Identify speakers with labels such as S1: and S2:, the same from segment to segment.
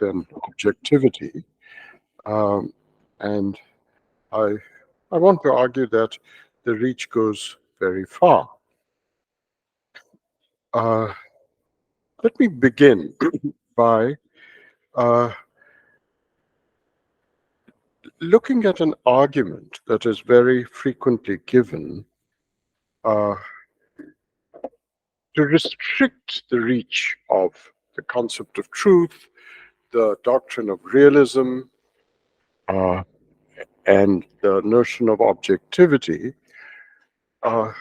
S1: and objectivity. Um, and I, I want to argue that the reach goes very far. Uh, Let me begin by uh, looking at an argument that is very frequently given uh, to restrict the reach of the concept of truth, the doctrine of realism, uh, and the notion of objectivity uh,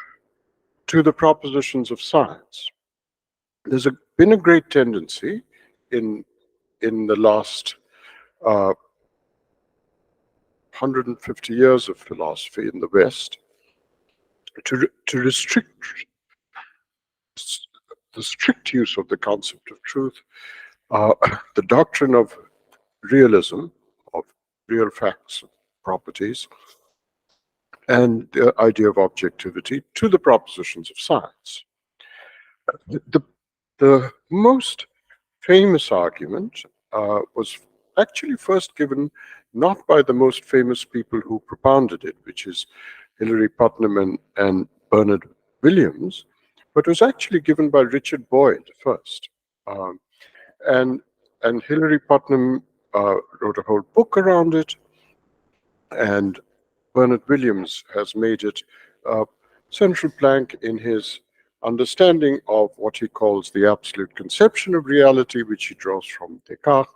S1: to the propositions of science. Been a great tendency in the last 150 years of philosophy in the West to restrict the strict use of the concept of truth, uh, the doctrine of realism, of real facts, properties, and the idea of objectivity to the propositions of science. The, the most famous argument was actually first given not by the most famous people who propounded it, which is Hilary Putnam and Bernard Williams, but was actually given by Richard Boyd first. Um, and Hilary Putnam wrote a whole book around it, and Bernard Williams has made it a central plank in his understanding of what he calls the absolute conception of reality, which he draws from Descartes.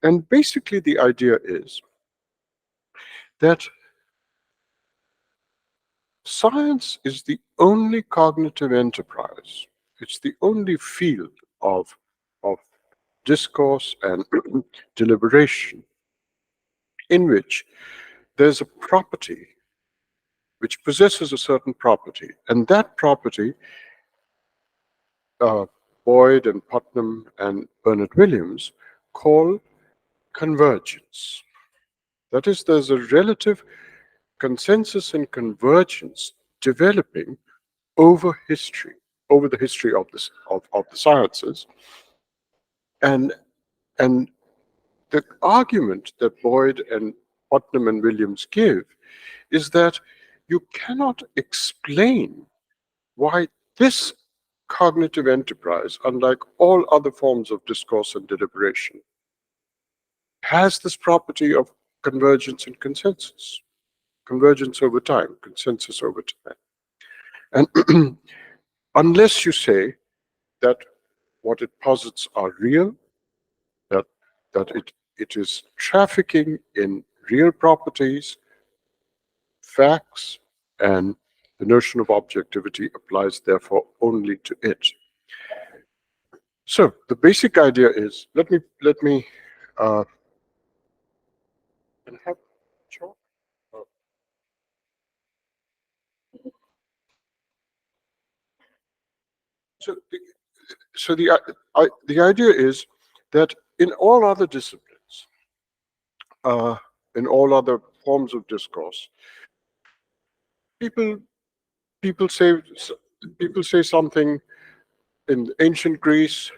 S1: And basically the idea is that science is the only cognitive enterprise. It's the only field of discourse and deliberation in which there's a property which possesses a certain property, and that property, Boyd and Putnam and Bernard Williams call convergence. That is, there's a relative consensus and convergence developing over history, over the history of this of the sciences, and the argument that Boyd and Putnam and Williams give is that you cannot explain why this cognitive enterprise, unlike all other forms of discourse and deliberation, has this property of convergence and consensus, convergence over time, consensus over time. And unless you say that what it posits are real, that it is trafficking in real properties, facts, and the notion of objectivity applies therefore only to it. So the basic idea is, let me can I have chalk? Oh. So the idea is that in all other disciplines, uh, in all other forms of discourse, people people say people say something in ancient Greece,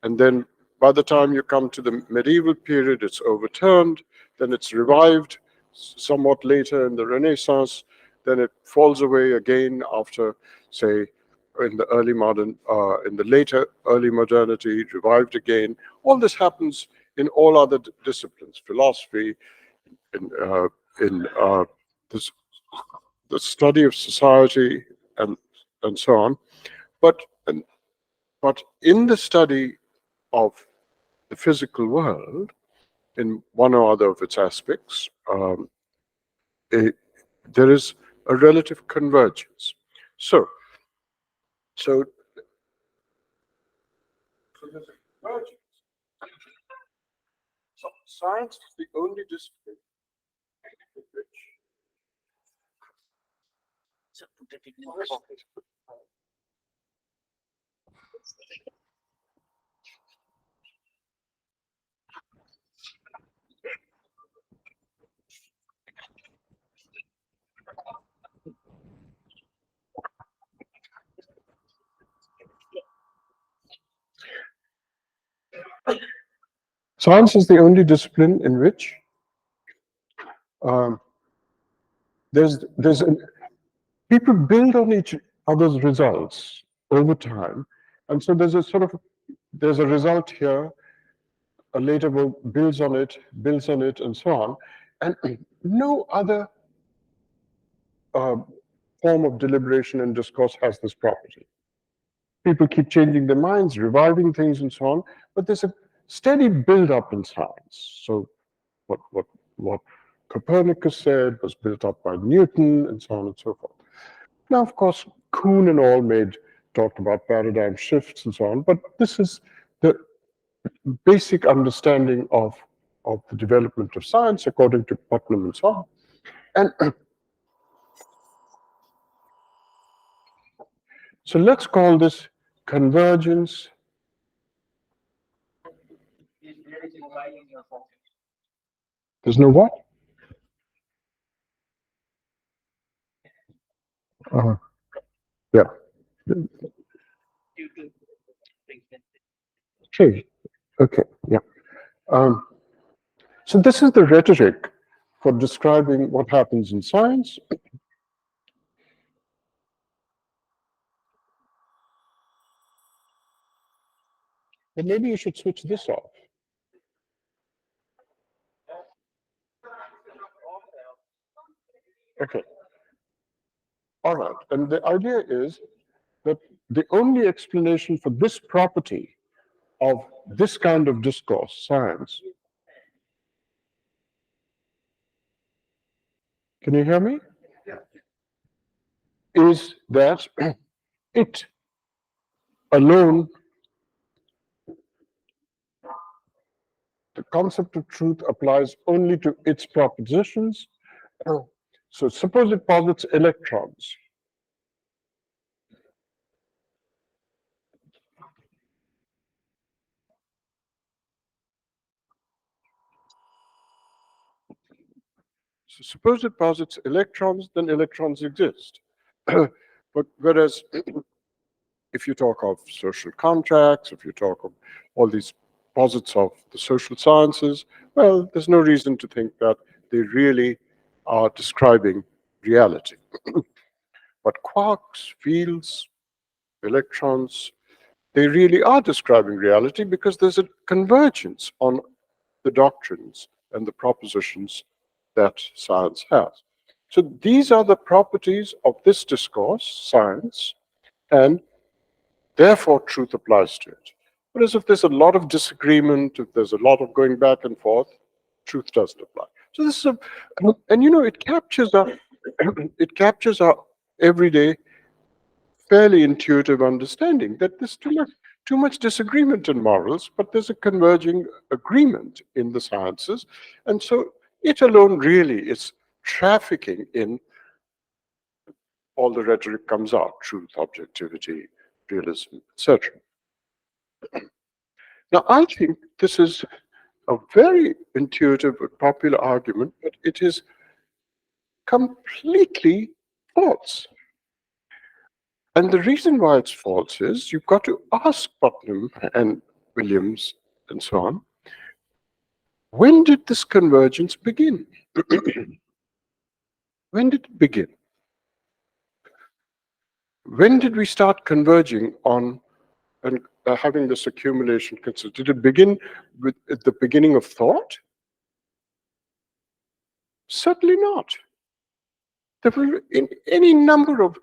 S1: and then by the time you come to the medieval period, it's overturned, then it's revived somewhat later in the Renaissance, then it falls away again after, say, in the in the later early modernity, revived again. All this happens in all other disciplines, philosophy, in this, the study of society, and so on. But but in the study of the physical world, in one or other of its aspects, it, there is a relative convergence. So, so, so there's a convergence. So science is the only discipline in which Science is the only discipline in which um, people build on each other's results over time, and so there's a result here, a later work builds on it, and so on, and no other uh, form of deliberation and discourse has this property. People keep changing their minds, reviving things, and so on, but there's a steady build-up in science. So what Copernicus said was built up by Newton, and so on and so forth. Now, of course, Kuhn and all talked about paradigm shifts and so on, but this is the basic understanding of the development of science according to Putnam and so on. And so let's call this convergence. There's no what? Yeah. Okay. Yeah. Um, so this is the rhetoric for describing what happens in science. But maybe you should switch this off. Okay. All right. And the idea is that the only explanation for this property of this kind of discourse, science, can you hear me? Is that it alone, the concept of truth applies only to its propositions. So suppose it posits electrons. So suppose it posits electrons, then electrons exist. But whereas if you talk of social contracts, if you talk of all these posits of the social sciences, well, there's no reason to think that they really are describing reality. But quarks, fields, electrons, they really are describing reality because there's a convergence on the doctrines and the propositions that science has. So these are the properties of this discourse, science, and therefore truth applies to it. Whereas if there's a lot of disagreement, if there's a lot of going back and forth, truth doesn't apply. So this is and you know, it captures our everyday, fairly intuitive understanding that there's too much disagreement in morals, but there's a converging agreement in the sciences. And so it alone really is trafficking in all the rhetoric comes out, truth, objectivity, realism, etc. Now, I think this is a very intuitive and popular argument, but it is completely false. And the reason why it's false is you've got to ask Putnam and Williams and so on, when did this convergence begin? When did it begin? When did we start converging on and having this accumulation concept? Did it begin with at the beginning of thought? Certainly not. There were in any number of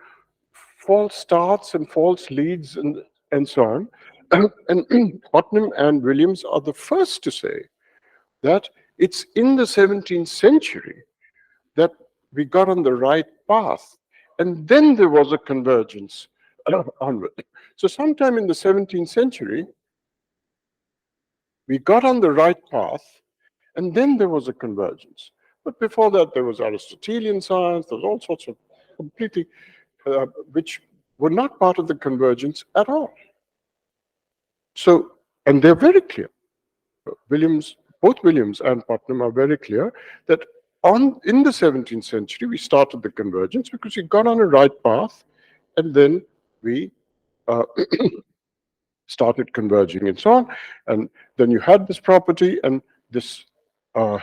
S1: false starts and false leads and so on. And Putnam and Williams are the first to say that it's in the 17th century that we got on the right path. And then there was a convergence onward. So sometime in the 17th century, we got on the right path, and then there was a convergence. But before that, there was Aristotelian science, there was all sorts of completely, which were not part of the convergence at all. So, and they're very clear. Both Williams and Putnam are very clear that in the 17th century, we started the convergence because we got on a right path, and then we started converging and so on. And then you had this property, and this uh,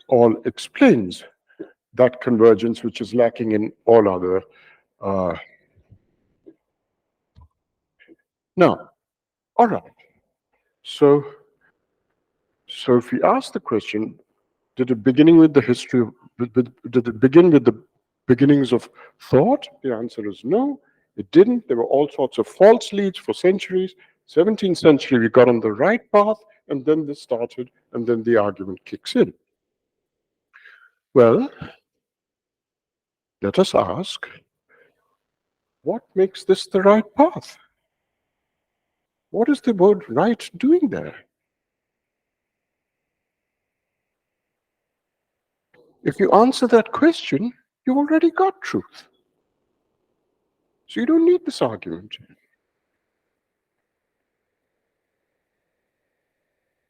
S1: all explains that convergence, which is lacking in all other. Uh, now, all right. So, so if we ask the question, did it beginning with the history of, did it begin with the beginnings of thought? The answer is no, it didn't. There were all sorts of false leads for centuries. 17th century, we got on the right path, and then this started, and then the argument kicks in. Well, let us ask, what makes this the right path? What is the word right doing there? If you answer that question, you've already got truth. So you don't need this argument.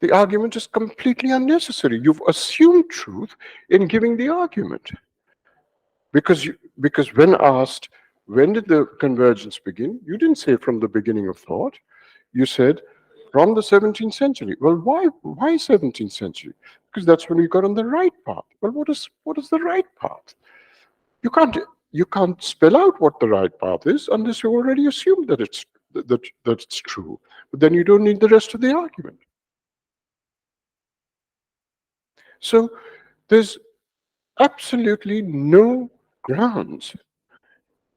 S1: The argument is completely unnecessary. You've assumed truth in giving the argument. Because when asked, when did the convergence begin? You didn't say from the beginning of thought. You said from the 17th century. Well, why 17th century? Because that's when we got on the right path. Well, what is the right path? You can't spell out what the right path is unless you already assume that it's true. But then you don't need the rest of the argument. So there's absolutely no grounds,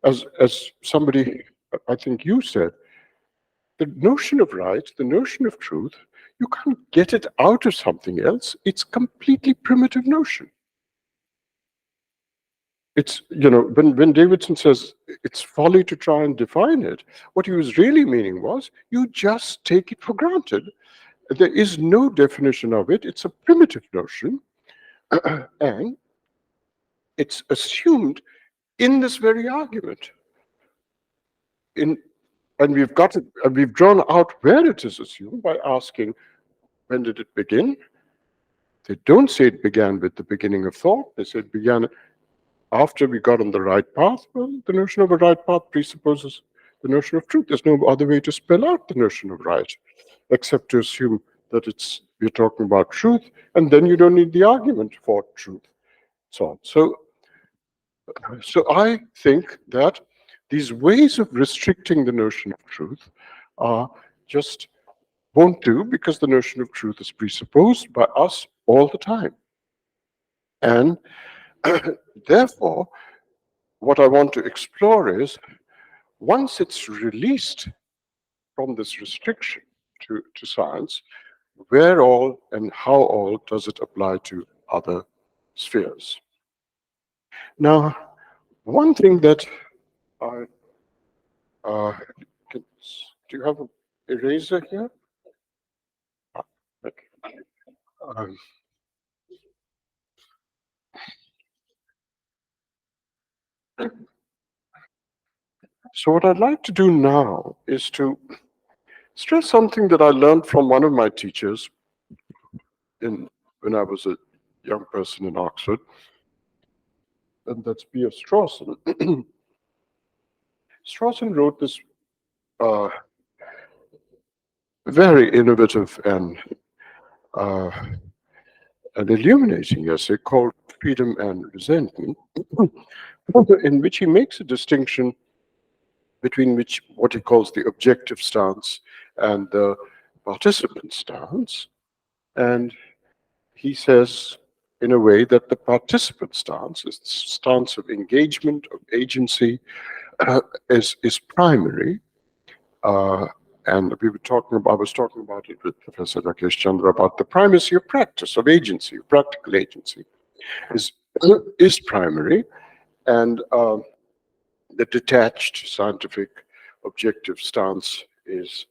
S1: as somebody, I think you said, the notion of right, the notion of truth, you can't get it out of something else. It's completely primitive notion. It's, when Davidson says it's folly to try and define it, what he was really meaning was you just take it for granted. There is no definition of it. It's a primitive notion, and it's assumed in this very argument. And we've drawn out where it is assumed by asking, when did it begin? They don't say it began with the beginning of thought. They say it began after we got on the right path. Well, the notion of a right path presupposes the notion of truth. There's no other way to spell out the notion of right, except to assume that we're talking about truth, and then you don't need the argument for truth. So I think that these ways of restricting the notion of truth are just won't do, because the notion of truth is presupposed by us all the time. And therefore, what I want to explore is, once it's released from this restriction to science, where all and how all does it apply to other spheres? Now, one thing that I do you have an eraser here? Okay. So what I'd like to do now is to stress something that I learned from one of my teachers when I was a young person in Oxford, and that's B.F. Strawson. Strawson wrote this very innovative and an illuminating essay called Freedom and Resentment, in which he makes a distinction between what he calls the objective stance and the participant stance. And he says, in a way, that the participant stance is the stance of engagement, of agency, is primary. And I was talking about it with Professor Rakesh Chandra about the primacy of practice, of agency, of practical agency, is primary, and the detached scientific objective stance is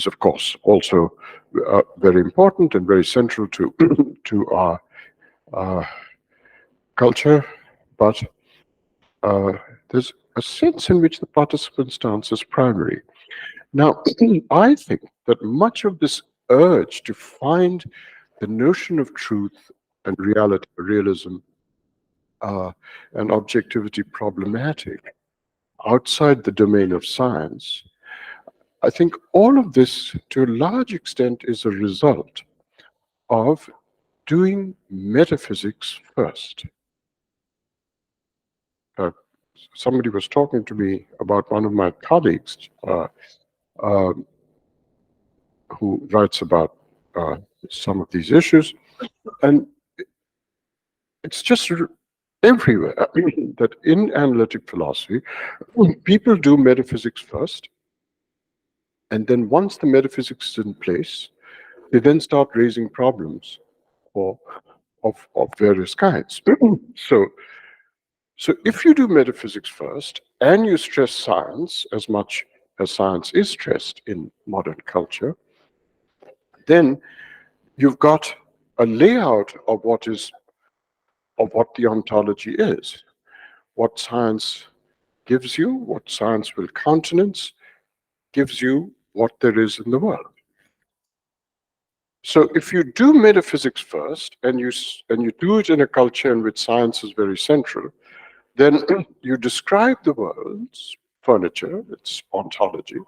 S1: of course also very important and very central to to our culture, but there's a sense in which the participant stance is primary. Now, I think that much of this urge to find the notion of truth and reality, realism, and objectivity problematic outside the domain of science I think all of this, to a large extent, is a result of doing metaphysics first. Uh, Somebody was talking to me about one of my colleagues uh, who writes about some of these issues, and it's just everywhere that in analytic philosophy, people do metaphysics first, and then once the metaphysics is in place, they then start raising problems or of various kinds. So if you do metaphysics first and you stress science as much as science is stressed in modern culture, then you've got a layout of what the ontology is, what science gives you, what science will countenance, gives you what there is in the world. So if you do metaphysics first and you do it in a culture in which science is very central, then you describe the world's furniture, its ontology,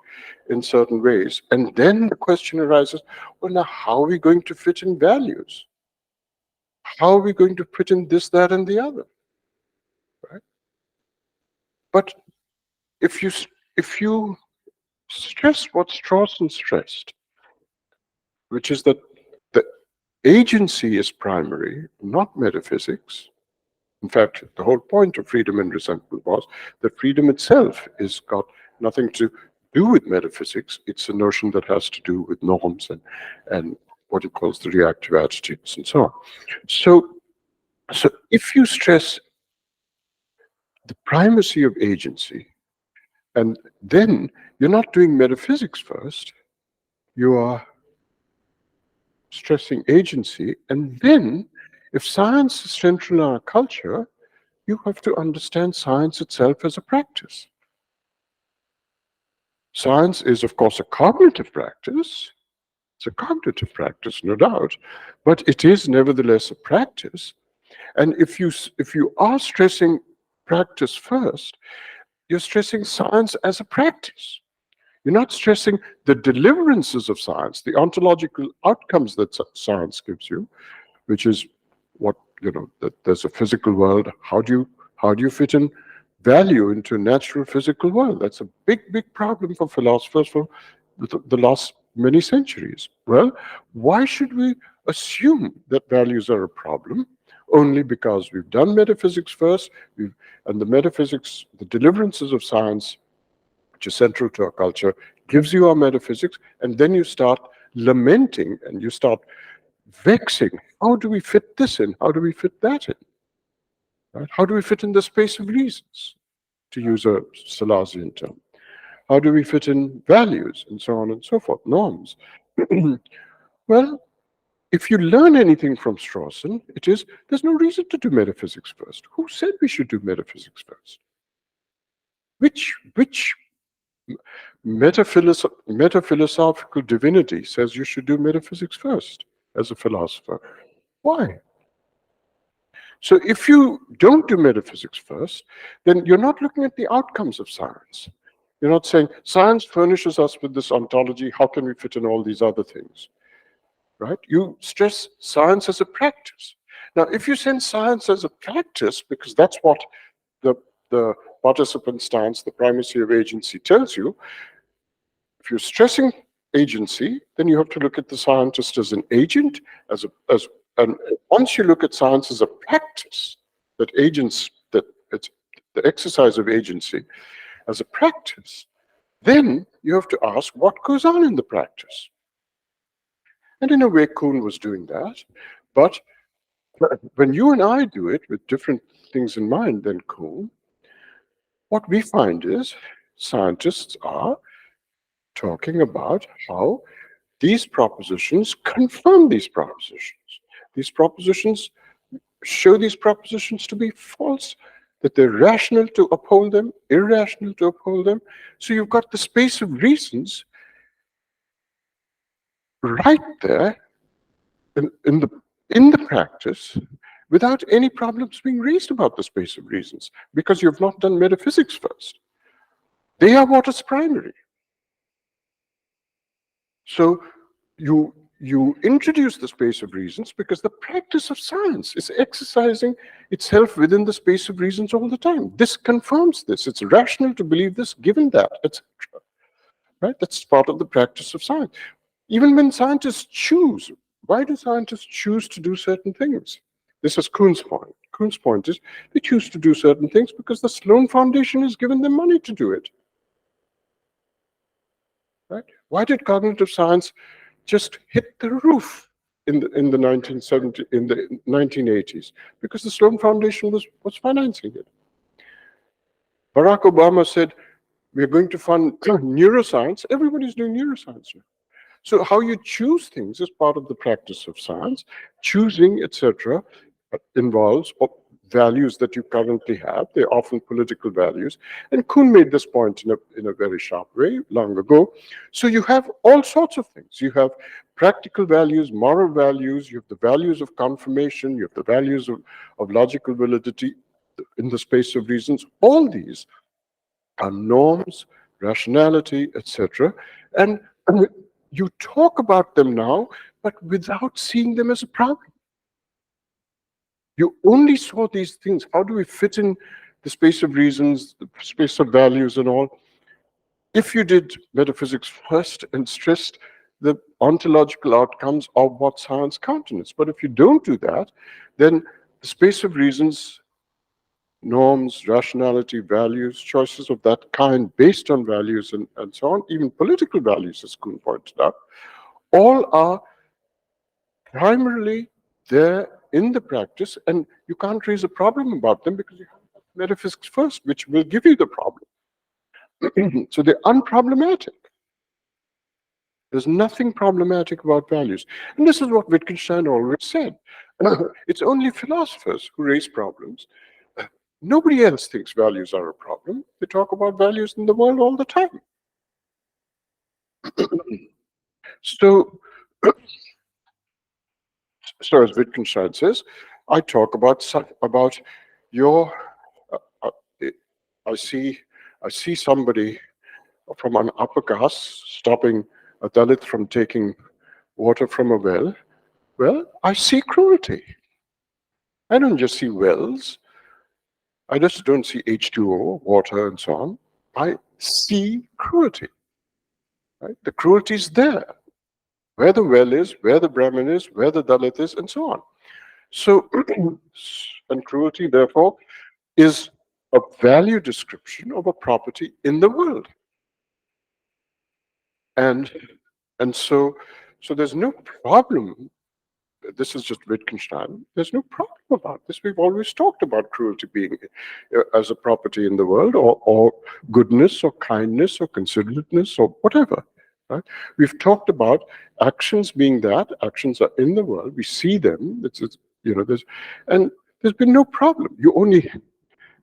S1: in certain ways. And then the question arises, well, now how are we going to fit in values? How are we going to fit in this, that, and the other? Right? But if you stress what Strawson stressed, which is that the agency is primary, not metaphysics. In fact, the whole point of freedom and resentment was that freedom itself is got nothing to do with metaphysics. It's a notion that has to do with norms and what he calls the reactive attitudes and so on. So if you stress the primacy of agency, and then you're not doing metaphysics first, you are stressing agency, and then if science is central in our culture, you have to understand science itself as a practice. Science is, of course, a cognitive practice. It's a cognitive practice, no doubt, but it is nevertheless a practice. And if you are stressing practice first, you're stressing science as a practice. You're not stressing the deliverances of science, the ontological outcomes that science gives you, which is what, that there's a physical world. How do you fit in value into a natural physical world? That's a big problem for philosophers for the last many centuries. Well, why should we assume that values are a problem only because we've done metaphysics first, and the metaphysics, the deliverances of science, which is central to our culture, gives you our metaphysics, and then you start lamenting and you start vexing. How do we fit this in? How do we fit that in? Right? How do we fit in the space of reasons, to use a Salazian term? How do we fit in values and so on and so forth, norms? Well, if you learn anything from Strawson, it is there's no reason to do metaphysics first. Who said we should do metaphysics first? Which metaphilosophical divinity says you should do metaphysics first as a philosopher? Why? So if you don't do metaphysics first, then you're not looking at the outcomes of science. You're not saying, science furnishes us with this ontology, how can we fit in all these other things? Right? You stress science as a practice. Now, if you send science as a practice, because that's what the participant stance, the primacy of agency tells you, if you're stressing agency, then you have to look at the scientist as an agent, and once you look at science as a practice, that it's the exercise of agency as a practice, then you have to ask what goes on in the practice. And in a way, Kuhn was doing that. But when you and I do it with different things in mind than Kuhn, what we find is scientists are talking about how these propositions confirm these propositions. These propositions show these propositions to be false, that they're rational to uphold them, irrational to uphold them. So you've got the space of reasons right there in the practice without any problems being raised about the space of reasons, because you've not done metaphysics first. They are what is primary. So you introduce the space of reasons because the practice of science is exercising itself within the space of reasons all the time. This confirms this. It's rational to believe this, given that, etc. Right? That's part of the practice of science. Even when scientists choose, why do scientists choose to do certain things? This is Kuhn's point. Kuhn's point is they choose to do certain things because the Sloan Foundation has given them money to do it. Right? Why did cognitive science just hit the roof in the 1980s? Because the Sloan Foundation was financing it. Barack Obama said, we're going to fund neuroscience. Everybody's doing neuroscience now. So how you choose things is part of the practice of science. Choosing, etc., involves values that you currently have. They're often political values. And Kuhn made this point in a very sharp way long ago. So you have all sorts of things. You have practical values, moral values, you have the values of confirmation, you have the values of logical validity in the space of reasons. All these are norms, rationality, etc. And you talk about them now, but without seeing them as a problem. You only saw these things. How do we fit in the space of reasons, the space of values and all? If you did metaphysics first and stressed the ontological outcomes of what science countenance. But if you don't do that, then the space of reasons, norms, rationality, values, choices of that kind based on values and so on, even political values, as Kuhn pointed out, all are primarily there in the practice, and you can't raise a problem about them because you have metaphysics first, which will give you the problem. So they're unproblematic. There's nothing problematic about values. And this is what Wittgenstein always said. It's only philosophers who raise problems. Nobody else thinks values are a problem. They talk about values in the world all the time. So as Wittgenstein says, I talk about your. Uh, uh, I see somebody from an upper caste stopping a Dalit from taking water from a well. Well, I see cruelty. I don't just see wells. I just don't see H2O, water, and so on. I see cruelty. Right? The cruelty is there. Where the well is, where the Brahmin is, where the Dalit is, and so on. So, and cruelty, therefore, is a value description of a property in the world. And so there's no problem. This is just Wittgenstein. There's no problem about this. We've always talked about cruelty being as a property in the world, or goodness, or kindness, or considerateness, or whatever. Right? We've talked about actions being that. Actions are in the world. We see them. And there's been no problem. You only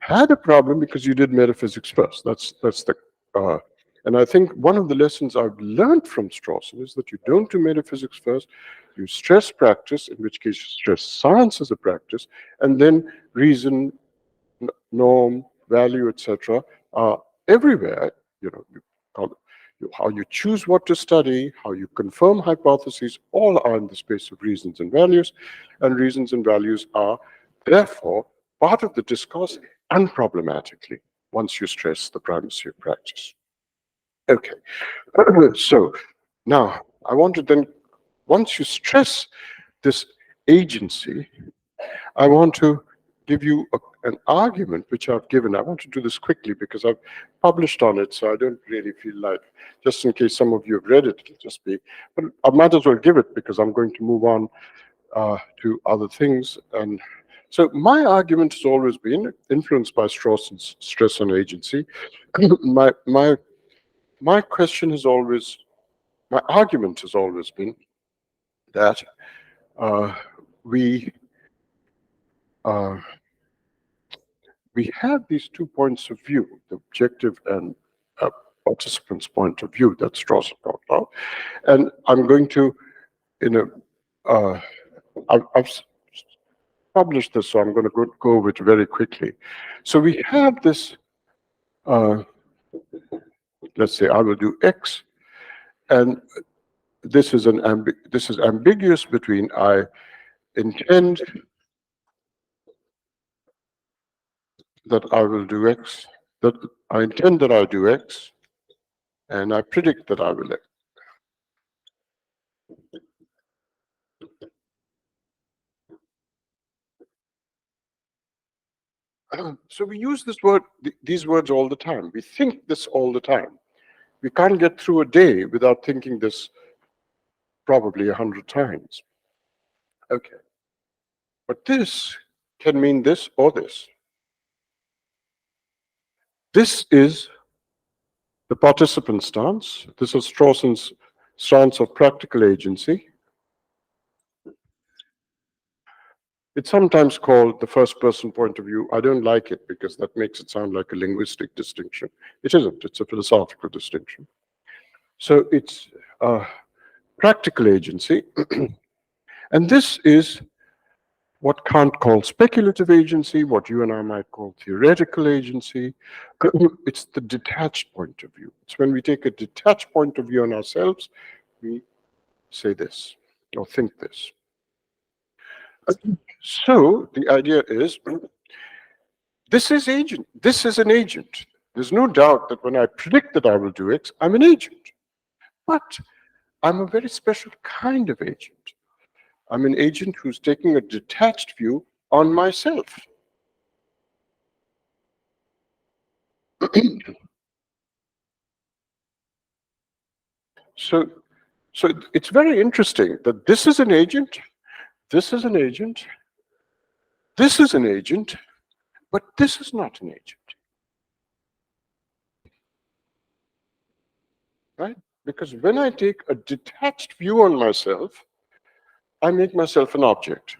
S1: had a problem because you did metaphysics first. That's the and I think one of the lessons I've learned from Strawson is that you don't do metaphysics first, you stress practice, in which case you stress science as a practice, and then reason, norm, value, etc. are everywhere. How you choose what to study, how you confirm hypotheses, all are in the space of reasons and values, and reasons and values are therefore part of the discourse unproblematically once you stress the primacy of practice. Okay, so now I want to then, once you stress this agency, I want to give you an argument which I've given. I want to do this quickly because I've published on it, so I don't really feel like, just in case some of you have read it, it'll just be, but I might as well give it because I'm going to move on to other things. And so my argument has always been, influenced by Strawson's stress on agency, my question has always, my argument has always been that we have these 2 points of view, the objective and participant's point of view that Strawson talked about. And I'm going to, I've published this, so I'm going to go over it very quickly. So we have this, let's say I will do X, and this is this is ambiguous between I intend that I will do X, that I intend that I do X, and I predict that I will X. So we use these words all the time. We think this all the time. We can't get through a day without thinking this probably 100 times. Okay. But this can mean this or this. This is the participant stance. This is Strawson's stance of practical agency. It's sometimes called the first person point of view. I don't like it because that makes it sound like a linguistic distinction. It isn't, it's a philosophical distinction. So it's practical agency. And this is what Kant calls speculative agency, what you and I might call theoretical agency. It's the detached point of view. It's when we take a detached point of view on ourselves, we say this or think this. So the idea is, this is agent. This is an agent. There's no doubt that when I predict that I will do X, I'm an agent. But I'm a very special kind of agent. I'm an agent who's taking a detached view on myself. So it's very interesting that this is an agent, this is an agent, this is an agent, but this is not an agent. Right? Because when I take a detached view on myself, I make myself an object.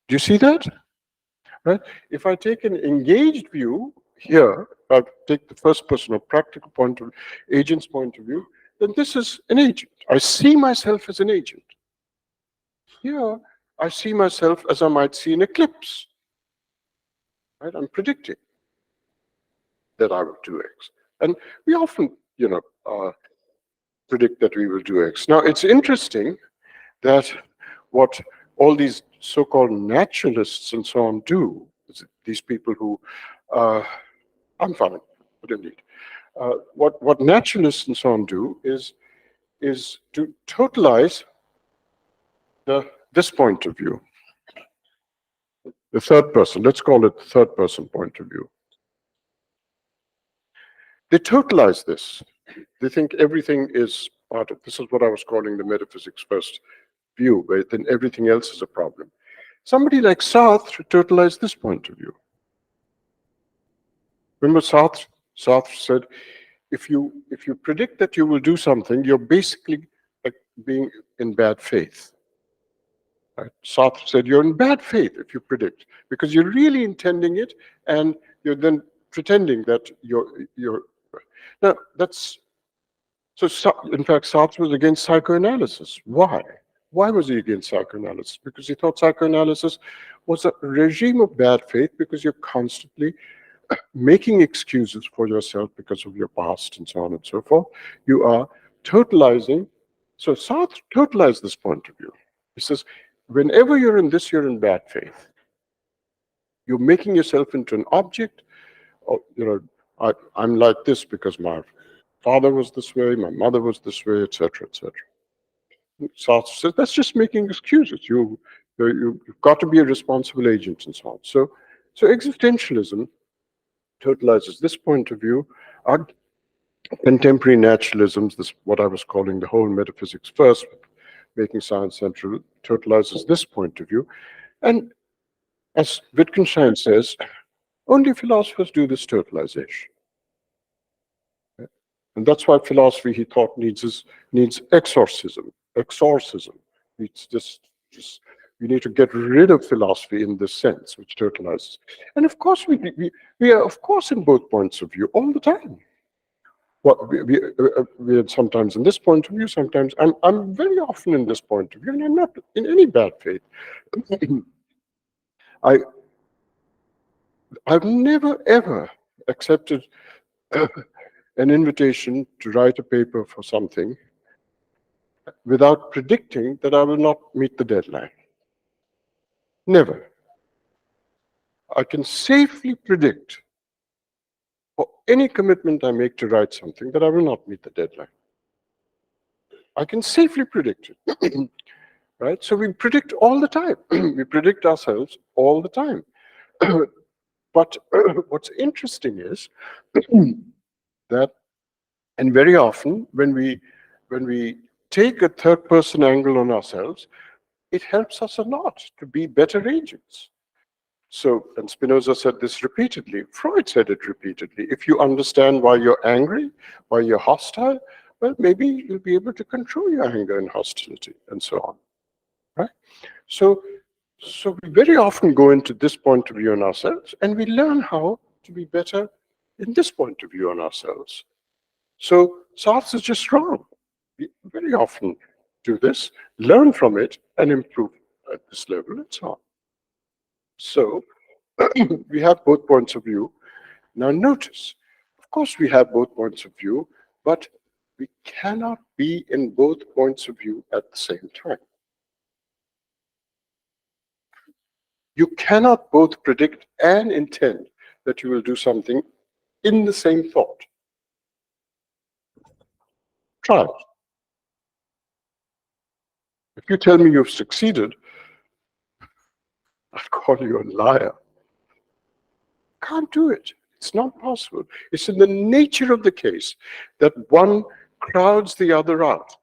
S1: Do you see that? Right? If I take an engaged view here, I take the first person or practical point of agent's point of view, then this is an agent. I see myself as an agent. Here, I see myself as I might see an eclipse. Right? I'm predicting that I will do X. And we often, predict that we will do X. Now, it's interesting that what all these so-called naturalists and so on do, these people who, I'm fine, but indeed, what naturalists and so on do is to totalize this point of view, the third person. Let's call it the third person point of view. They totalize this. They think everything is part of this. Is what I was calling the metaphysics first view, where then everything else is a problem. Somebody like Sartre totalized this point of view. Remember Sartre? Sartre said, if you predict that you will do something, you're basically like being in bad faith. Right? Sartre said you're in bad faith if you predict, because you're really intending it, and you're then pretending that you're. Now that's so. In fact, Sartre was against psychoanalysis. Why? Why was he against psychoanalysis? Because he thought psychoanalysis was a regime of bad faith, because you're constantly making excuses for yourself because of your past and so on and so forth. You are totalizing. So Sartre totalized this point of view. He says, whenever you're in this, you're in bad faith. You're making yourself into an object. Or, I'm like this because my father was this way, my mother was this way, etc., etc. Sartre says that's just making excuses. You've got to be a responsible agent and so on. So existentialism totalizes this point of view. Our contemporary naturalisms, this what I was calling the whole metaphysics first, making science central, totalizes this point of view. And as Wittgenstein says, only philosophers do this totalization. And that's why philosophy, he thought, needs exorcism. It's just we need to get rid of philosophy in this sense, which totalizes. And of course, we are, of course, in both points of view all the time. What we are sometimes in this point of view, sometimes I'm very often in this point of view, and I'm not in any bad faith. I've never ever accepted an invitation to write a paper for something without predicting that I will not meet the deadline. Never. I can safely predict for any commitment I make to write something that I will not meet the deadline. I can safely predict it. Right? So we predict all the time. We predict ourselves all the time. But what's interesting is that, and very often when we take a third person angle on ourselves, it helps us a lot to be better agents. So, and Spinoza said this repeatedly, Freud said it repeatedly. If you understand why you're angry, why you're hostile, well, maybe you'll be able to control your anger and hostility and so on. Right? So we very often go into this point of view on ourselves, and we learn how to be better in this point of view on ourselves. So Sartre is just wrong. We very often do this, learn from it, and improve at this level, and so on. So we have both points of view. Now notice, of course we have both points of view, but we cannot be in both points of view at the same time. You cannot both predict and intend that you will do something in the same thought. Try it. If you tell me you've succeeded, I'll call you a liar. Can't do it. It's not possible. It's in the nature of the case that one crowds the other out.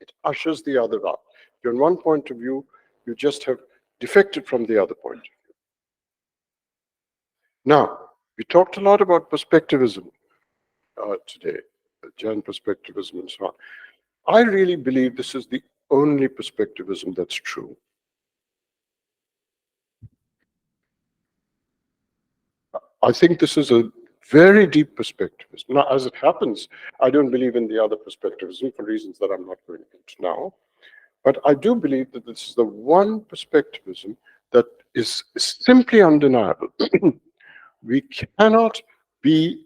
S1: It ushers the other out. You're in one point of view, you just have defected from the other point of view. Now, we talked a lot about perspectivism today, Jain perspectivism and so on. I really believe this is the only perspectivism that's true. I think this is a very deep perspectivism. Now, as it happens, I don't believe in the other perspectivism for reasons that I'm not going into now. But I do believe that this is the one perspectivism that is simply undeniable. We cannot be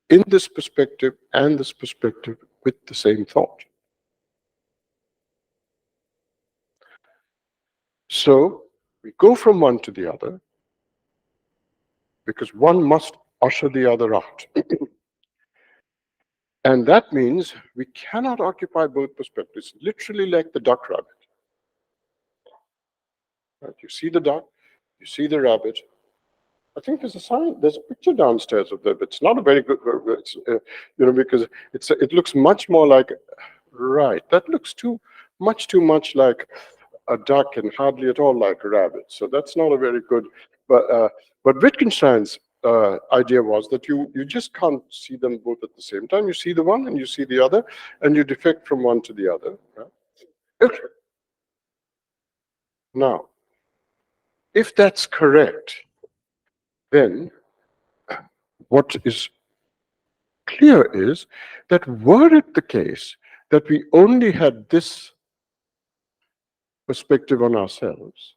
S1: in this perspective and this perspective with the same thought. So we go from one to the other because one must usher the other out. And that means we cannot occupy both perspectives, literally like the duck rabbit. Right? You see the duck, you see the rabbit. I think there's a sign, there's a picture downstairs of that. It's not a very good, because it looks much more like, right, that looks too much like a duck and hardly at all like a rabbit. So that's not a very good, but Wittgenstein's idea was that you just can't see them both at the same time. You see the one and you see the other, and you defect from one to the other. Right? Okay. Now, if that's correct, then what is clear is that were it the case that we only had this perspective on ourselves,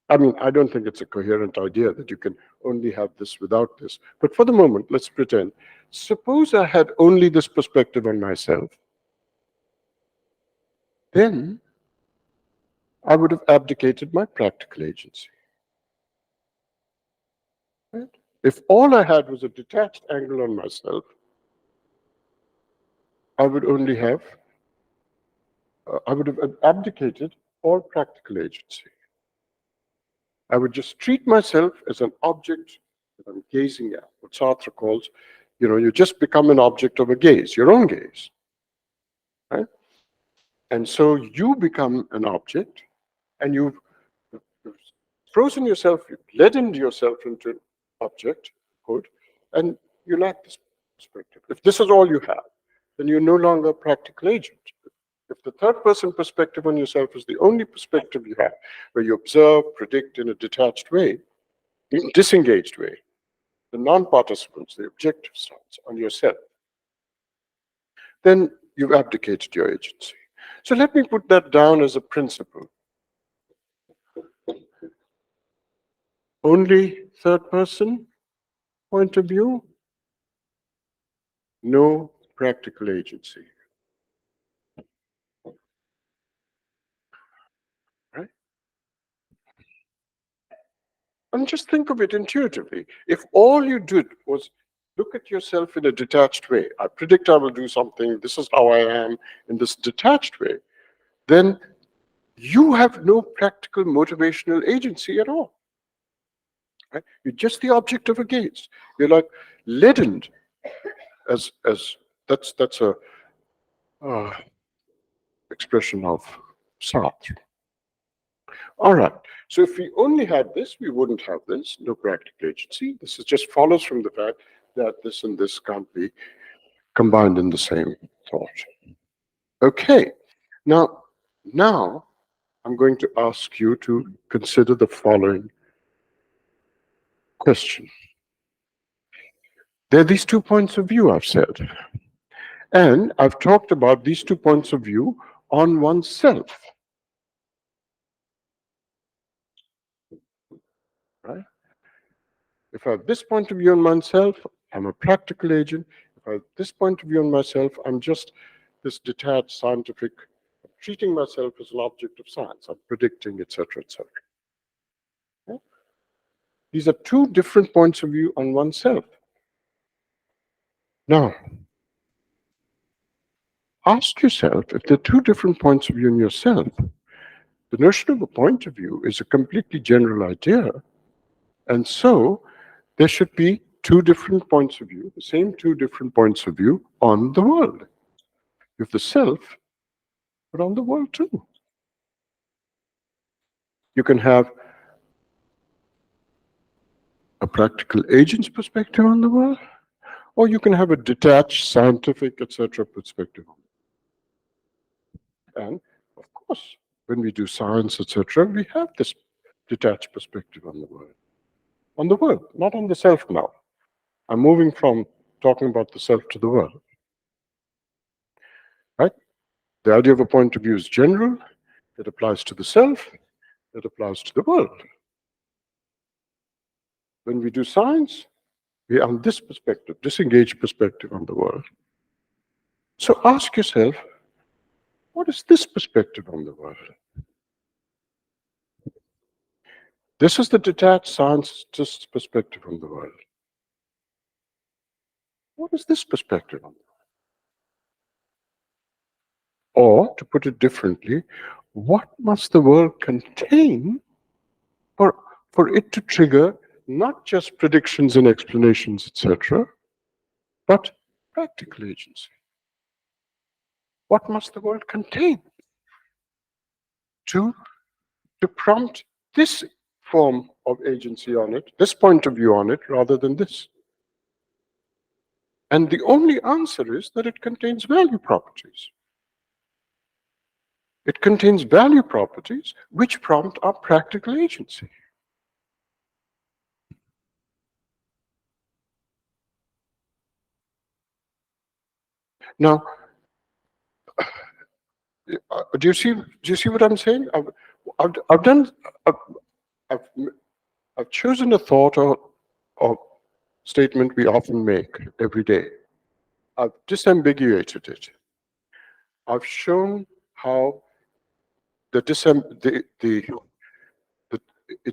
S1: I mean, I don't think it's a coherent idea that you can only have this without this. But for the moment, let's pretend. Suppose I had only this perspective on myself. Then I would have abdicated my practical agency. Right? If all I had was a detached angle on myself, I would have abdicated all practical agency. I would just treat myself as an object that I'm gazing at, what Sartre calls, you just become an object of a gaze, your own gaze. Right? And so you become an object, and you've frozen yourself, you've leadened yourself into an objecthood, and you lack this perspective. If this is all you have, then you're no longer a practical agent. If the third person perspective on yourself is the only perspective you have, where you observe, predict in a detached way, in a disengaged way, the non-participants, the objective stance on yourself, then you've abdicated your agency. So let me put that down as a principle. Only third person point of view, no practical agency. Right? And just think of it intuitively. If all you did was look at yourself in a detached way, I predict I will do something, this is how I am in this detached way, then you have no practical motivational agency at all. Right? You're just the object of a gaze. You're like leadened as that's a uh, expression of Sartre. All right. So if we only had this, we wouldn't have this, no practical agency. This is just follows from the fact that this and this can't be combined in the same thought. Okay. Now I'm going to ask you to consider the following question. There are these 2 points of view I've said. And I've talked about these 2 points of view on oneself. Right? If I have this point of view on myself, I'm a practical agent. If I have this point of view on myself, I'm just this detached scientific, treating myself as an object of science. I'm predicting, etc., etc. Okay? These are 2 different points of view on oneself. Now, ask yourself if there are 2 different points of view in yourself. The notion of a point of view is a completely general idea, and so there should be 2 different points of view, the same 2 different points of view on the world. You have the self, but on the world too. You can have a practical agent's perspective on the world, or you can have a detached scientific, etc. perspective on it. And of course, when we do science, etc., we have this detached perspective on the world. On the world, not on the self now. I'm moving from talking about the self to the world. Right? The idea of a point of view is general, it applies to the self, it applies to the world. When we do science, we are on this perspective, disengaged perspective on the world. So ask yourself, what is this perspective on the world? This is the detached scientist's perspective on the world. What is this perspective on the world? Or, to put it differently, what must the world contain for it to trigger not just predictions and explanations, etc., but practical agency? What must the world contain to prompt this form of agency on it, this point of view on it, rather than this? And the only answer is that it contains value properties. It contains value properties which prompt our practical agency. Now, do you see what I'm saying? I've done I've, I've chosen a thought or statement we often make every day. I've disambiguated it. I've shown how it's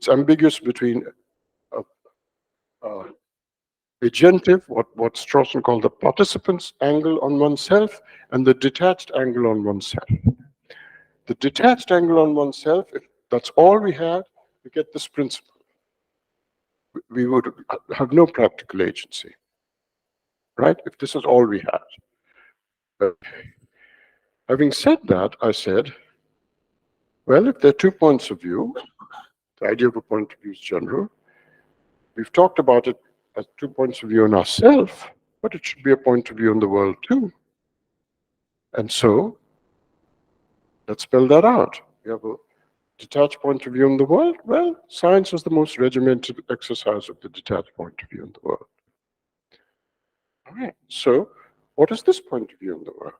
S1: ambiguous between agentive, what Strawson called the participant's angle on oneself, and the detached angle on oneself. The detached angle on oneself, if that's all we had, we get this principle. We would have no practical agency, right? If this is all we had. Having said that, I said, well, if there are 2 points of view, the idea of a point of view is general. We've talked about it as 2 points of view on ourselves, but it should be a point of view on the world too. And so, let's spell that out. We have a detached point of view on the world. Well, science is the most regimented exercise of the detached point of view on the world. All right, so what is this point of view on the world?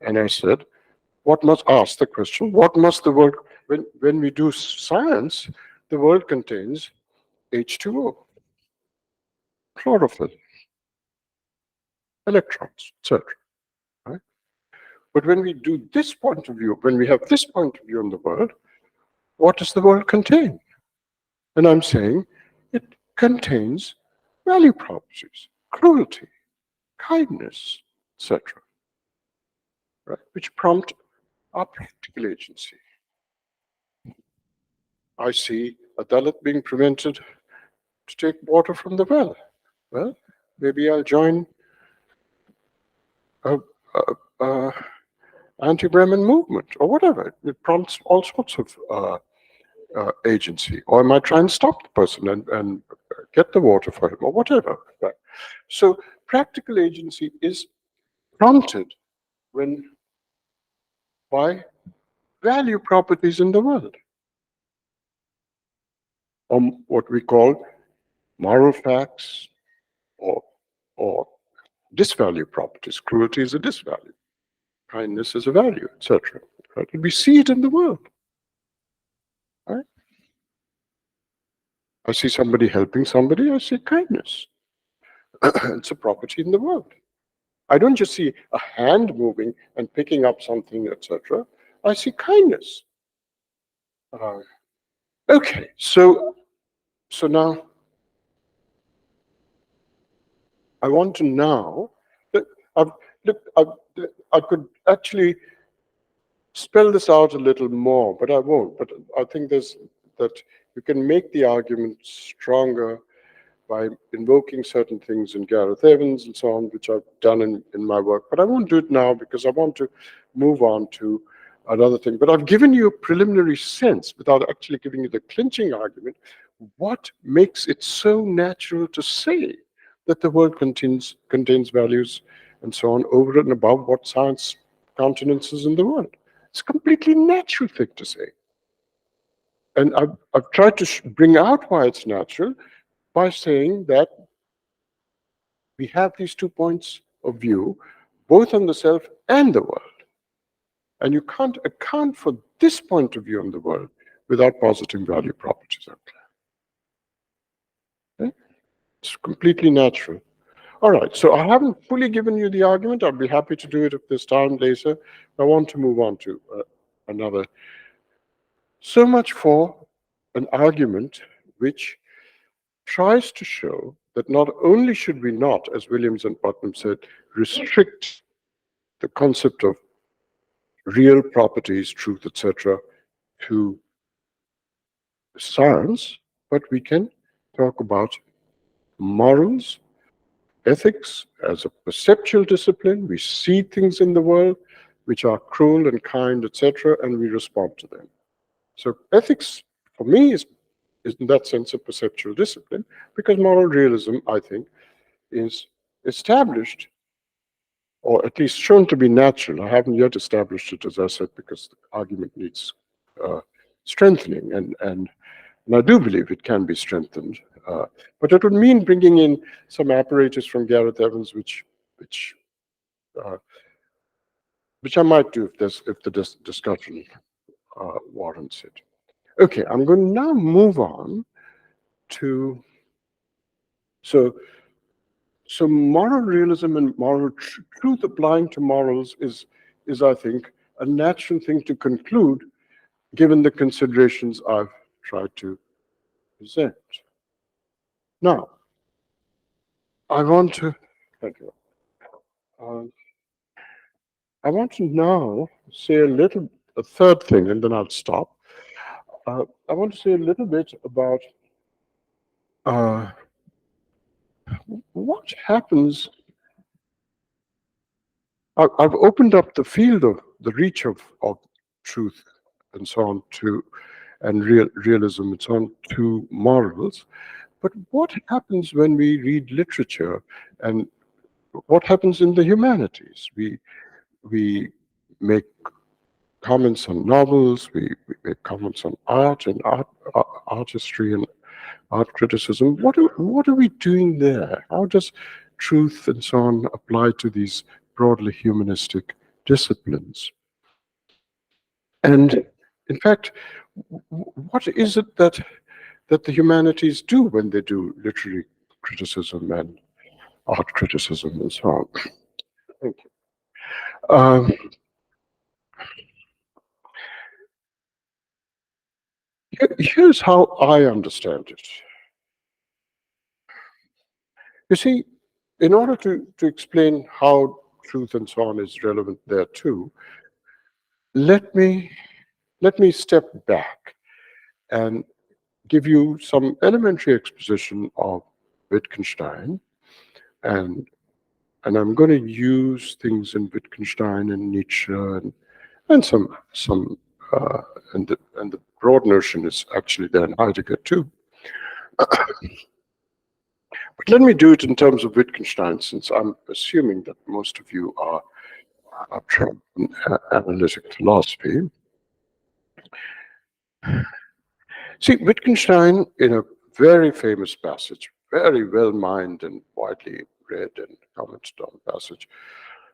S1: And I said, ask the question, what must the world, when we do science, the world contains H2O, chlorophyll. electrons, etc. Right? But when we do this point of view, when we have this point of view on the world, what does the world contain? And I'm saying it contains value properties, cruelty, kindness, etc., right? Which prompt our practical agency. I see a Dalit being prevented to take water from the well. Well, maybe I'll join a, anti-Brahmin movement or whatever. It prompts all sorts of agency. Or I might try and stop the person and get the water for him or whatever. Right? So practical agency is prompted when by value properties in the world, or what we call moral facts, or or disvalue properties. Cruelty is a disvalue, kindness is a value, etc. Right? And we see it in the world. Right? I see somebody helping somebody, I see kindness. It's a property in the world. I don't just see a hand moving and picking up something, etc. I see kindness. Okay, so now I want to now. I've, look, I could actually spell this out a little more, but I won't. But I think that you can make the argument stronger by invoking certain things in Gareth Evans and so on, which I've done in my work. But I won't do it now because I want to move on to another thing. But I've given you a preliminary sense, without actually giving you the clinching argument, what makes it so natural to say that the world contains values and so on over and above what science countenances in the world. It's a completely natural thing to say. And I've tried to bring out why it's natural by saying that we have these 2 points of view, both on the self and the world. And you can't account for this point of view on the world without positing value properties out there. Okay? It's completely natural. All right, so I haven't fully given you the argument. I'll be happy to do it if there's time later. I want to move on to another. So much for an argument which tries to show that not only should we not, as Williams and Putnam said, restrict the concept of real properties, truth, etc., to science, but we can talk about morals, ethics as a perceptual discipline. We see things in the world which are cruel and kind, etc., and we respond to them. So ethics, for me, is in that sense a perceptual discipline, because moral realism, I think, is established, or at least shown to be natural. I haven't yet established it, as I said, because the argument needs strengthening, and I do believe it can be strengthened. But it would mean bringing in some apparatus from Gareth Evans, which I might do if the discussion warrants it. Okay, I'm going to now move on to so moral realism and moral truth applying to morals is I think a natural thing to conclude, given the considerations I've tried to present. Now, I want to thank you. I want to now say a third thing, and then I'll stop. I want to say a little bit about what happens. I've opened up the field of the reach of truth and so on and realism and so on to morals. But what happens when we read literature, and what happens in the humanities? We make comments on novels, we make comments on art and artistry and art criticism. What are we doing there? How does truth and so on apply to these broadly humanistic disciplines? And in fact, what is it that the humanities do when they do literary criticism art criticism and so on. Thank you. Here's how I understand it. You see, in order to explain how truth and so on is relevant there too, let me let me step back and give you some elementary exposition of Wittgenstein, and I'm going to use things in Wittgenstein and Nietzsche and some and the broad notion is actually there in Heidegger too. But let me do it in terms of Wittgenstein, since I'm assuming that most of you are trained in analytic philosophy. See, Wittgenstein, in a very famous passage, very well mined and widely read and commented on passage,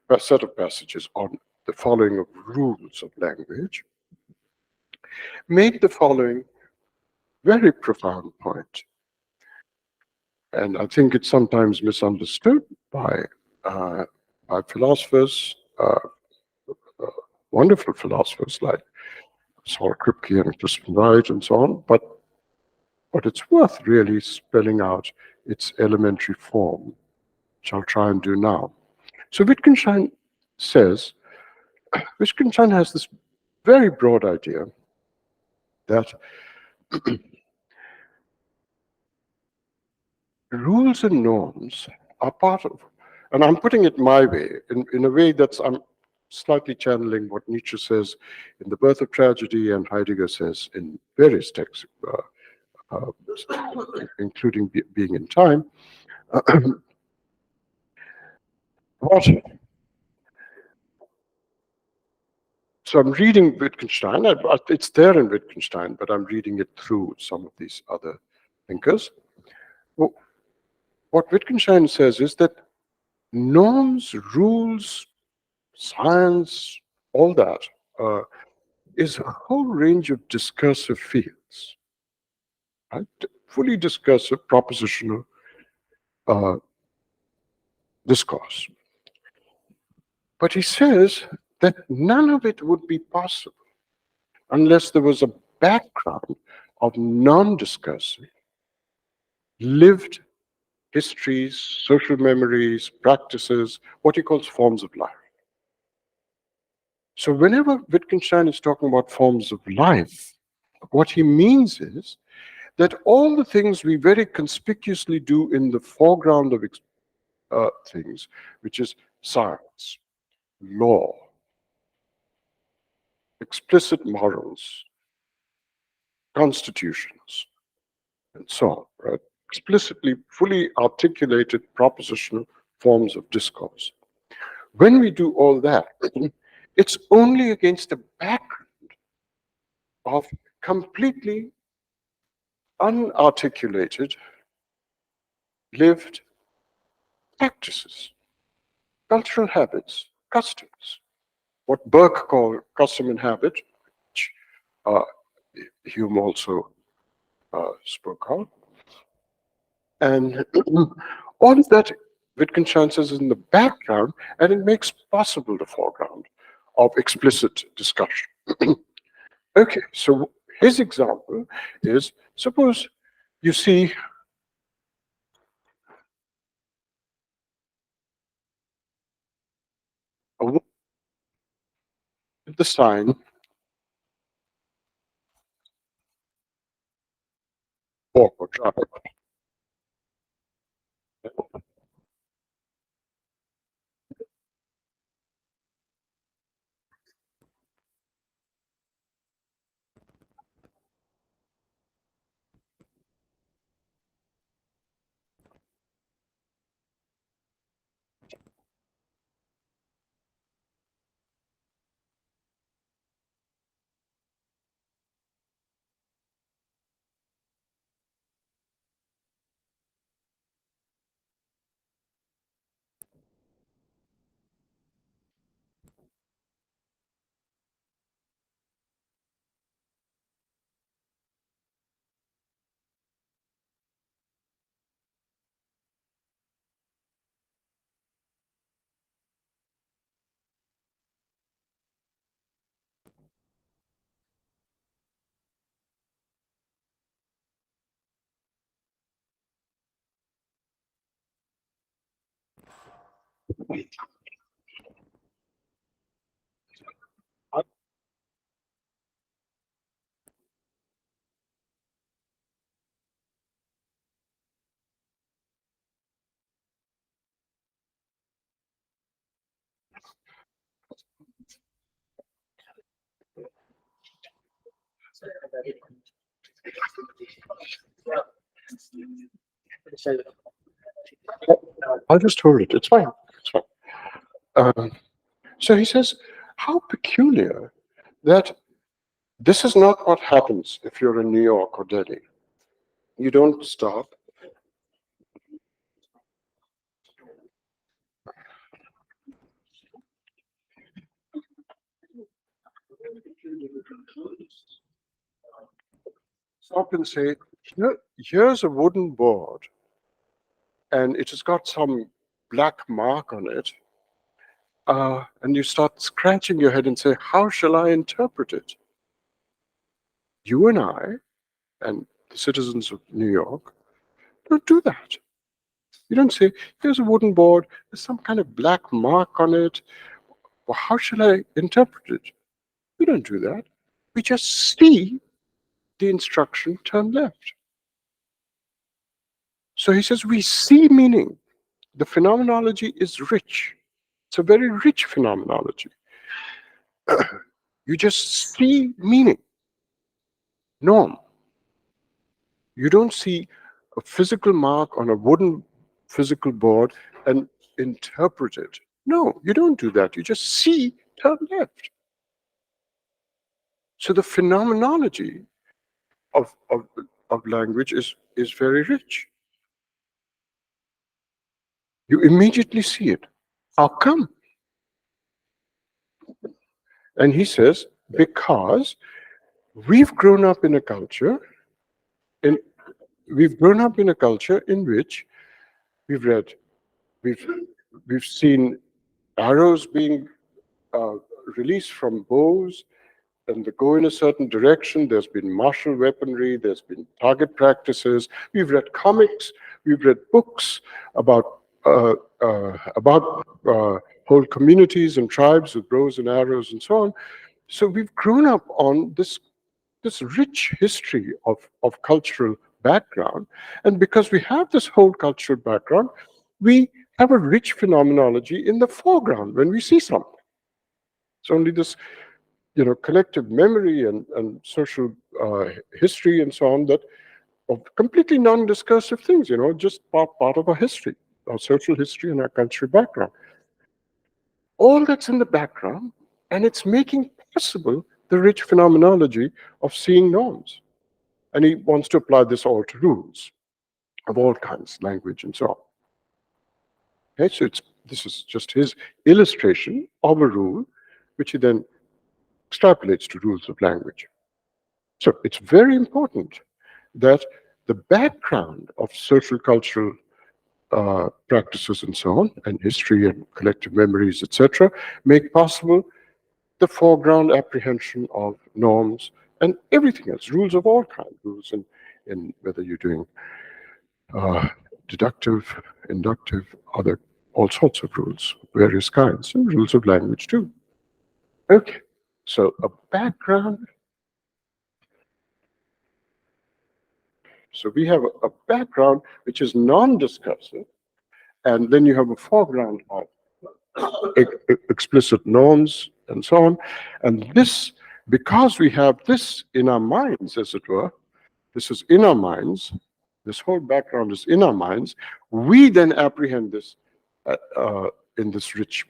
S1: a set of passages on the following of rules of language, made the following very profound point. And I think it's sometimes misunderstood uh, by philosophers, wonderful philosophers like Saul Kripke and Crispin Wright and so on, but it's worth really spelling out its elementary form, which I'll try and do now. So Wittgenstein has this very broad idea that rules and norms are part of, and I'm putting it my way, in a way that's, I'm slightly channeling what Nietzsche says in The Birth of Tragedy and Heidegger says in various texts, including Being in Time. What So I'm reading Wittgenstein. It's there in Wittgenstein, but I'm reading it through some of these other thinkers. Well, what Wittgenstein says is that norms, rules, science, all that is a whole range of discursive fields, right? Fully discursive, propositional uh, discourse. But he says that none of it would be possible unless there was a background of non-discursive, lived histories, social memories, practices, what he calls forms of life. So whenever Wittgenstein is talking about forms of life, what he means is that all the things we very conspicuously do in the foreground of things, which is science, law, explicit morals, constitutions, and so on, right? Explicitly, fully articulated propositional forms of discourse. When we do all that, it's only against a background of completely unarticulated, lived practices, cultural habits, customs. What Burke called custom and habit, which uh, Hume also spoke of. And all of that, Wittgenstein says, is in the background, and it makes possible the foreground of explicit discussion. Okay, so his example is, suppose you see a woman with the sign walk or drive. I'll just hold it. It's fine. It's fine. Um, so he says, how peculiar that this is not what happens if you're in New York or Delhi. You don't stop and say, here's a wooden board, and it has got some black mark on it. And you start scratching your head and say, how shall I interpret it? You and I, and the citizens of New York, don't do that. You don't say, here's a wooden board, there's some kind of black mark on it. Well, how shall I interpret it? We don't do that. We just see the instruction turn left. So he says, we see meaning. The phenomenology is rich. It's a very rich phenomenology. You just see meaning, norm. You don't see a physical mark on a wooden physical board and interpret it. No, you don't do that. You just see turn left. So the phenomenology of language is very rich. You immediately see it. How come? And he says, because we've grown up in a culture, in we've grown up in a culture in which we've read, we've we've seen arrows being uh, released from bows, and they go in a certain direction. There's been martial weaponry, there's been target practices. We've read comics, we've read books about whole communities and tribes with bows and arrows and so on. So we've grown up on this rich history of cultural background. And because we have this whole cultural background, we have a rich phenomenology in the foreground when we see something. It's only this collective memory and social history and so on that of completely non-discursive things, just part of our history, our social history and our cultural background. All that's in the background, and it's making possible the rich phenomenology of seeing norms. And he wants to apply this all to rules of all kinds, language and so on. Okay, so this is just his illustration of a rule, which he then extrapolates to rules of language. So it's very important that the background of social cultural practices and so on, and history and collective memories, etc., make possible the foreground apprehension of norms and everything else, rules of all kinds, rules in whether you're doing deductive, inductive, all sorts of rules, various kinds, and rules of language too. Okay, so a background. So we have a background which is non-discursive, and then you have a foreground of explicit norms and so on. And this, because we have this in our minds, as it were, this is in our minds, this whole background is in our minds, we then apprehend this in this rich,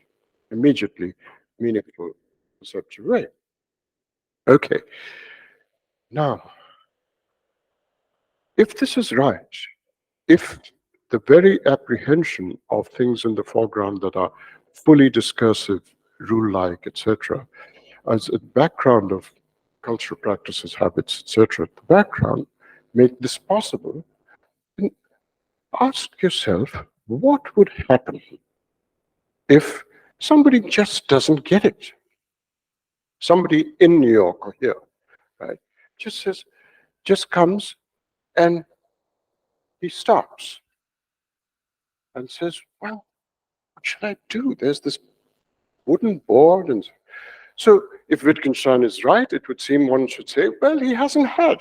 S1: immediately meaningful, perceptual way. Okay, now, if this is right, if the very apprehension of things in the foreground that are fully discursive, rule-like, etc., as a background of cultural practices, habits, etc., the background make this possible, then ask yourself, what would happen if somebody just doesn't get it? Somebody in New York or here, right, just comes and he stops and says, well, what should I do? There's this wooden board. And so if Wittgenstein is right, it would seem one should say, well, he hasn't had.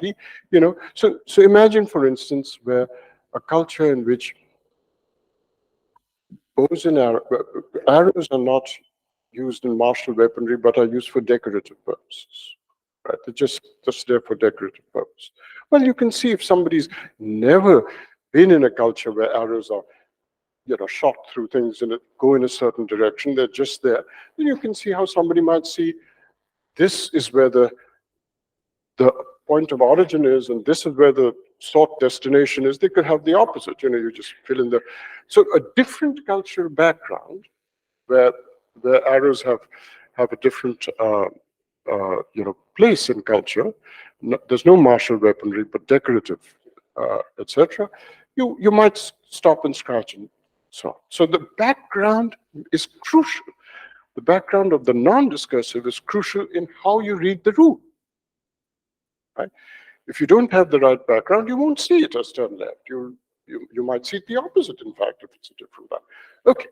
S1: So imagine, for instance, where a culture in which bows and arrows are not used in martial weaponry, but are used for decorative purposes. Right? They're just there for decorative purpose. Well, you can see if somebody's never been in a culture where arrows are shot through things and go in a certain direction, they're just there, then you can see how somebody might see this is where the point of origin is, and this is where the sought destination is. They could have the opposite. You just fill in the. So a different cultural background where the arrows have a different place in culture. There's no martial weaponry, but decorative, etc. You might stop and scratch and so on. So the background is crucial. The background of the non-discursive is crucial in how you read the rule. Right? If you don't have the right background, you won't see it as turn left. You might see it the opposite, in fact, if it's a different one. Okay,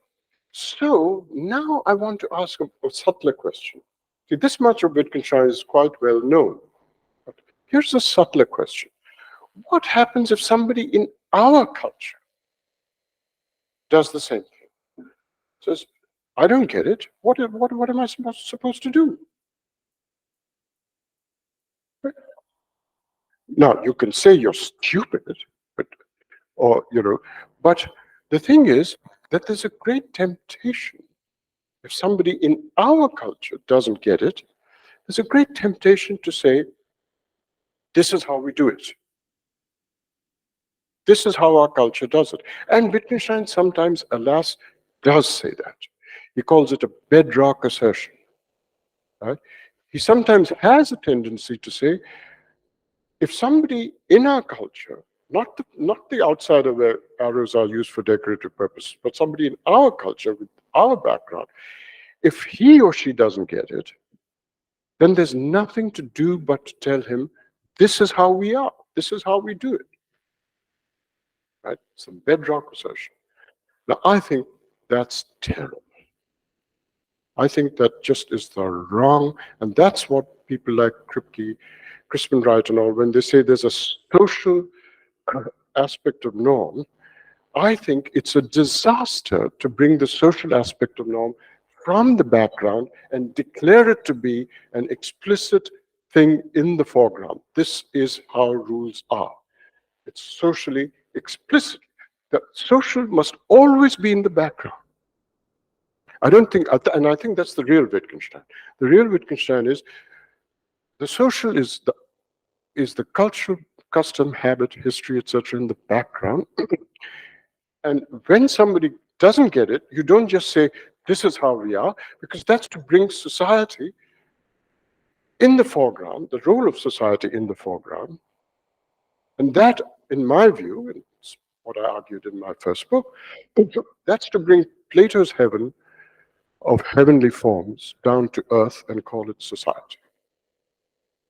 S1: so now I want to ask a subtler question. See, this much of Wittgenstein is quite well known. But here's a subtler question. What happens if somebody in our culture does the same thing? Says, I don't get it. What am I supposed to do? Now, you can say you're stupid, but the thing is that there's a great temptation. If somebody in our culture doesn't get it, there's a great temptation to say, this is how we do it. This is how our culture does it. And Wittgenstein sometimes, alas, does say that. He calls it a bedrock assertion. Right? He sometimes has a tendency to say, if somebody in our culture, not the outsider where arrows are used for decorative purposes, but somebody in our culture with our background, if he or she doesn't get it, then there's nothing to do but to tell him, this is how we are, this is how we do it. Right? It's a bedrock assertion. Now, I think that's terrible. I think that just is the wrong, and that's what people like Kripke, Crispin Wright and all, when they say there's a social aspect of norm, I think it's a disaster to bring the social aspect of norm from the background and declare it to be an explicit thing in the foreground. This is how rules are. It's socially explicit. The social must always be in the background. I don't think, and I think that's the real Wittgenstein. The real Wittgenstein is the social is the cultural custom, habit, history, etc. in the background. And when somebody doesn't get it, you don't just say, this is how we are, because that's to bring society in the foreground, the role of society in the foreground. And that, in my view, and it's what I argued in my first book, that's to bring Plato's heaven of heavenly forms down to earth and call it society.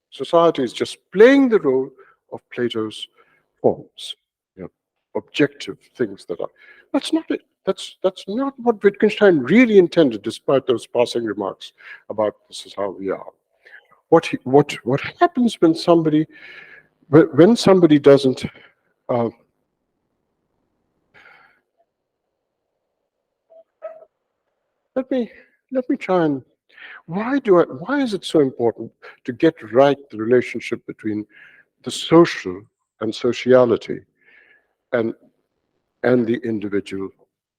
S1: Society is just playing the role of Plato's forms, objective things that are. That's not it. That's not what Wittgenstein really intended, despite those passing remarks about this is how we are. What happens when somebody doesn't let me try and why is it so important to get right the relationship between the social and sociality and the individual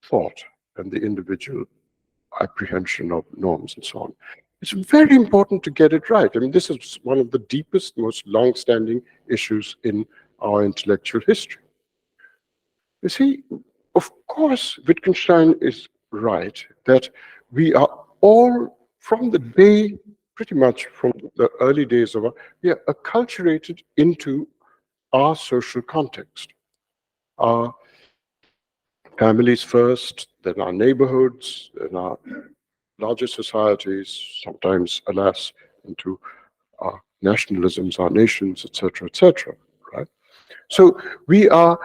S1: thought and the individual apprehension of norms and so on. It's very important to get it right. I mean, this is one of the deepest, most long-standing issues in our intellectual history. You see, of course, Wittgenstein is right that we are all, from the day, pretty much from the early days of we are acculturated into our social context. Our families first, then our neighborhoods, then our larger societies, sometimes, alas, into our nationalisms, our nations, etc., right? So we are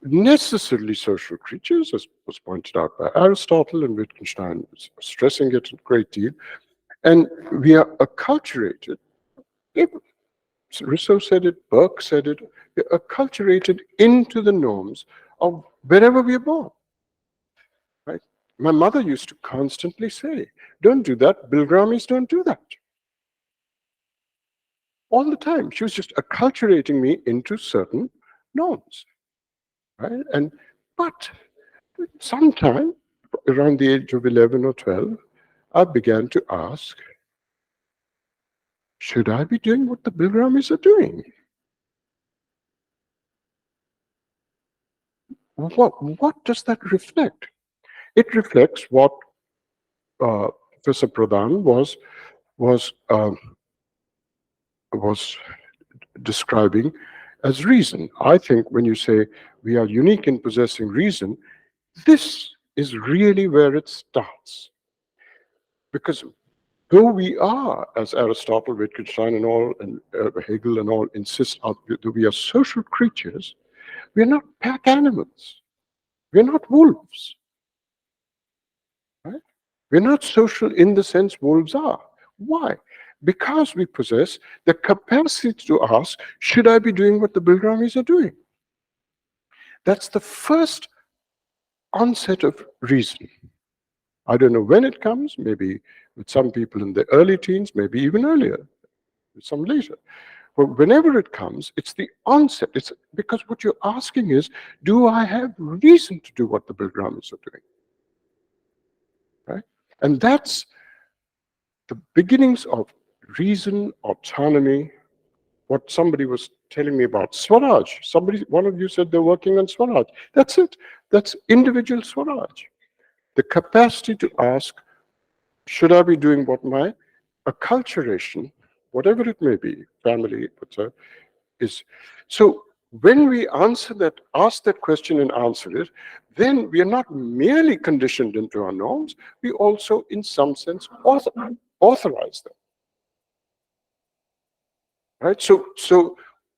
S1: necessarily social creatures, as was pointed out by Aristotle, and Wittgenstein was stressing it a great deal. And we are acculturated. Rousseau said it, Burke said it, we're acculturated into the norms of wherever we are born. Right? My mother used to constantly say, don't do that, Bilgramis don't do that. All the time. She was just acculturating me into certain norms. Right? But sometime around the age of 11 or 12, I began to ask, should I be doing what the Bilgramis are doing? What does that reflect? It reflects what Professor Pradhan was describing as reason. I think when you say we are unique in possessing reason, this is really where it starts. Because though we are, as Aristotle, Wittgenstein, and all, and Hegel and all insist that we are social creatures, we are not pack animals. We are not wolves. Right? We're not social in the sense wolves are. Why? Because we possess the capacity to ask, should I be doing what the Bilgramis are doing? That's the first onset of reason. I don't know when it comes, maybe with some people in the early teens, maybe even earlier, some later. But whenever it comes, it's the onset. It's because what you're asking is, do I have reason to do what the Bilgramis are doing? Right? And that's the beginnings of reason, autonomy, what somebody was telling me about Swaraj. One of you said they're working on Swaraj. That's it. That's individual Swaraj. The capacity to ask, should I be doing what my acculturation, whatever it may be, family, whatever, is. So when we ask that question and answer it, then we are not merely conditioned into our norms, we also, in some sense, authorize them. Right? So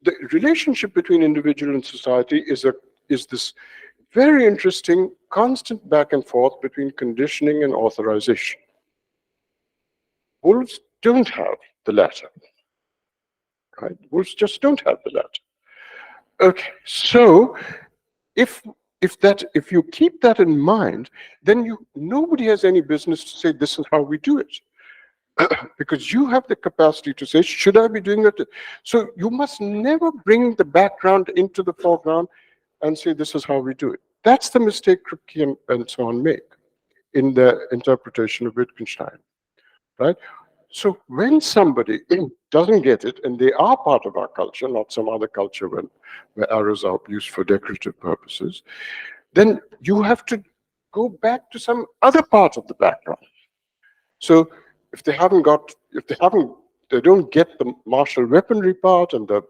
S1: the relationship between individual and society is this very interesting constant back and forth between conditioning and authorization. Wolves don't have the latter. Right? Wolves just don't have the latter. Okay, so if you keep that in mind, then nobody has any business to say this is how we do it. Because you have the capacity to say, should I be doing it? So you must never bring the background into the foreground and say, this is how we do it. That's the mistake Kripke and so on make in their interpretation of Wittgenstein, right? So when somebody doesn't get it, and they are part of our culture, not some other culture where arrows are used for decorative purposes, then you have to go back to some other part of the background. So if they don't get the martial weaponry part and the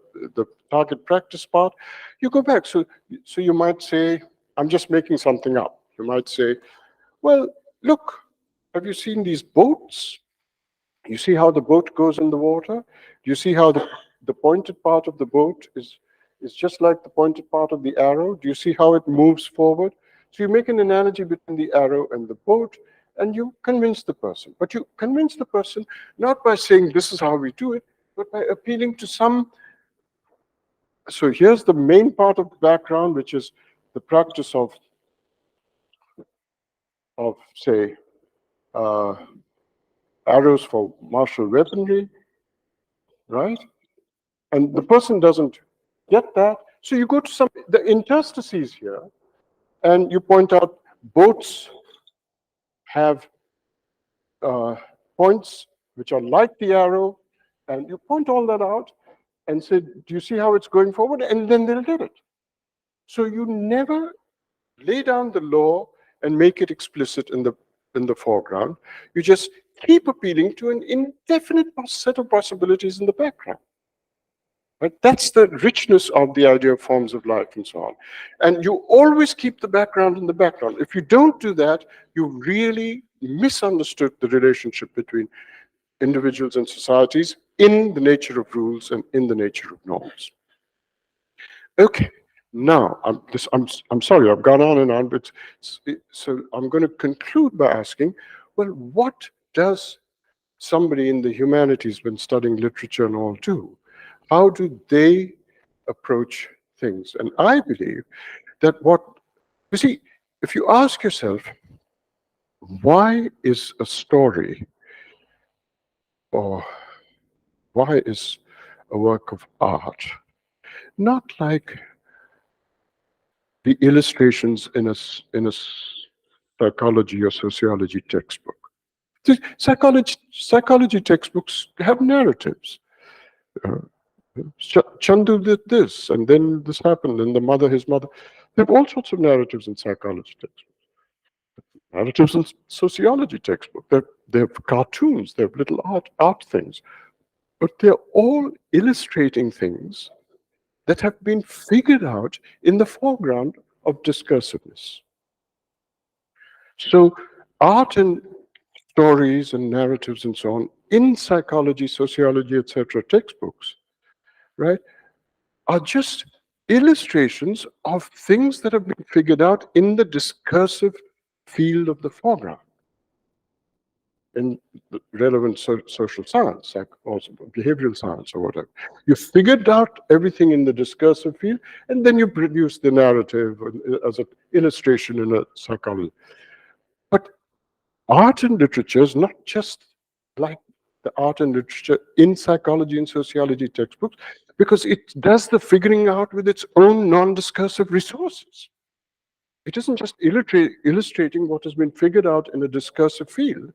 S1: target practice part, you go back. So you might say, I'm just making something up. You might say, well, look, have you seen these boats? You see how the boat goes in the water? Do you see how the pointed part of the boat is just like the pointed part of the arrow? Do you see how it moves forward? So you make an analogy between the arrow and the boat, and you convince the person. But you convince the person not by saying this is how we do it, but by appealing to some. So here's the main part of the background, which is the practice of say, arrows for martial weaponry, right? And the person doesn't get that. So you go to the interstices here, and you point out boats have points which are like the arrow, and you point all that out and say, do you see how it's going forward? And then they'll get it. So you never lay down the law and make it explicit in the foreground. You just keep appealing to an indefinite set of possibilities in the background. Right? That's the richness of the idea of forms of life and so on. And you always keep the background in the background. If you don't do that, you really misunderstood the relationship between individuals and societies in the nature of rules and in the nature of norms. Okay, Now, I'm sorry, I've gone on and on, but so I'm going to conclude by asking, well, what does somebody in the humanities, when studying literature and all, do? How do they approach things? And I believe that you see, if you ask yourself, why is a story or why is a work of art not like the illustrations in a psychology or sociology textbook? The psychology textbooks have narratives. Uh, Chandu did this, and then this happened, and his mother. There are all sorts of narratives in psychology textbooks. Narratives in sociology textbook. They're cartoons. They're little art things, but they're all illustrating things that have been figured out in the foreground of discursiveness. So, art and stories and narratives and so on in psychology, sociology, etc. textbooks, right, are just illustrations of things that have been figured out in the discursive field of the foreground, in the relevant social science, like also behavioral science or whatever. You figured out everything in the discursive field, and then you produce the narrative as an illustration in a psychology. But art and literature is not just like the art and literature in psychology and sociology textbooks, because it does the figuring out with its own non-discursive resources. It isn't just illustrating what has been figured out in a discursive field.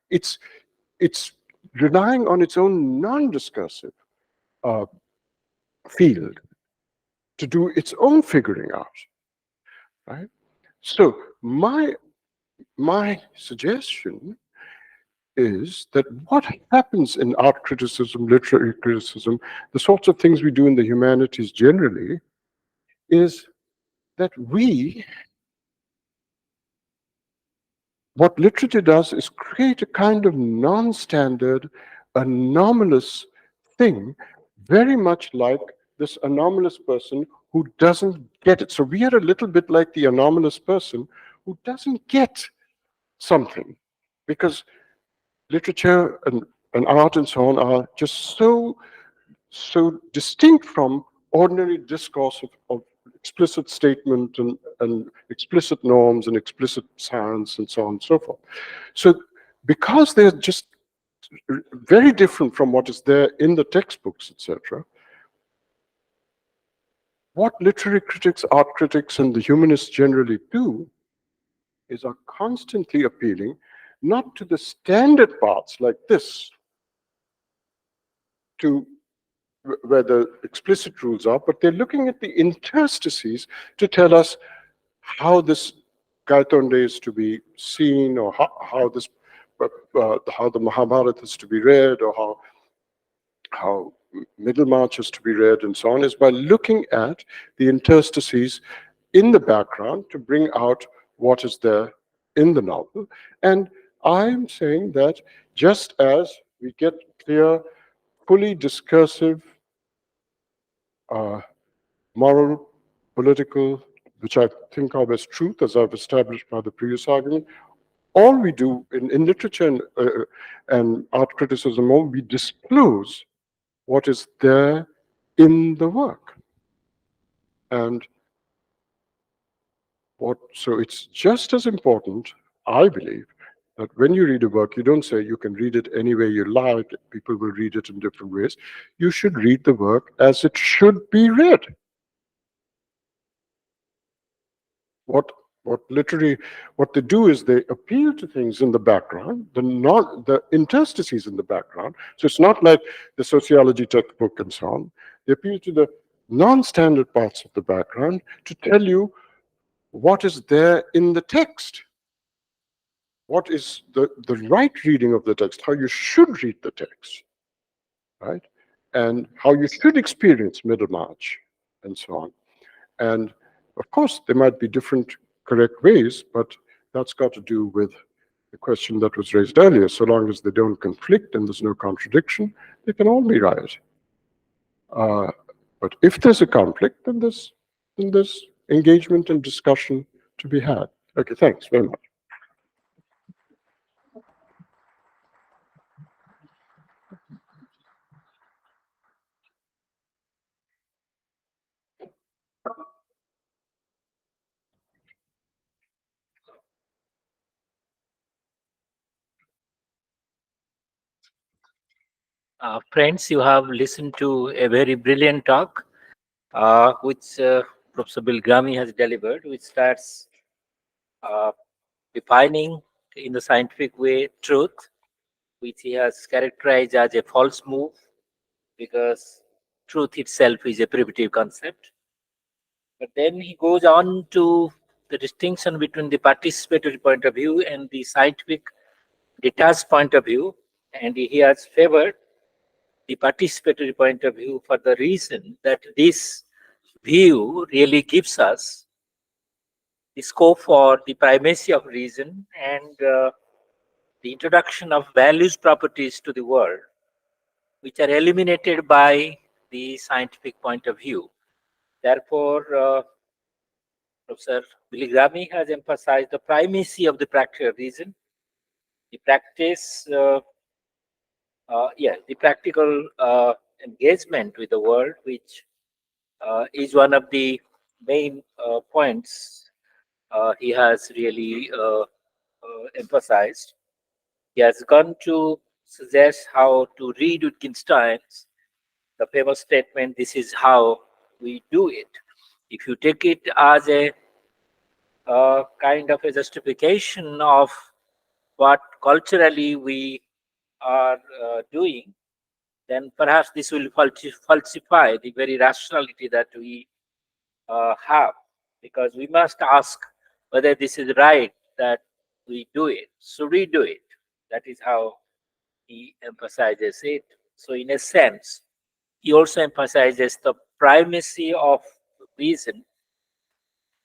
S1: It's relying on its own non-discursive field to do its own figuring out, right? So my suggestion is that what happens in art criticism, literary criticism, the sorts of things we do in the humanities generally, is that what literature does is create a kind of non-standard, anomalous thing, very much like this anomalous person who doesn't get it. So we are a little bit like the anomalous person who doesn't get something, because literature and art and so on are just so distinct from ordinary discourse of explicit statement and explicit norms and explicit science and so on and so forth. So because they're just very different from what is there in the textbooks, etc., what literary critics, art critics, and the humanists generally do is are constantly appealing not to the standard parts like this, to where the explicit rules are, but they're looking at the interstices to tell us how this Gaitonde is to be seen, or how the Mahabharata is to be read, or how Middlemarch is to be read, and so on, is by looking at the interstices in the background to bring out what is there in the novel. And I'm saying that just as we get clear, fully discursive, moral, political, which I think of as truth, as I've established by the previous argument, all we do in literature and art criticism, all we disclose what is there in the work. And so it's just as important, I believe, that when you read a work, you don't say you can read it any way you like, people will read it in different ways. You should read the work as it should be read. What they do is they appeal to things in the background, the interstices in the background. So it's not like the sociology textbook and so on. They appeal to the non-standard parts of the background to tell you what is there in the text. What is the right reading of the text, how you should read the text, right? And how you should experience Middlemarch, and so on. And of course, there might be different correct ways, but that's got to do with the question that was raised earlier. So long as they don't conflict and there's no contradiction, they can all be right. But if there's a conflict, then there's then there's engagement and discussion to be had. Okay, thanks very much.
S2: Friends, you have listened to a very brilliant talk which Professor Bilgrami has delivered, which starts uh, defining in the scientific way truth, which he has characterized as a false move because truth itself is a primitive concept. But then he goes on to the distinction between the participatory point of view and the scientific detached point of view, and he has favored the participatory point of view for the reason that this view really gives us the scope for the primacy of reason and the introduction of values properties to the world, which are eliminated by the scientific point of view. Therefore, Professor Biligrami has emphasized the primacy of the practical reason, the practice, the practical engagement with the world, which is one of the main points he has really emphasized. He has gone to suggest how to read Wittgenstein's the famous statement, "This is how we do it." If you take it as a kind of a justification of what culturally we are doing, then perhaps this will falsify the very rationality that we have, because we must ask whether this is right that we do it. So we do it. That is how he emphasizes it. So, in a sense, he also emphasizes the primacy of reason,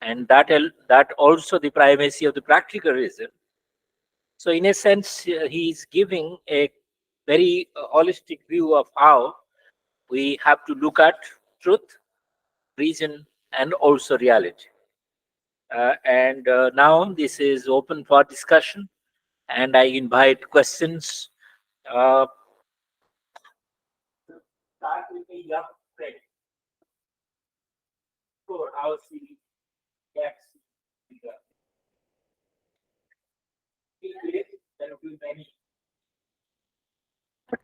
S2: and that also the primacy of the practical reason. So, in a sense, he is giving a very holistic view of how we have to look at truth, reason, and also reality. And now this is open for discussion, and I invite questions. Uh, start with a young friend. So how she gets bigger. There will be many.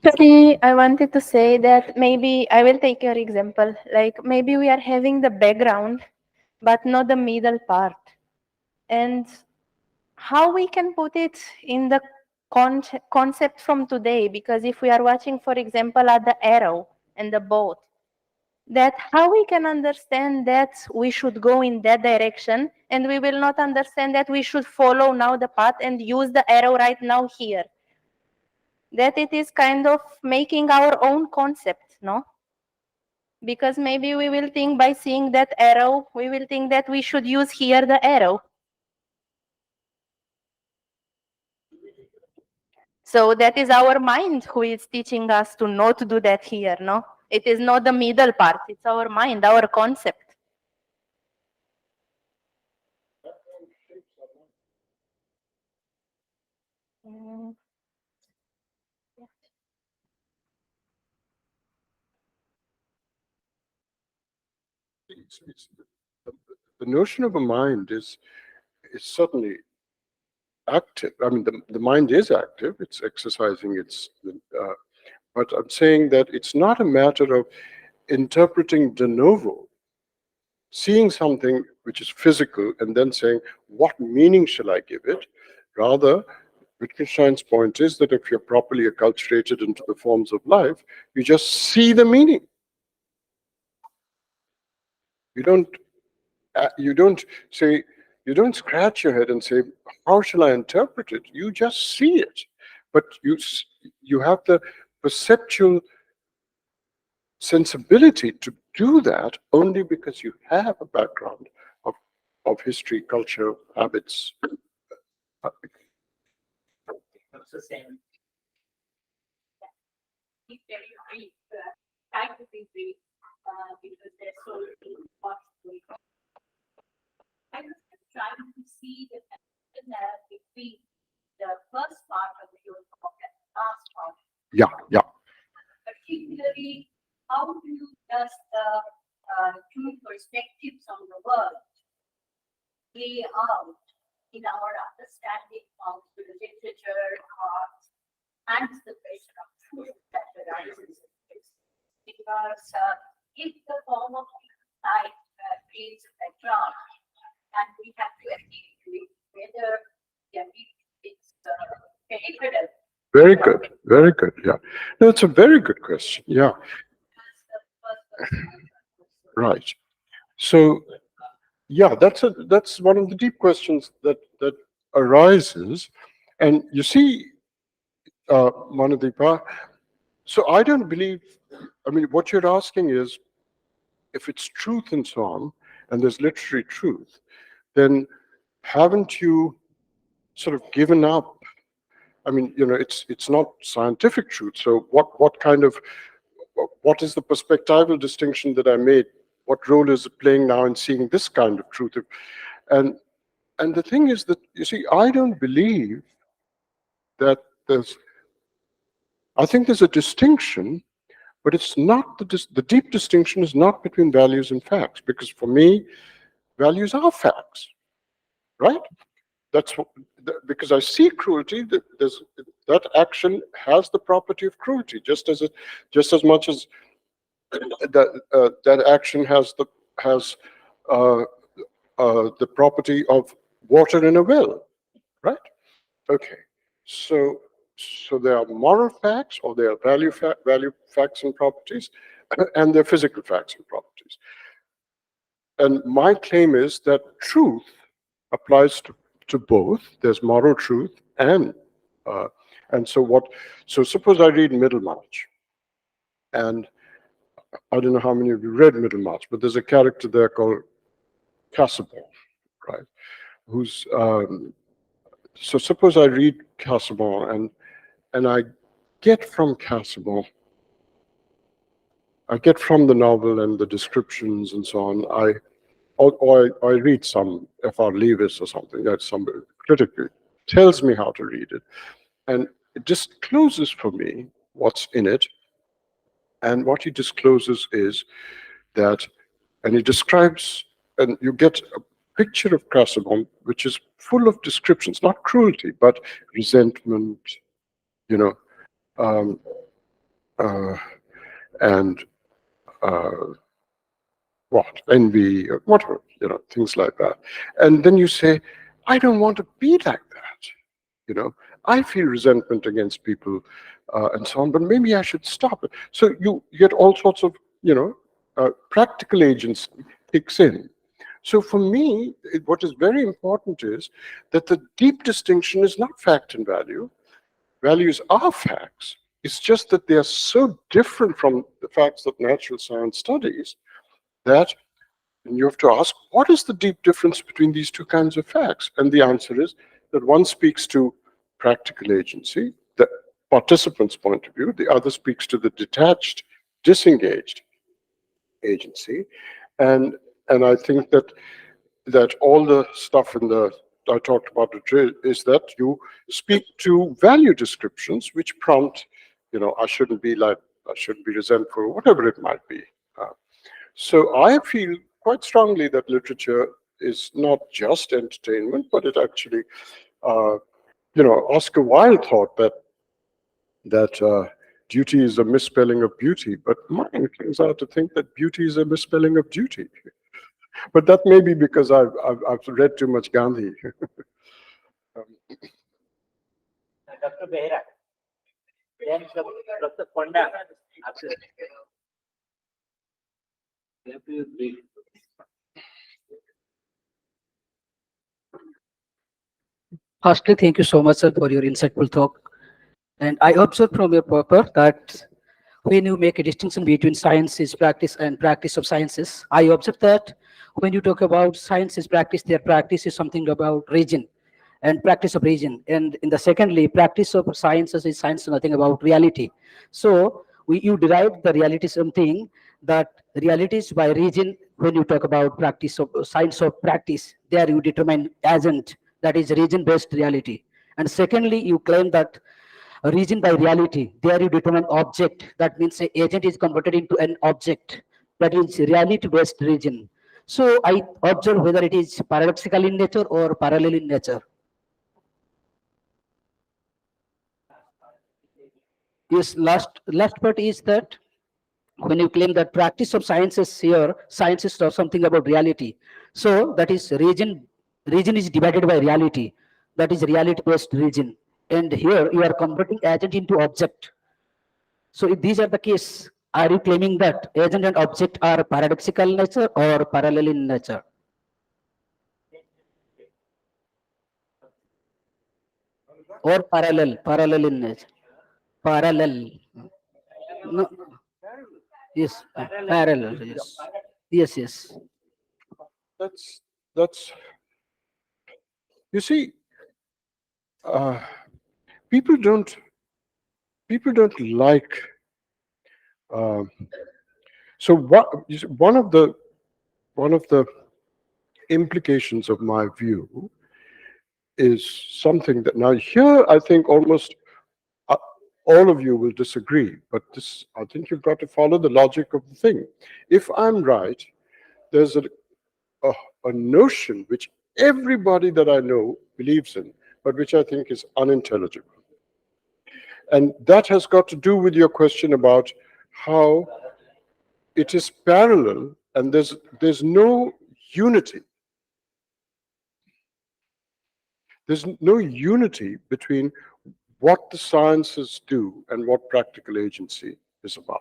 S3: Actually, I wanted to say that maybe I will take your example. Like maybe we are having the background, but not the middle part. And how we can put it in the concept from today? Because if we are watching, for example, at the arrow and the boat, that how we can understand that we should go in that direction, and we will not understand that we should follow now the path and use the arrow right now here, that it is kind of making our own concept, no? Because maybe we will think by seeing that arrow, we will think that we should use here the arrow. So that is our mind who is teaching us to not do that here, no? It is not the middle part, it's our mind, our concept. Mm.
S1: The notion of a mind is certainly active. I mean, the mind is active. It's exercising its. But I'm saying that it's not a matter of interpreting de novo, seeing something which is physical and then saying, what meaning shall I give it? Rather, Wittgenstein's point is that if you're properly acculturated into the forms of life, you just see the meaning. You don't you don't say, you don't scratch your head and say, how shall I interpret it? You just see it. But you have the perceptual sensibility to do that only because you have a background of history, culture, habits.
S2: It's the same.
S4: to just two perspectives on the world play out in our understanding of the literature, art, and the question of truth that arises in this. Because if the form of light creates a background, and we have to agree to it, whether it's penetrative.
S1: Very good. Very good. Yeah. No, it's a very good question. Yeah. Right. So, yeah, that's one of the deep questions that arises, and you see, Manadeepa. So I don't believe. I mean, what you're asking is, if it's truth and so on, and there's literary truth, then haven't you sort of given up? I mean, it's not scientific truth. So what is the perspectival distinction that I made? What role is it playing now in seeing this kind of truth? And the thing is that, you see, I don't believe that I think there's a distinction, but it's not the deep distinction is not between values and facts, because for me, values are facts, right? Because I see cruelty. That action has the property of cruelty, just as much as that action has the property of water in a well, right? Okay, so there are moral facts, or there are value facts and properties, and there are physical facts and properties. And my claim is that truth applies to both. There's moral truth and so suppose I read Middlemarch, and I don't know how many of you read Middlemarch, but there's a character there called Casaubon, right? Who's so suppose I read Casaubon, and I get from Casaubon, I get from the novel and the descriptions and so on, or I read some F.R. Lewis or something, that somebody critically tells me how to read it, and it discloses for me what's in it. And what he discloses is that, and he describes, and you get a picture of Casaubon, which is full of descriptions, not cruelty, but resentment, um, and envy, or whatever, things like that. And then you say, I don't want to be like that. I feel resentment against people and so on, but maybe I should stop it. So you get all sorts of, practical agents kicks in. So for me, what is very important is that the deep distinction is not fact and value. Values are facts. It's just that they are so different from the facts that natural science studies that you have to ask, what is the deep difference between these two kinds of facts? And the answer is that one speaks to practical agency, the participant's point of view. The other speaks to the detached, disengaged agency. And I think that all the stuff I talked about is that you speak to value descriptions which prompt, I shouldn't be resentful, whatever it might be. So I feel quite strongly that literature is not just entertainment, but it actually, Oscar Wilde thought that duty is a misspelling of beauty, but mine turns out to think that beauty is a misspelling of duty. But that may be because I've read too much Gandhi.
S2: Dr. Behra, then Dr. Ponda.
S5: Firstly, thank you so much, sir, for your insightful talk. And I observe from your paper that when you make a distinction between sciences practice and practice of sciences, I observe that when you talk about sciences practice, their practice is something about region and practice of region. And in the secondly, practice of sciences is science nothing about reality. So you derive the reality something that realities by region. When you talk about practice of science of practice, there you determine agent, that is region based reality. And secondly, you claim that region by reality. There you determine object. That means a agent is converted into an object. That is reality-based region. So I observe whether it is paradoxical in nature or parallel in nature. Yes, last part is that when you claim that practice of sciences here, sciences are something about reality. So that is region is divided by reality. That is reality-based region. And here you are converting agent into object. So if these are the case, are you claiming that agent and object are paradoxical in nature or parallel in nature? Or parallel in nature? Parallel. No, yes, parallel, yes. Yes, yes.
S1: That's you see, uh, people don't like. Um, so what? One of the implications of my view is something that now here I think almost uh, all of you will disagree, but this I think you've got to follow the logic of the thing. If I'm right, there's a, a notion which everybody that I know believes in, but which I think is unintelligible. And that has got to do with your question about how it is parallel and there's no unity. There's no unity between what the sciences do and what practical agency is about.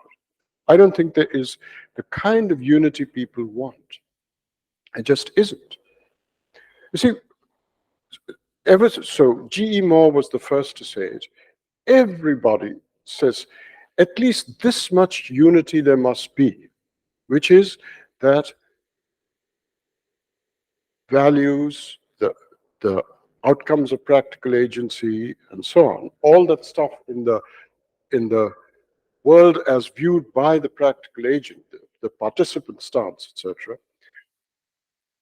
S1: I don't think there is the kind of unity people want. It just isn't. You see, so G.E. Moore was the first to say it. Everybody says at least this much unity there must be, which is that values, the outcomes of practical agency, and so on, all that stuff in the world as viewed by the practical agent, the participant stance, etc.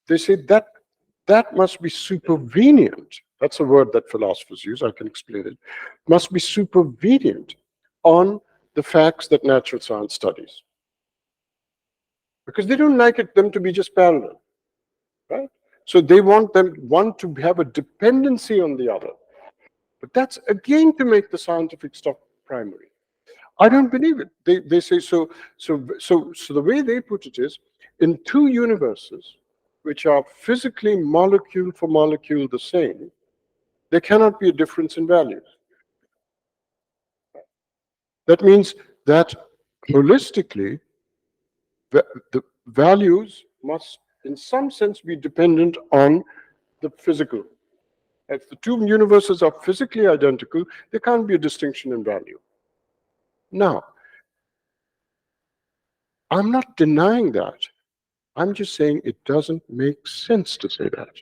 S1: They say that must be supervenient. That's a word that philosophers use. I can explain it. Must be supervenient on the facts that natural science studies, because they don't like them to be just parallel, right? So they want one to have a dependency on the other. But that's again to make the scientific stuff primary. I don't believe it. They say so the way they put it is, in two universes which are physically molecule for molecule the same, there cannot be a difference in values. That means that holistically, the values must in some sense be dependent on the physical. If the two universes are physically identical, there can't be a distinction in value. Now, I'm not denying that. I'm just saying it doesn't make sense to say that.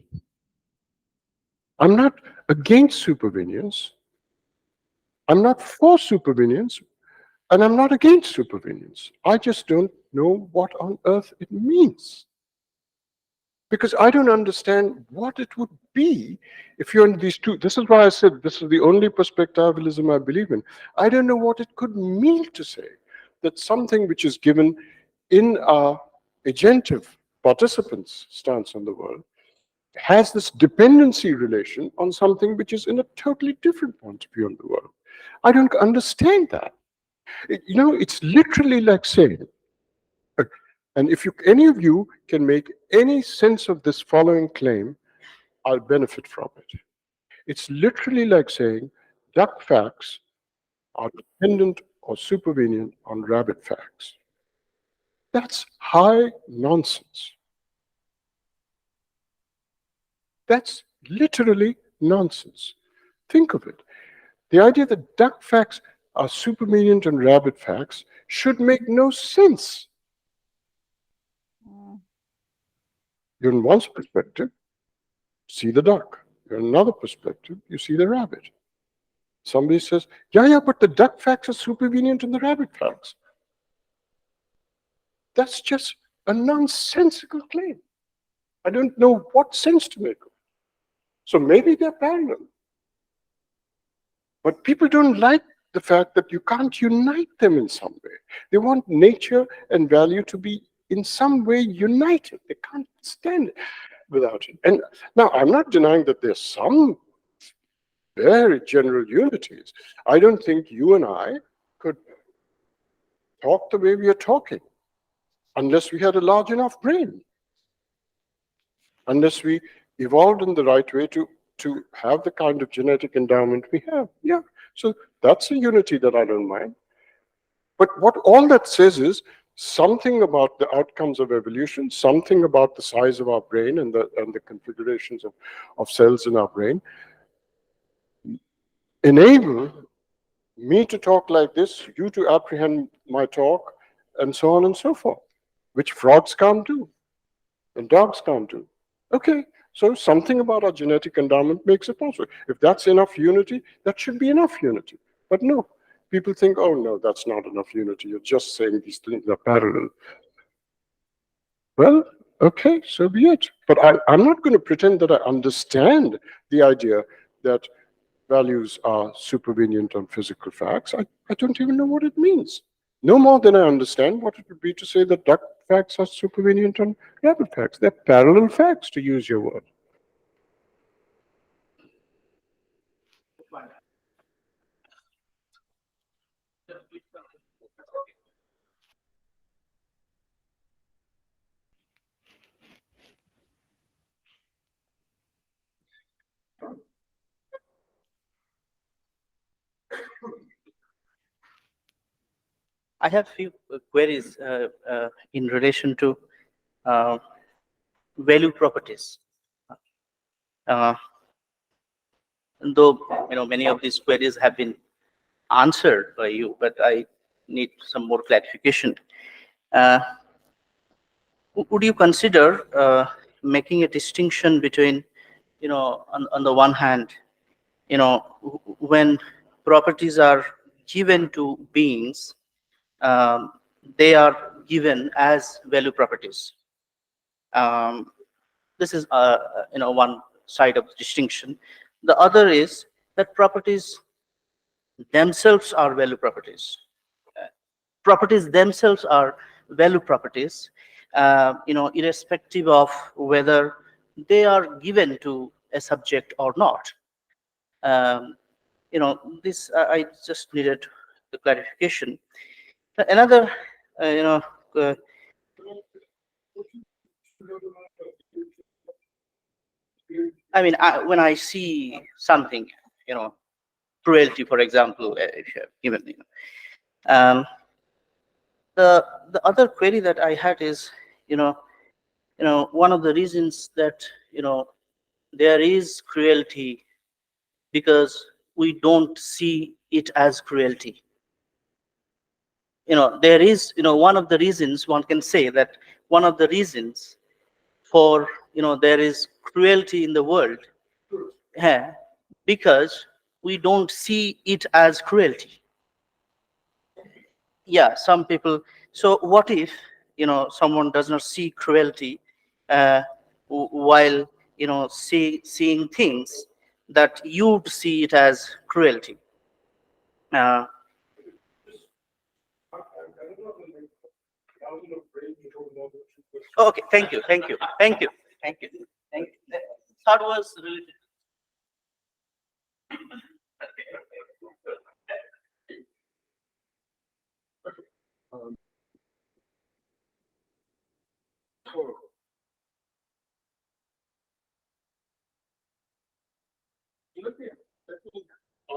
S1: I'm not against supervenience. I'm not for supervenience, and I'm not against supervenience. I just don't know what on earth it means. Because I don't understand what it would be if you're in these two. This is why I said this is the only perspectivalism I believe in. I don't know what it could mean to say that something which is given in our agentive participants' stance on the world has this dependency relation on something which is in a totally different point of view on the world. I don't understand that. It's literally like saying, and if any of you can make any sense of this following claim, I'll benefit from it. It's literally like saying duck facts are dependent or supervenient on rabbit facts. That's high nonsense. That's literally nonsense. Think of it. The idea that duck facts are supervenient on rabbit facts should make no sense. You're in one's perspective, see the duck. You're in another perspective, you see the rabbit. Somebody says, yeah, but the duck facts are supervenient on the rabbit facts. That's just a nonsensical claim. I don't know what sense to make of it. So maybe they're parallel. But people don't like the fact that you can't unite them in some way. They want nature and value to be in some way united. They can't stand it without it. And now I'm not denying that there's some very general unities. I don't think you and I could talk the way we are talking unless we had a large enough brain, unless we evolved in the right way to have the kind of genetic endowment we have. Yeah, so that's a unity that I don't mind. But what all that says is something about the outcomes of evolution, something about the size of our brain and the configurations of cells in our brain enable me to talk like this, you to apprehend my talk, and so on and so forth, which frogs can't do and dogs can't do. Okay, so something about our genetic endowment makes it possible. If that's enough unity, that should be enough unity. But no, people think, oh no, that's not enough unity. You're just saying these things are parallel. Well, okay, so be it. But I'm not going to pretend that I understand the idea that values are supervenient on physical facts. I don't even know what it means. No more than I understand what it would be to say that duck facts are supervenient on rabbit facts. They're parallel facts, to use your word.
S6: I have few queries in relation to uh, value properties. Uh, though many of these queries have been answered by you, but I need some more clarification. Uh, would you consider making a distinction between, on the one hand, when properties are given to beings, um, they are given as value properties. This is one side of the distinction. The other is that properties themselves are value properties. Properties themselves are value properties, irrespective of whether they are given to a subject or not. Um, this I just needed the clarification. Another, uh, when I see something, cruelty, for example, if you have given, the other query that I had is, one of the reasons that there is cruelty because we don't see it as cruelty. There is, one of the reasons one can say that one of the reasons for there is cruelty in the world, yeah, because we don't see it as cruelty. Yeah, some people. So what if someone does not see cruelty while seeing things that you'd see it as cruelty? Okay, thank you. Thank you. Third was related.
S1: Let me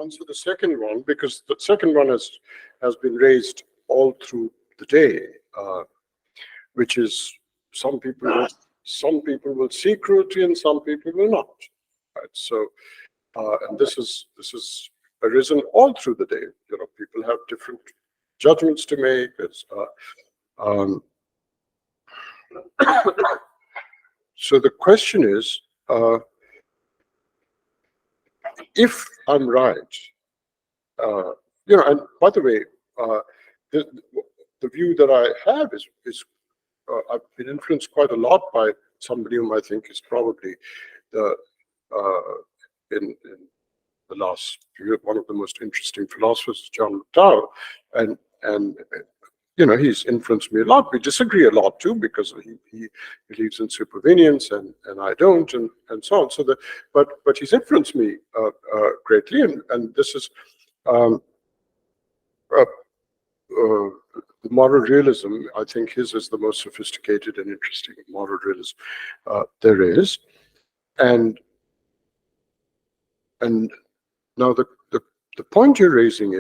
S1: answer the second one, because the second one has been raised all through the day, which is some people will see cruelty and some people will not. Right? So, and this is arisen all through the day. People have different judgments to make. So the question is, if I'm right, and by the way, the, the view that I have is I've been influenced quite a lot by somebody whom I think is probably the in one of the most interesting philosophers, John McDowell, and he's influenced me a lot. We disagree a lot too, because he believes in supervenience and I don't, and so on. So but he's influenced me greatly, and this is uh, the moral realism. I think his is the most sophisticated and interesting moral realism there is, and now the point you're raising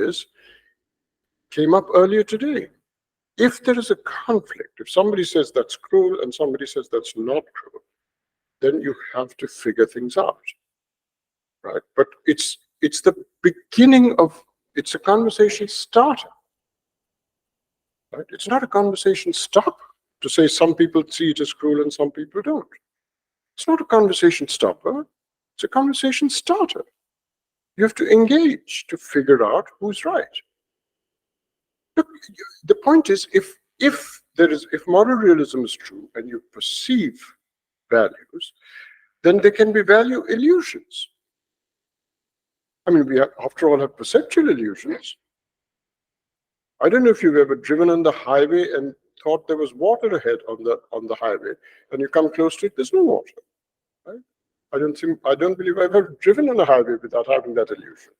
S1: came up earlier today. If there is a conflict, if somebody says that's cruel and somebody says that's not cruel, then you have to figure things out, right? But it's the beginning of, it's a conversation starter, right? It's not a conversation stopper to say some people see it as cruel and some people don't. It's not a conversation stopper. It's a conversation starter. You have to engage to figure out who's right. Look, the point is, if moral realism is true and you perceive values, then there can be value illusions. I mean, we after all have perceptual illusions. I don't know if you've ever driven on the highway and thought there was water ahead on the highway, and you come close to it, there's no water. Right? I don't believe I've ever driven on a highway without having that illusion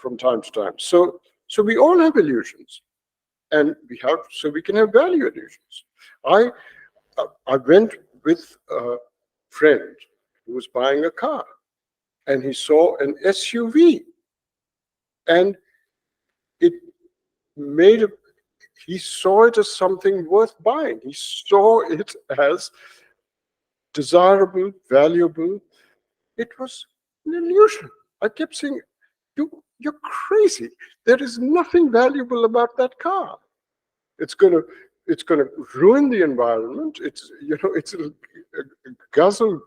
S1: from time to time. So we all have illusions, and we can have value illusions. I went with a friend who was buying a car, and he saw an SUV, and he saw it as something worth buying. He saw it as desirable, valuable. It was an illusion. I kept saying, you're crazy. There is nothing valuable about that car. It's gonna ruin the environment. It's a guzzle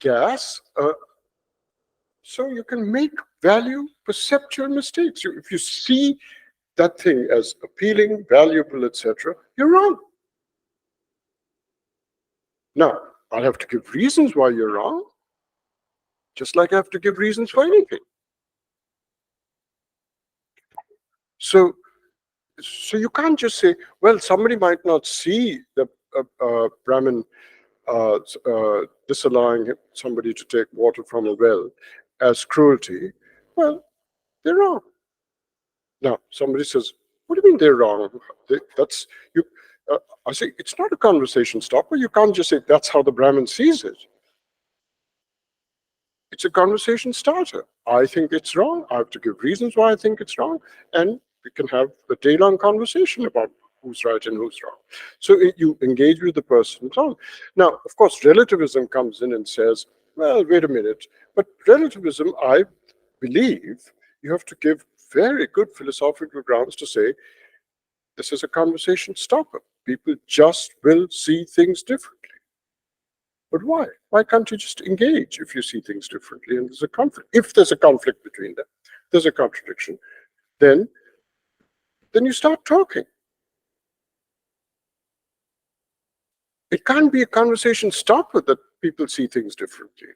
S1: gas. So you can make value perceptual mistakes. If you see that thing as appealing, valuable, etc., you're wrong. Now, I'll have to give reasons why you're wrong, just like I have to give reasons for anything. So you can't just say, well, somebody might not see the Brahmin disallowing somebody to take water from a well as cruelty. Well, they're wrong. Now, somebody says, what do you mean they're wrong? That's you. I say, it's not a conversation stopper. You can't just say, that's how the Brahmin sees it. It's a conversation starter. I think it's wrong. I have to give reasons why I think it's wrong. And we can have a day-long conversation about who's right and who's wrong. So you engage with the person and so on. Now, of course, relativism comes in and says, well, wait a minute. But relativism, I believe, you have to give very good philosophical grounds to say, this is a conversation stopper. People just will see things differently. But why? Why can't you just engage if you see things differently and there's a conflict? If there's a conflict between them, there's a contradiction, then you start talking. It can't be a conversation stopper that people see things differently.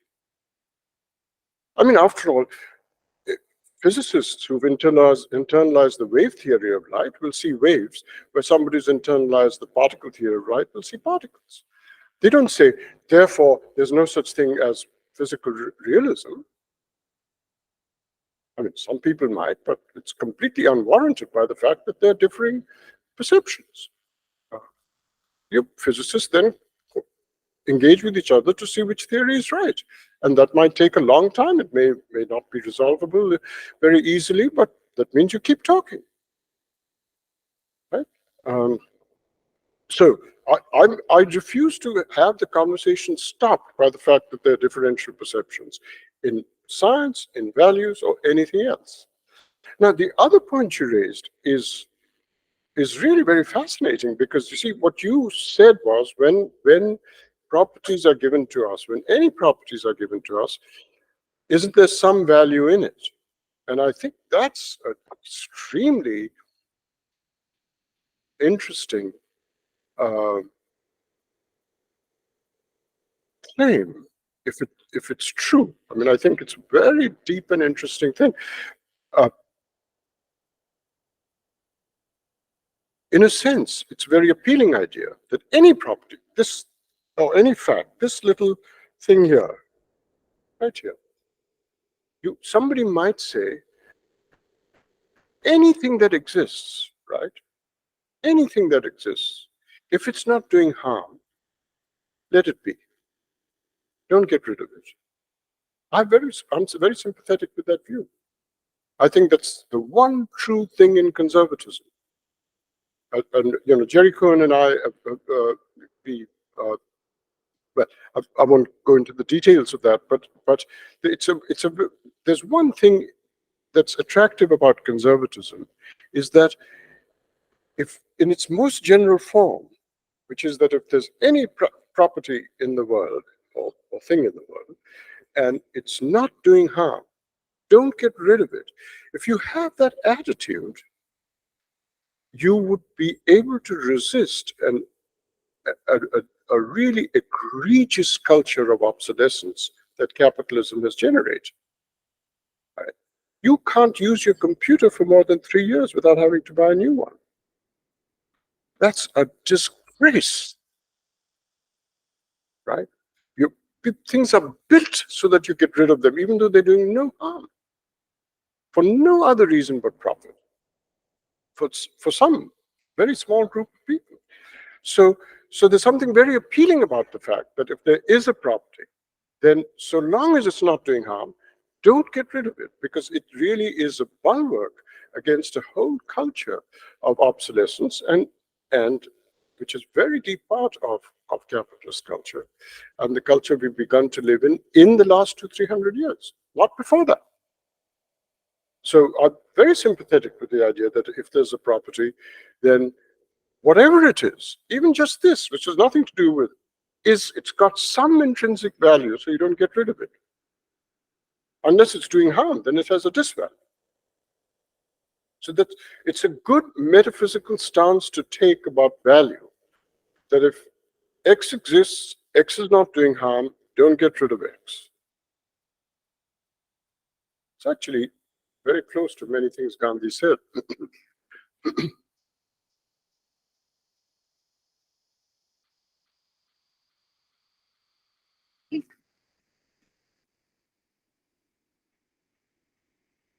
S1: I mean, after all, physicists who've internalized the wave theory of light will see waves, where somebody's internalized the particle theory of light will see particles. They don't say, therefore, there's no such thing as physical realism. I mean, some people might, but it's completely unwarranted by the fact that there are differing perceptions. You physicists then engage with each other to see which theory is right. And that might take a long time. It may not be resolvable very easily, but that means you keep talking. Right? So I refuse to have the conversation stopped by the fact that there are differential perceptions in science, in values, or anything else. Now, the other point you raised is really very fascinating, because you see, what you said was when properties are given to us, when any properties are given to us, isn't there some value in it? And I think that's an extremely interesting claim. if it's true. I mean, I think it's a very deep and interesting thing. In a sense, it's a very appealing idea that any property, this or any fact, this little thing here, right here, somebody might say anything that exists, right? Anything that exists, if it's not doing harm, let it be. Don't get rid of it. I'm very sympathetic with that view. I think that's the one true thing in conservatism. And Jerry Cohen and I, well, I won't go into the details of that, but there's one thing that's attractive about conservatism, is that if in its most general form, which is that if there's any property in the world or thing in the world, and it's not doing harm, don't get rid of it. If you have that attitude, you would be able to resist a really egregious culture of obsolescence that capitalism has generated. Right? You can't use your computer for more than 3 years without having to buy a new one. That's a disgrace, right? Things are built so that you get rid of them, even though they're doing no harm, for no other reason but profit, for some very small group of people. So there's something very appealing about the fact that if there is a property, then so long as it's not doing harm, don't get rid of it, because it really is a bulwark against a whole culture of obsolescence, and which is very deep part of capitalist culture, and the culture we've begun to live in the last 200-300 years, not before that. So I'm very sympathetic with the idea that if there's a property, then whatever it is, even just this, which has nothing to do with, it's got some intrinsic value, so you don't get rid of it. Unless it's doing harm, then it has a disvalue. So that it's a good metaphysical stance to take about value, that if X exists, X is not doing harm, don't get rid of X. It's actually very close to many things Gandhi said.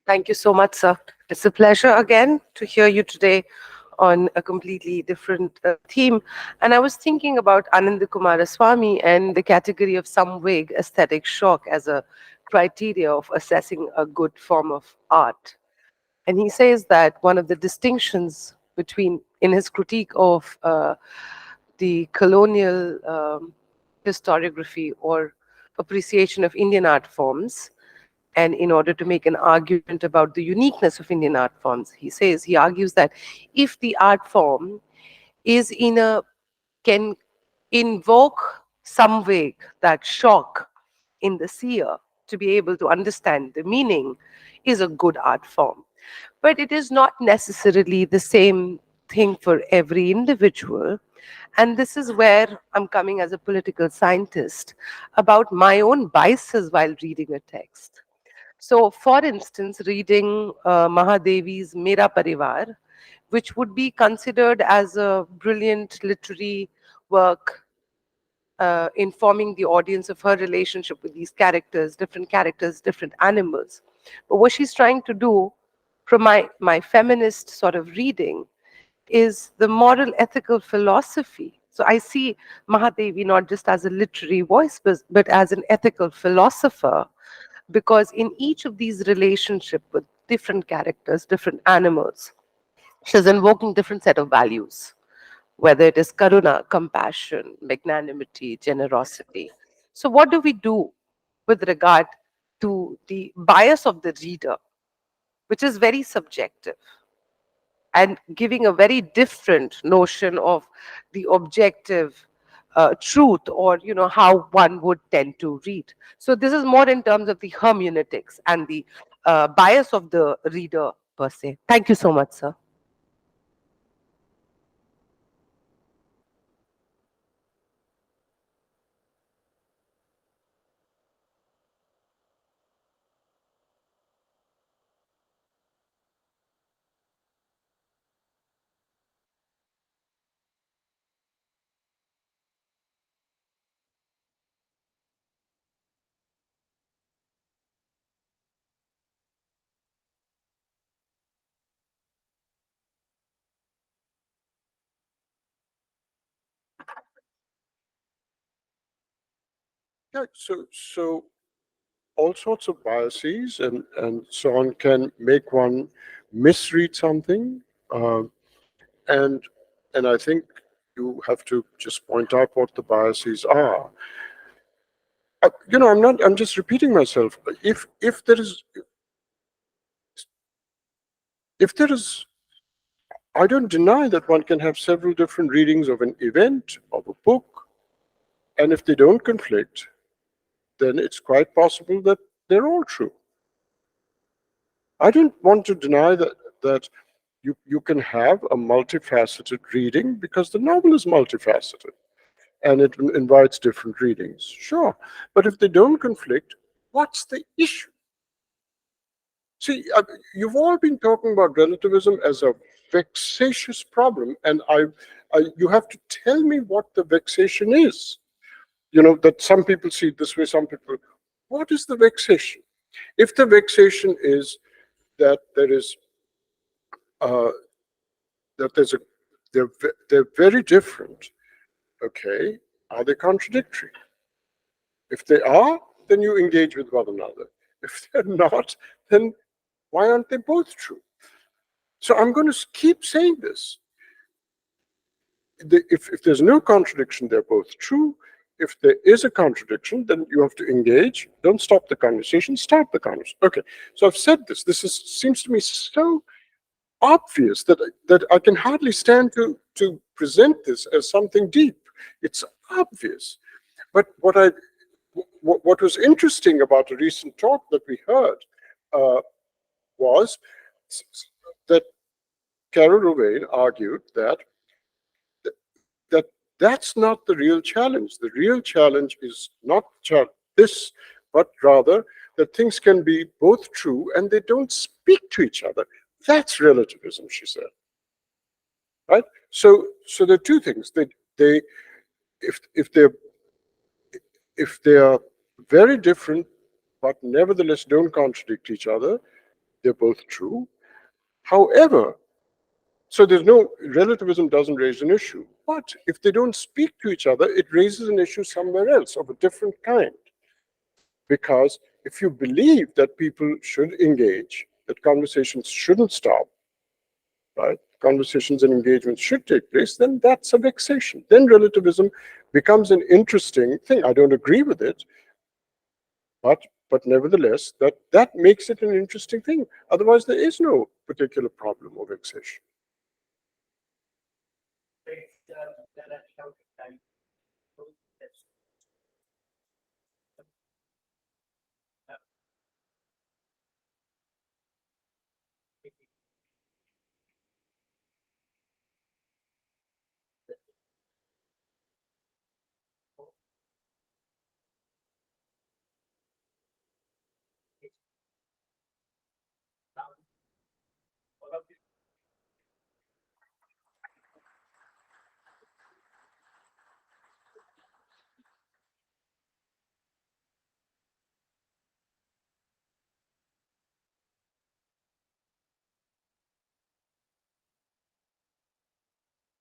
S7: Thank you so much, sir. It's a pleasure again to hear you today on a completely different theme. And I was thinking about Ananda Kumaraswamy and the category of some vague aesthetic shock as a criteria of assessing a good form of art. And he says that one of the distinctions between, in his critique of the colonial historiography or appreciation of Indian art forms, and in order to make an argument about the uniqueness of Indian art forms, he argues that if the art form is can invoke some way that shock in the seer to be able to understand the meaning, is a good art form. But it is not necessarily the same thing for every individual. And this is where I'm coming as a political scientist about my own biases while reading a text. So, for instance, reading Mahadevi's Mera Parivar, which would be considered as a brilliant literary work informing the audience of her relationship with these characters, different animals. But what she's trying to do from my feminist sort of reading is the moral ethical philosophy. So I see Mahadevi not just as a literary voice, but as an ethical philosopher, because in each of these relationships with different characters, different animals, she's invoking different set of values, whether it is karuna, compassion, magnanimity, generosity. So what do we do with regard to the bias of the reader, which is very subjective and giving a very different notion of the objective truth, or how one would tend to read. So this is more in terms of the hermeneutics and the bias of the reader per se. Thank you so much, sir.
S1: Yeah, so all sorts of biases and so on can make one misread something, and and I think you have to just point out what the biases are. I'm just repeating myself. If there is, I don't deny that one can have several different readings of an event, of a book, and if they don't conflict, then it's quite possible that they're all true. I don't want to deny that you can have a multifaceted reading because the novel is multifaceted and it invites different readings. Sure. But if they don't conflict, what's the issue? See, you've all been talking about relativism as a vexatious problem, and you have to tell me what the vexation is. That some people see it this way, some people. What is the vexation? If the vexation is that there is that there's a they're very different, okay, are they contradictory? If they are, then you engage with one another. If they're not, then why aren't they both true? So I'm going to keep saying this. If there's no contradiction, they're both true. If there is a contradiction, then you have to engage. Don't stop the conversation, start the conversation. Okay, so I've said this. Seems to me so obvious that I can hardly stand to present this as something deep. It's obvious. But what was interesting about a recent talk that we heard was that Carol Rovain argued that that's not the real challenge. The real challenge is not this, but rather that things can be both true and they don't speak to each other. That's relativism, she said. Right? So there are two things. If they are very different, but nevertheless don't contradict each other, they're both true. However, so there's no relativism doesn't raise an issue. But if they don't speak to each other, it raises an issue somewhere else of a different kind. Because if you believe that people should engage, that conversations shouldn't stop, right? Conversations and engagements should take place, then that's a vexation. Then relativism becomes an interesting thing. I don't agree with it, but nevertheless, that makes it an interesting thing. Otherwise, there is no particular problem or vexation.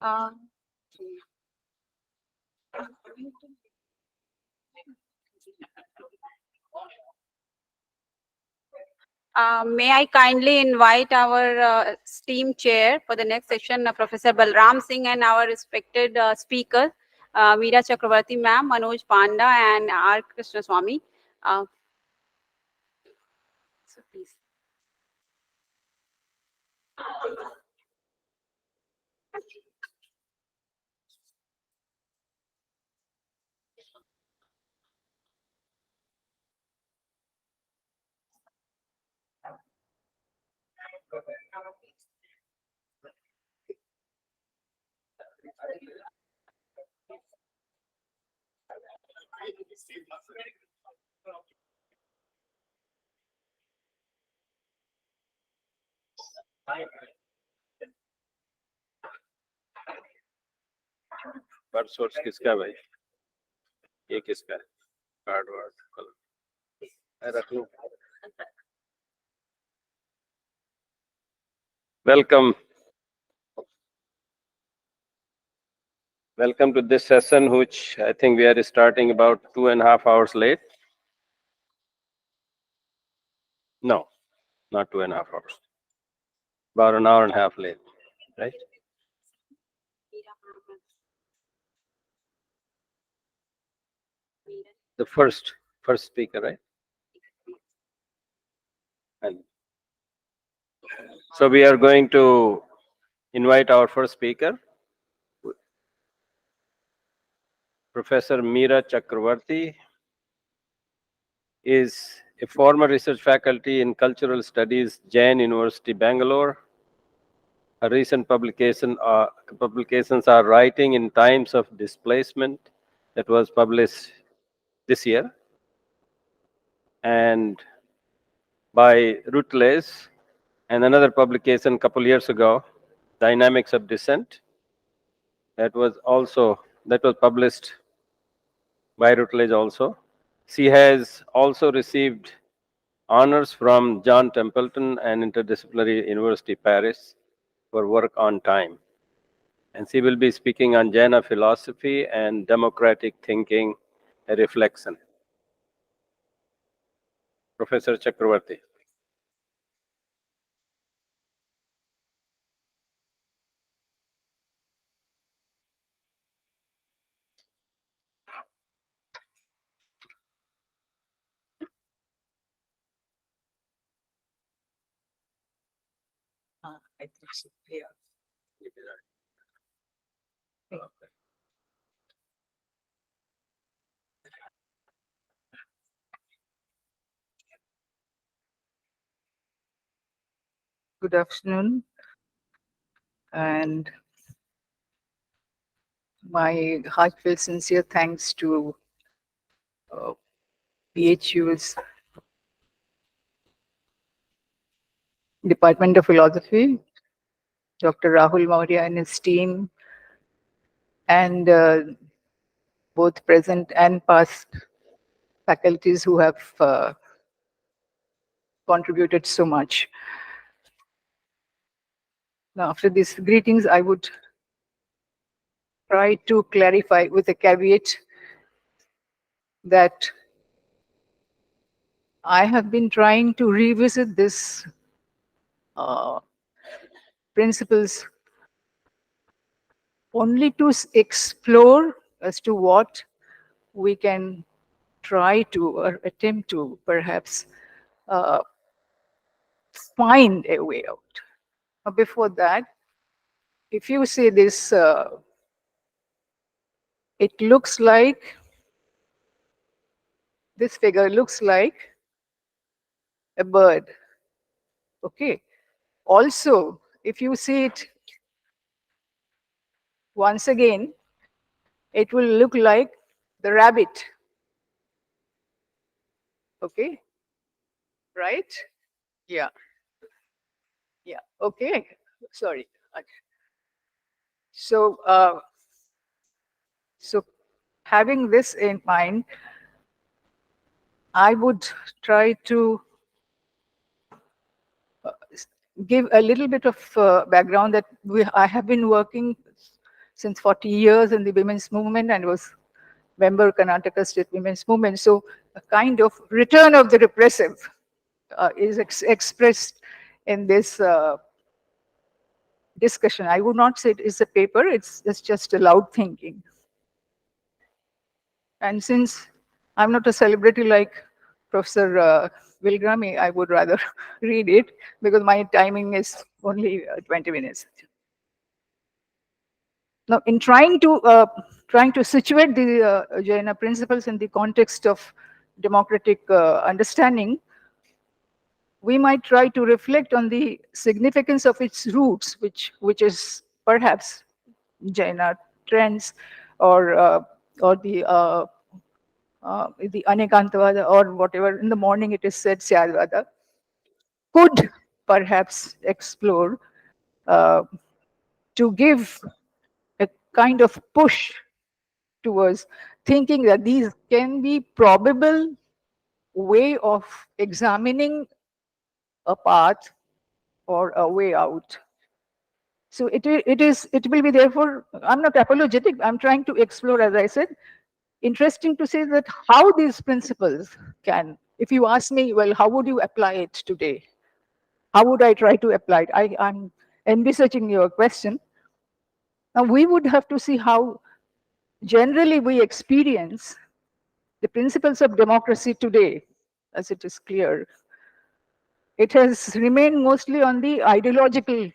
S8: Uh, may I kindly invite our esteemed chair for the next session, Professor Balram Singh, and our respected speakers, Meera Chakravarti ma'am, Manoj Panda, and R. Krishnaswamy. So please.
S2: पर source किसका है भाई? ये किसका है? Card ward colour रख लो. Welcome
S9: Welcome to this session, which I think we are starting about 2.5 hours late. No, not 2.5 hours. About an hour and a half late, right? The first speaker, right? And so we are going to invite our first speaker, Professor Meera Chakravarti is a former research faculty in Cultural Studies, Jain University, Bangalore. Her recent publications are Writing in Times of Displacement, that was published this year, and by Routledge, and another publication a couple years ago, Dynamics of Dissent, that was published by Routledge also. She has also received honors from John Templeton and Interdisciplinary University, Paris, for work on time. And she will be speaking on Jaina philosophy and democratic thinking, a reflection. Professor Chakravarti.
S10: I think so. Yeah. Good afternoon, and my heartfelt sincere thanks to PHU's Department of Philosophy, Dr. Rahul Maurya and his team, and both present and past faculties who have contributed so much. Now, after these greetings, I would try to clarify with a caveat that I have been trying to revisit this principles only to explore as to what we can try to or attempt to perhaps find a way out. Before that, if you see this, it looks like, this figure looks like a bird. Okay. Also, if you see it once again, it will look like the rabbit. Okay. Right? Yeah. Yeah. Okay. Sorry. So, so having this in mind, I would try to give a little bit of background that I have been working since 40 years in the women's movement and was member Karnataka State Women's Movement. So a kind of return of the repressive is expressed in this discussion. I would not say it is a paper, it's just a loud thinking. And since I'm not a celebrity like Professor Vilgrami, I would rather read it because my timing is only 20 minutes. Now, in trying to situate the Jaina principles in the context of democratic understanding, we might try to reflect on the significance of its roots, which is perhaps Jaina trends or the Anekantavada or whatever. In the morning it is said Syadvada, could perhaps explore to give a kind of push towards thinking that these can be probable way of examining a path or a way out. So it will be therefore, I'm not apologetic, I'm trying to explore, as I said, interesting to say that how these principles can, if you ask me, well, how would you apply it today? How would I try to apply it? I'm envisaging your question. Now we would have to see how generally we experience the principles of democracy today, as it is clear. It has remained mostly on the ideological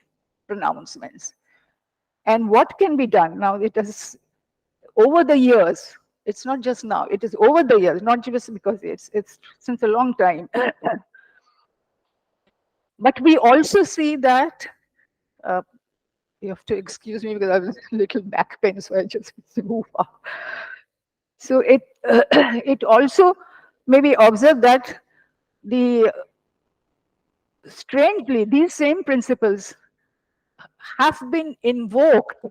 S10: pronouncements. And what can be done? Now it has, over the years, it's not just now, it is over the years, not just because it's since a long time. But we also see that, you have to excuse me because I have a little back pain, so I just move up. So it also maybe observe that the strangely these same principles have been invoked,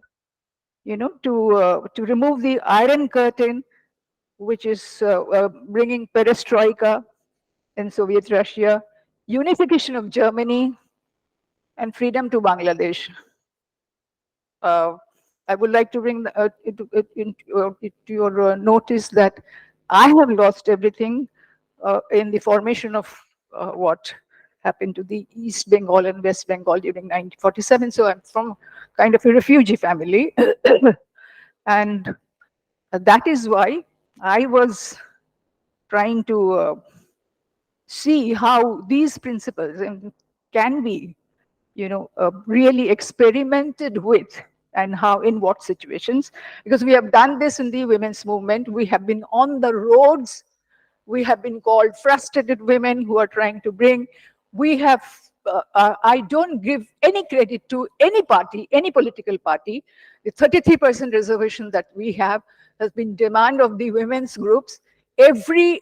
S10: to remove the Iron Curtain, which is bringing perestroika in Soviet Russia, unification of Germany, and freedom to Bangladesh. I would like to bring to your notice that I have lost everything in the formation of what happened to the East Bengal and West Bengal during 1947. So I'm from kind of a refugee family. And that is why I was trying to see how these principles can be, really experimented with, and how, in what situations. Because we have done this in the women's movement. We have been on the roads. We have been called frustrated women who are trying to bring. We have, I don't give any credit to any party, any political party. The 33% reservation that we have has been demand of the women's groups. Every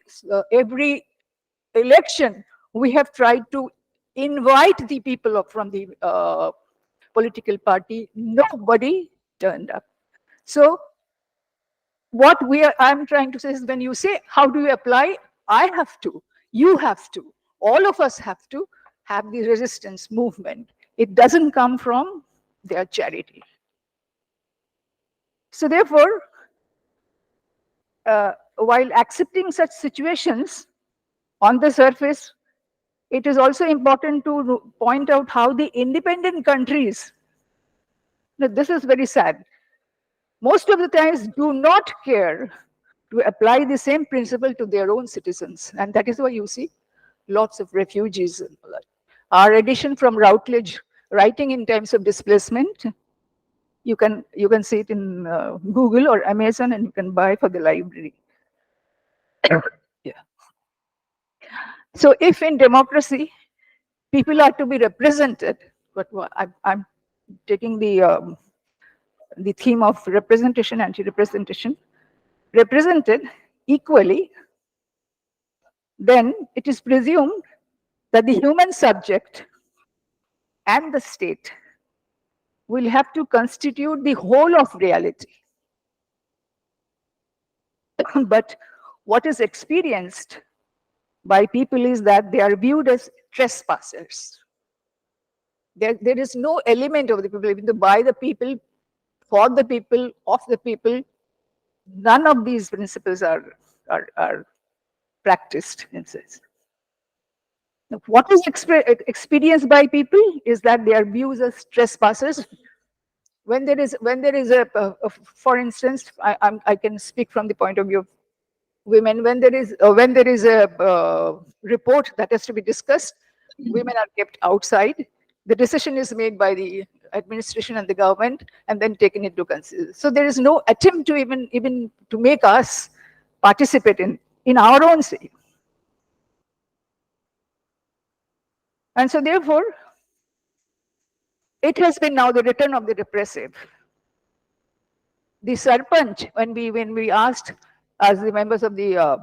S10: election, we have tried to invite the people from the political party. Nobody turned up. So what I'm trying to say is, when you say, how do you apply? I have to, you have to, all of us have to have the resistance movement. It doesn't come from their charity. So therefore, while accepting such situations on the surface, it is also important to point out how the independent countries, now this is very sad, most of the times do not care to apply the same principle to their own citizens. And that is why you see lots of refugees. Our edition from Routledge, Writing in Times of Displacement, you can see it in Google or Amazon, and you can buy for the library. Yeah. So if in democracy, people are to be represented, but I'm taking the theme of representation, anti-representation, represented equally, then it is presumed that the human subject and the state will have to constitute the whole of reality. But what is experienced by people is that they are viewed as trespassers. There is no element of the people, by the people, for the people, of the people. None of these principles are practiced in sense. What is experienced by people is that they are viewed as trespassers. When there is a for instance, I can speak from the point of view of women. When there is a report that has to be discussed, women are kept outside. The decision is made by the administration and the government, and then taken into consideration. So there is no attempt to even to make us participate in our own say. And so therefore, it has been now the return of the repressive. The Sarpanch, when we asked, as the members of the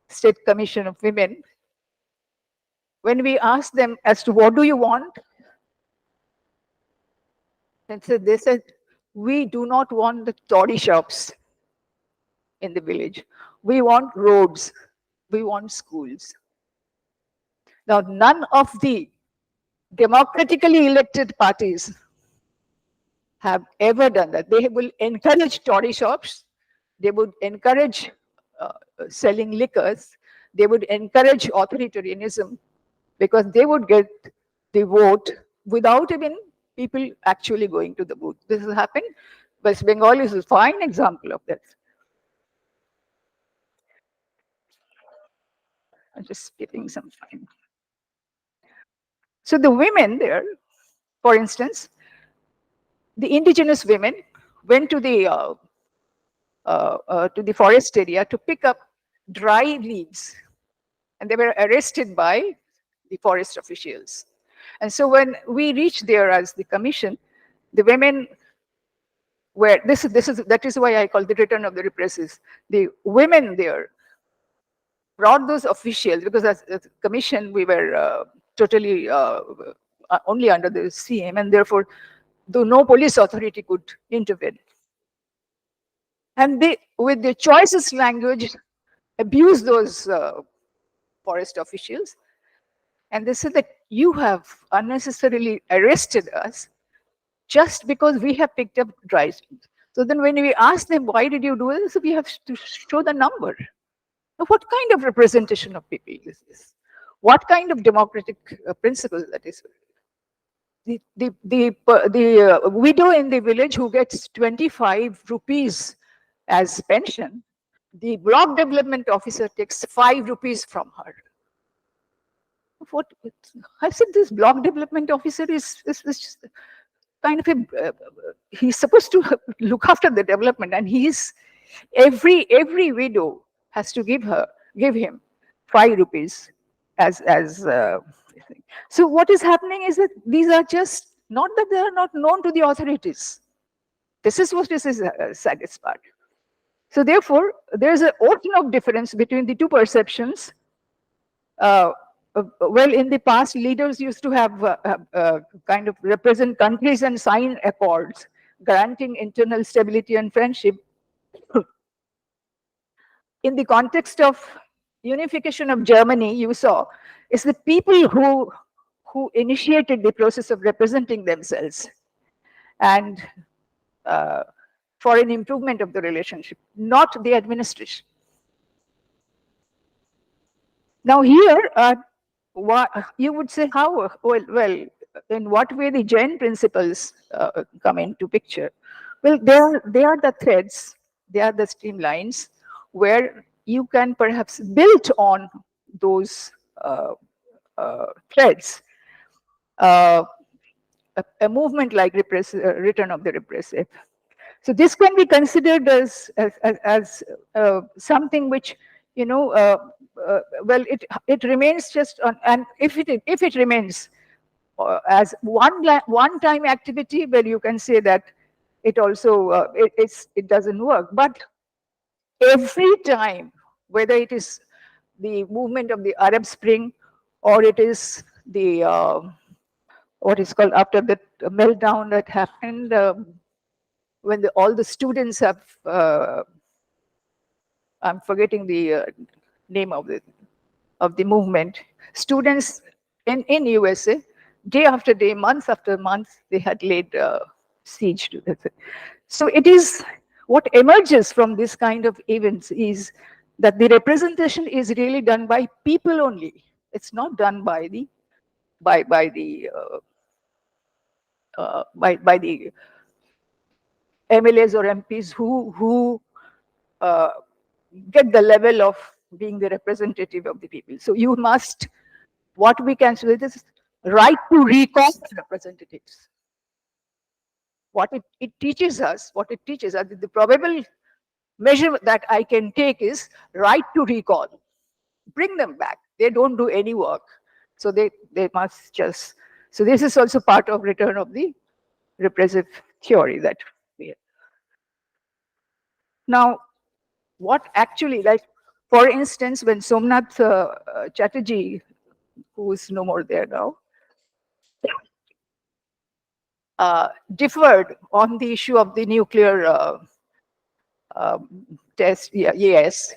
S10: State Commission of Women, when we asked them as to what do you want, they said, we do not want the toddy shops in the village. We want roads. We want schools. Now, none of the democratically elected parties have ever done that. They will encourage Tory shops, they would encourage selling liquors, they would encourage authoritarianism because they would get the vote without even people actually going to the booth. This has happened. West Bengal is a fine example of that. I'm just skipping some time. So the women there, for instance, the indigenous women went to the forest area to pick up dry leaves, and they were arrested by the forest officials. And so when we reached there as the commission, the women were that is why I call the return of the repressives. The women there brought those officials, because as a commission we were totally only under the CM, and therefore though no police authority could intervene. And they, with the choicest language, abused those forest officials. And they said that you have unnecessarily arrested us just because we have picked up dry things. So then when we asked them, why did you do this? We have to show the number. Now, what kind of representation of people is this? What kind of democratic principle that is? The widow in the village who gets 25 rupees as pension, the block development officer takes 5 rupees from her. What I said, this block development officer is just kind of a he's supposed to look after the development, and he's every widow has to give him 5 rupees as so what is happening is that these are just not that they are not known to the authorities. This is what is the saddest part. So therefore, there is an ocean of difference between the two perceptions. Well, in the past, leaders used to have kind of represent countries and sign accords granting internal stability and friendship. In the context of unification of Germany, you saw, is the people who initiated the process of representing themselves and for an improvement of the relationship, not the administration. Now here, you would say how, well, in what way the Jain principles come into picture? Well, they are the threads, they are the streamlines where you can perhaps build on those threads a movement like return of the repressive. So this can be considered as something which, you know, well, it remains just on, and if it remains as one time activity, well, you can say that it also it doesn't work. But every time, whether it is the movement of the Arab Spring, or it is the what is called after the meltdown that happened when all the students have I'm forgetting the name of the movement. Students in USA, day after day, month after month, they had laid siege to it. So it is what emerges from this kind of events is that the representation is really done by people only. It's not done by the MLAs or MPs who get the level of being the representative of the people. So you must, what we can say is right to recall representatives. What it teaches us, the probable measure that I can take is right to recall. Bring them back. They don't do any work. So they must just, so this is also part of return of the repressive theory that we have. Now, what actually, like, for instance, when Somnath Chatterjee, who is no more there now, differed on the issue of the nuclear test, yes,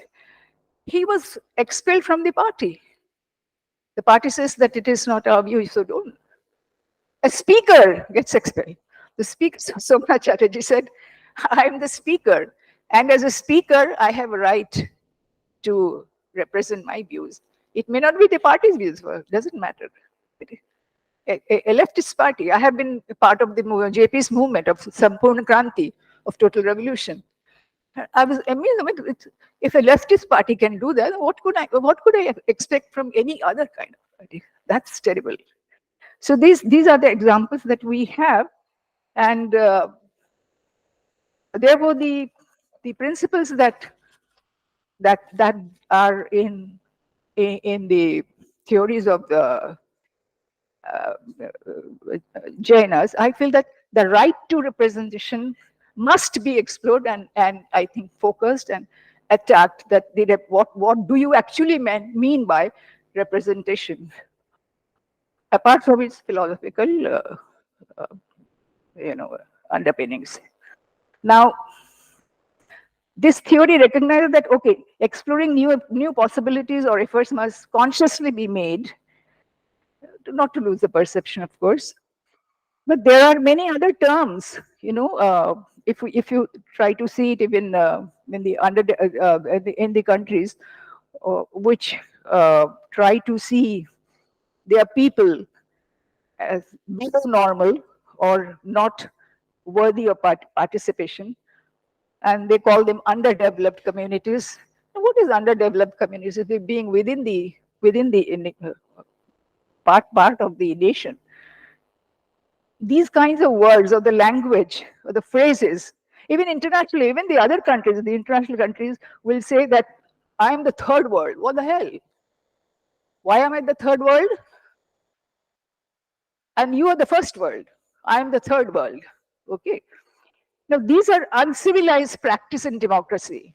S10: he was expelled from the party. The party says that it is not our view, so don't. a speaker gets expelled. The speaker, Somnath Chatterjee said, I'm the speaker, and as a speaker, I have a right to represent my views. It may not be the party's views, doesn't matter. A leftist party. I have been a part of the JP's movement of Sampurna Kranti, of total revolution. I was amused. I mean, if a leftist party can do that, what could I expect from any other kind of party? That's terrible. So these are the examples that we have, and therefore the principles that are in the theories of the Jainas, I feel that the right to representation must be explored and I think focused and attacked. That what do you actually mean by representation, apart from its philosophical underpinnings. Now, this theory recognizes that, okay, exploring new possibilities or efforts must consciously be made, not to lose the perception, of course. But there are many other terms, if you try to see it even in the countries which try to see their people as below normal or not worthy of participation, and they call them underdeveloped communities. Now, what is underdeveloped communities? If being within the part of the nation. These kinds of words or the language or the phrases, even internationally, even the other countries, the international countries will say that I am the third world. What the hell? Why am I the third world? And you are the first world. I am the third world. Okay. Now, these are uncivilized practice in democracy.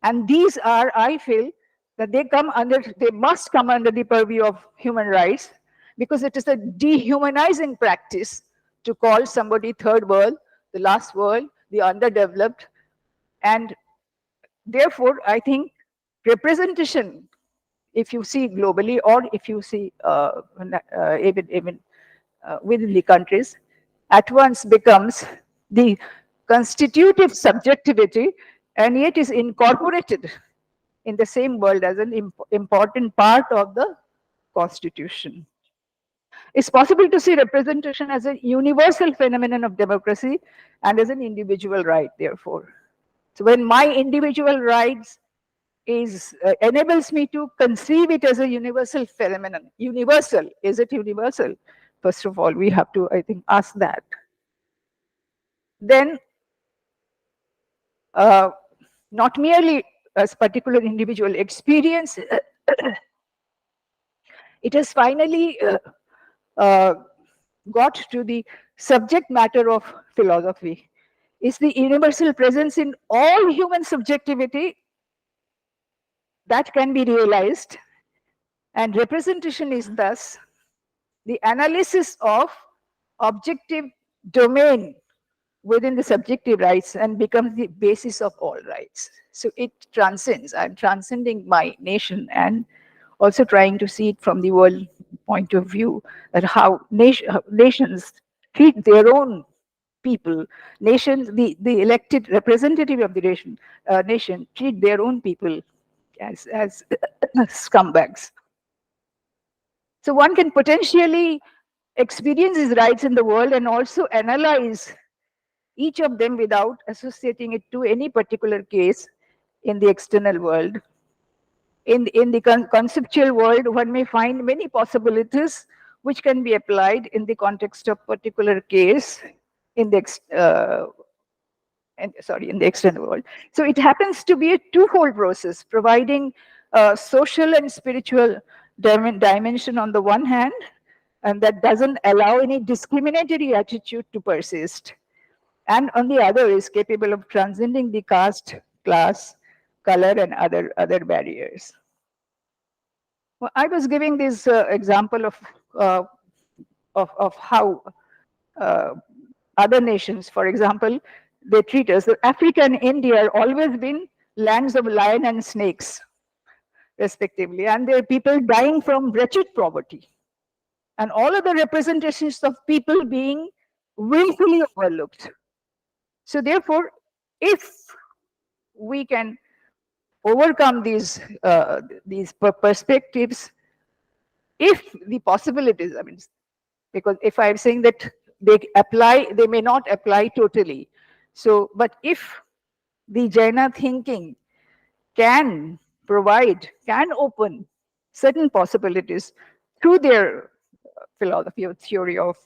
S10: And these are, I feel, that they must come under the purview of human rights, because it is a dehumanizing practice to call somebody third world, the last world, the underdeveloped. And therefore, I think representation, if you see globally or if you see even within the countries, at once becomes the constitutive subjectivity, and yet is incorporated in the same world as an important part of the constitution. It's possible to see representation as a universal phenomenon of democracy and as an individual right, therefore. So when my individual rights enables me to conceive it as a universal phenomenon. Universal, is it universal? First of all, we have to, I think, ask that. Then, not merely as particular individual experience, it has finally got to the subject matter of philosophy. Is the universal presence in all human subjectivity that can be realized, and representation is thus the analysis of objective domain within the subjective rights and becomes the basis of all rights. So it transcends. I'm transcending my nation and also trying to see it from the world point of view, that how nations treat their own people. Nations, the elected representative of the nation treat their own people as scumbags. So one can potentially experience his rights in the world and also analyze each of them without associating it to any particular case in the external world. In the conceptual world, one may find many possibilities which can be applied in the context of particular case in the external world. So it happens to be a twofold process, providing social and spiritual dimension on the one hand, and that doesn't allow any discriminatory attitude to persist. And on the other is capable of transcending the caste, class, color, and other barriers. Well, I was giving this example of how other nations, for example, they treat us. Africa and India are always been lands of lion and snakes, respectively, and there are people dying from wretched poverty. and all other representations of people being willfully overlooked. So therefore, if we can overcome these perspectives, if the possibilities, I mean, because if I'm saying that they apply, they may not apply totally. So, but if the Jaina thinking can provide, can open certain possibilities through their philosophy or theory of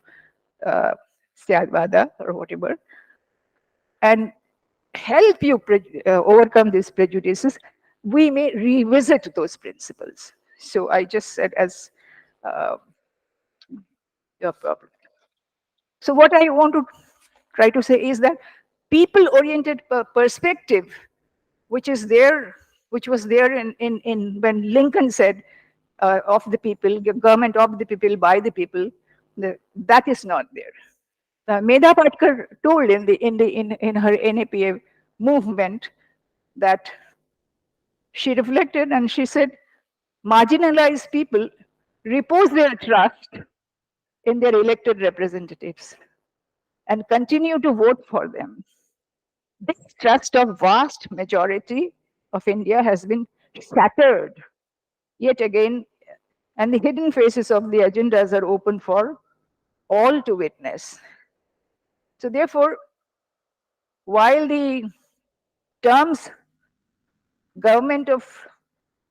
S10: Syadvada or whatever, and help you overcome these prejudices, we may revisit those principles. So I just said as your problem. So what I want to try to say is that people-oriented perspective, which is there, which was there in when Lincoln said of the people, the government of the people, by the people, that is not there. Medha Patkar told in her NAPA movement that she reflected and she said, marginalized people repose their trust in their elected representatives and continue to vote for them. This trust of vast majority of India has been shattered yet again, and the hidden faces of the agendas are open for all to witness. So therefore, while the terms government of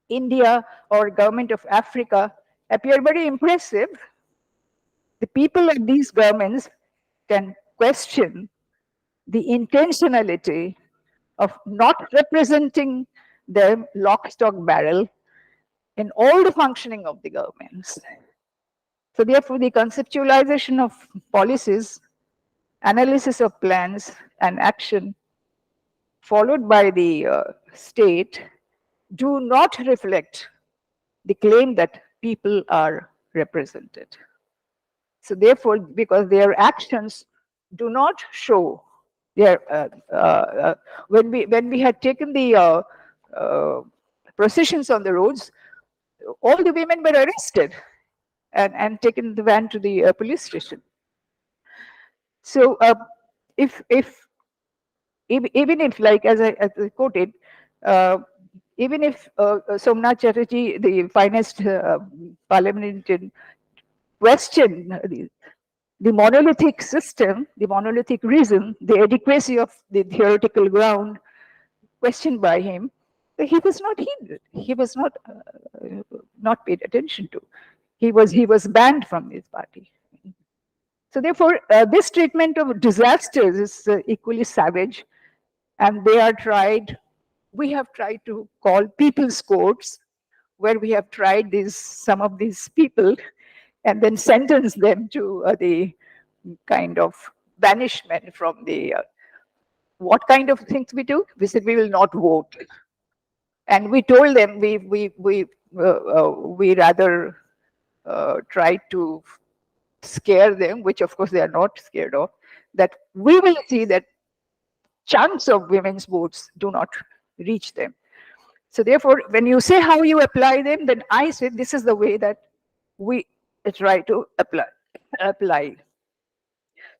S10: India or government of Africa appear very impressive, the people of these governments can question the intentionality of not representing them lock, stock, barrel in all the functioning of the governments. So therefore, the conceptualization of policies, analysis of plans and action followed by the state do not reflect the claim that people are represented. So therefore, because their actions do not show their, when we had taken the processions on the roads, all the women were arrested and taken the van to the police station. So even if, like as I quoted, even if Somnath Chatterjee, the finest parliamentarian, questioned the monolithic system, the monolithic reason, the adequacy of the theoretical ground questioned by him, he was not heeded. He was not paid attention to. He was banned from his party. So therefore, this treatment of disasters is equally savage, and they are tried. We have tried to call people's courts, where we have tried some of these people, and then sentence them to the kind of banishment from the. What kind of things we do? We said we will not vote, and we told them we rather tried to scare them, which of course they are not scared of, that we will see that chunks of women's votes do not reach them. So therefore, when you say how you apply them, then I say this is the way that we try to apply.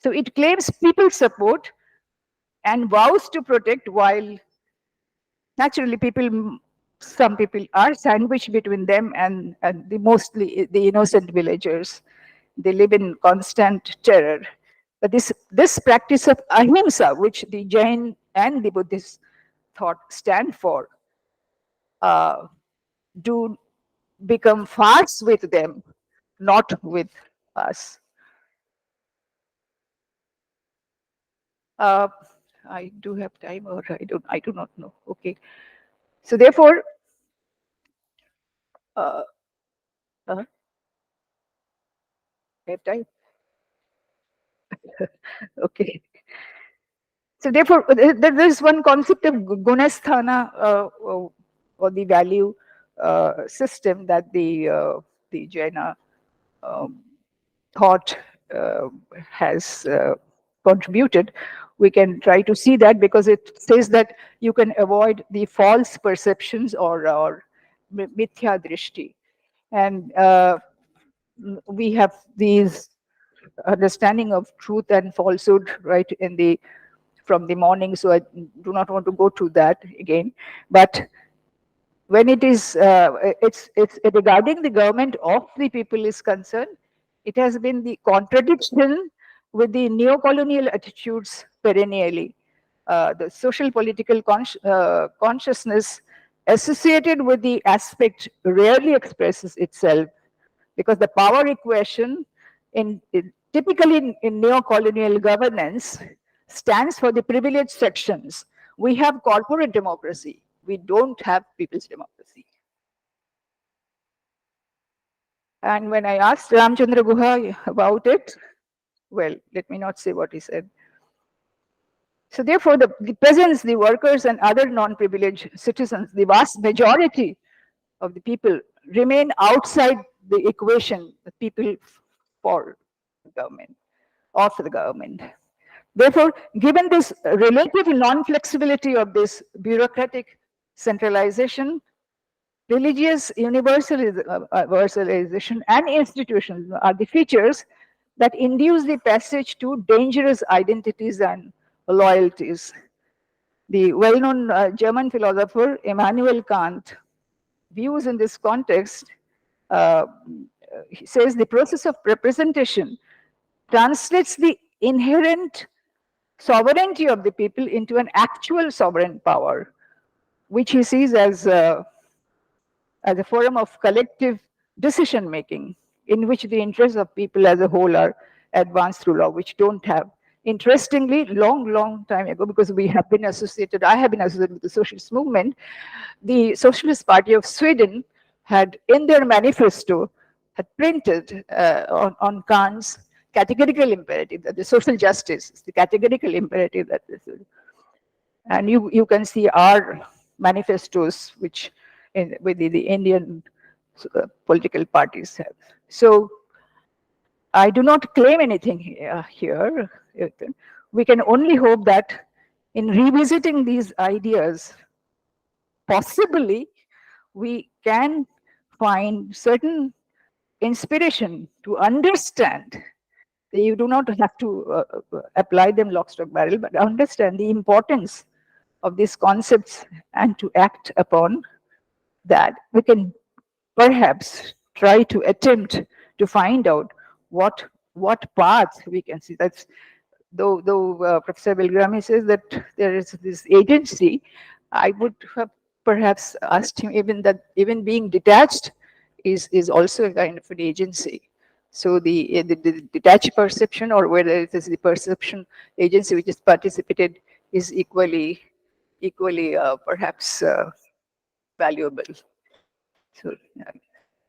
S10: So it claims people's support and vows to protect, while naturally some people are sandwiched between them and mostly the innocent villagers. They live in constant terror. But this practice of ahimsa, which the Jain and the Buddhist thought stand for, do become farce with them, not with us. I do have time, or I do not know. Okay. So therefore, I have time. Okay. So therefore, there is one concept of gunasthana, or the value system that the Jaina thought has contributed. We can try to see that, because it says that you can avoid the false perceptions or mithya drishti. And we have these understanding of truth and falsehood right in the from the morning, so I do not want to go to that again. But when it is it's regarding the government of the people is concerned, it has been the contradiction with the neo-colonial attitudes perennially. The social political consciousness associated with the aspect rarely expresses itself, because the power equation typically in neo-colonial governance stands for the privileged sections. We have corporate democracy. We don't have people's democracy. And when I asked Ramchandra Guha about it, well, let me not say what he said. So therefore, the peasants, the workers, and other non-privileged citizens, the vast majority of the people remain outside the equation, the people for government, or for the government. Therefore, given this relative non-flexibility of this bureaucratic centralization, religious universalization and institutions are the features that induce the passage to dangerous identities and loyalties. The well-known German philosopher Immanuel Kant views in this context, he says the process of representation translates the inherent sovereignty of the people into an actual sovereign power, which he sees as a forum of collective decision making, in which the interests of people as a whole are advanced through law, which don't have. Interestingly, long time ago, because we have been associated, I have been associated with the socialist movement, the Socialist Party of Sweden had in their manifesto had printed on Kant's categorical imperative that the social justice is the categorical imperative that this is. And you can see our manifestos, which with the Indian political parties have. So I do not claim anything here. We can only hope that in revisiting these ideas, possibly we can find certain inspiration to understand. You do not have to apply them lock, stock, barrel, but understand the importance of these concepts and to act upon that. We can perhaps try to attempt to find out what path we can see. That's though Professor Belgrami says that there is this agency, I would have perhaps asked him even being detached is also a kind of an agency. So the detached perception, or whether it is the perception agency which is participated, is equally perhaps valuable. So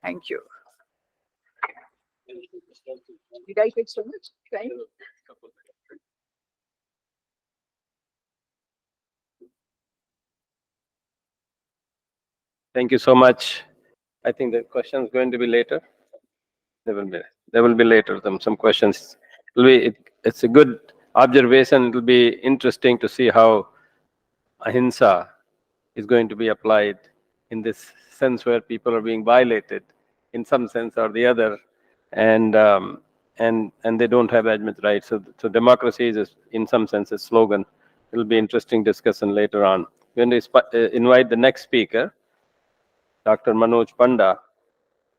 S10: thank you. Did I take so much time?
S9: Thank you so much. I think the question is going to be later. There will be later some questions. It's a good observation. It will be interesting to see how ahimsa is going to be applied in this sense, where people are being violated in some sense or the other, and they don't have judgment rights. So democracy is in some sense a slogan. It will be interesting discussion later on. We're going to invite the next speaker, Dr. Manoj Panda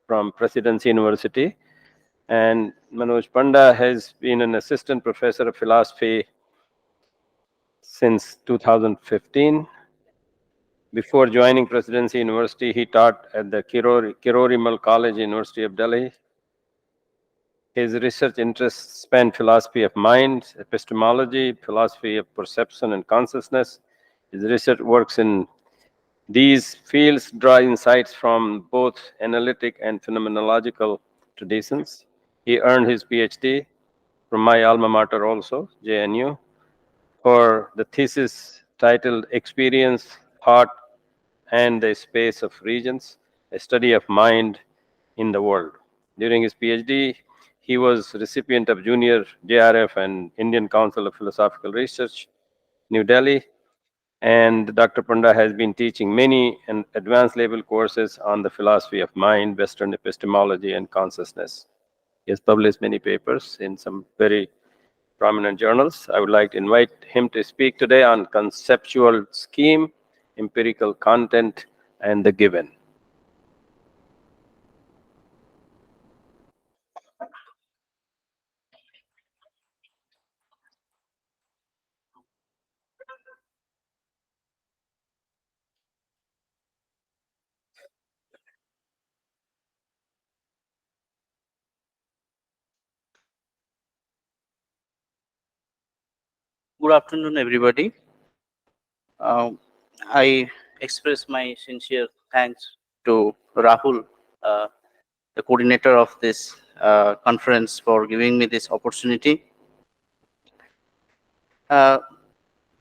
S9: from Presidency University. And Manoj Panda has been an assistant professor of philosophy since 2015. Before joining Presidency University, he taught at the Kirorimal College, University of Delhi. His research interests span philosophy of mind, epistemology, philosophy of perception and consciousness. His research works in these fields draw insights from both analytic and phenomenological traditions. He earned his PhD from my alma mater also, JNU, for the thesis titled Experience, Thought, and the Space of Regions, a study of mind in the world. During his PhD, he was recipient of Junior JRF and Indian Council of Philosophical Research, New Delhi. And Dr. Panda has been teaching many advanced level courses on the philosophy of mind, Western epistemology, and consciousness. He has published many papers in some very prominent journals. I would like to invite him to speak today on conceptual scheme, empirical content, and the given.
S6: Good afternoon, everybody. I express my sincere thanks to Rahul, uh, the coordinator of this conference, for giving me this opportunity. Uh,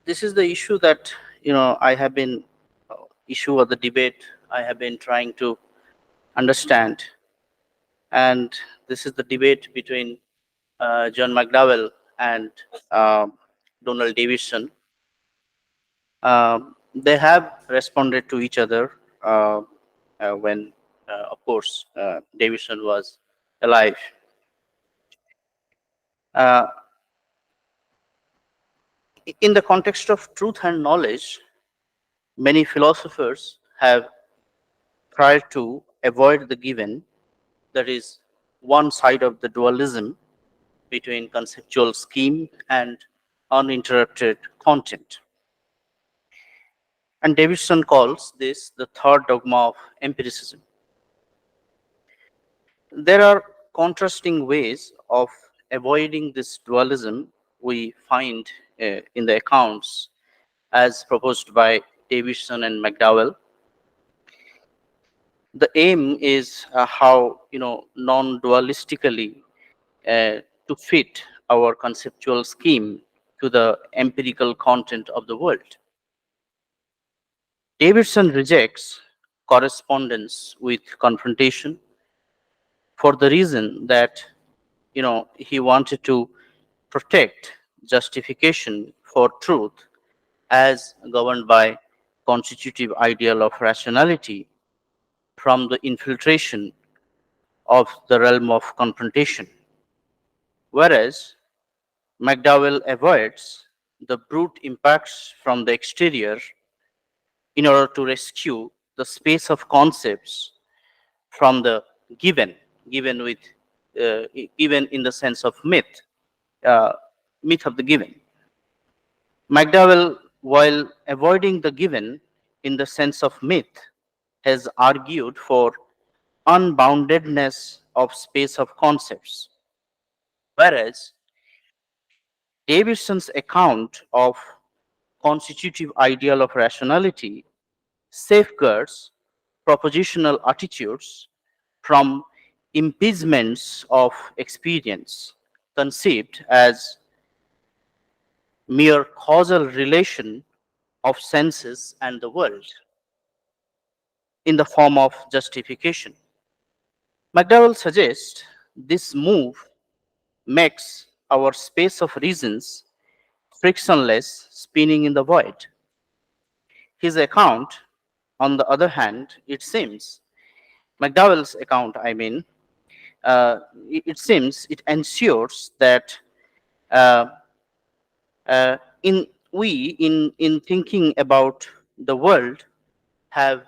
S6: this is the issue that I have been issue of the debate I have been trying to understand, and this is the debate between John McDowell and uh, Donald Davidson. They have responded to each other when, of course, Davidson was alive. Uh, in the context of truth and knowledge, many philosophers have tried to avoid the given, that is, one side of the dualism between conceptual scheme and uninterrupted content. And Davidson calls this the third dogma of empiricism. There are contrasting ways of avoiding this dualism we find in the accounts as proposed by Davidson and McDowell. The aim is how non-dualistically to fit our conceptual scheme to the empirical content of the world. Davidson rejects correspondence with confrontation for the reason that he wanted to protect justification for truth as governed by constitutive ideal of rationality from the infiltration of the realm of confrontation, whereas McDowell avoids the brute impacts from the exterior in order to rescue the space of concepts from the given, given with given in the sense of myth, uh, myth of the given. McDowell, while avoiding the given in the sense of myth, has argued for unboundedness of space of concepts, whereas Davidson's account of constitutive ideal of rationality safeguards propositional attitudes from impediments of experience conceived as mere causal relation of senses and the world in the form of justification. McDowell suggests this move makes our space of reasons frictionless, spinning in the void. His account, on the other hand, it seems, McDowell's account, I mean, it seems it ensures that uh, in thinking about the world have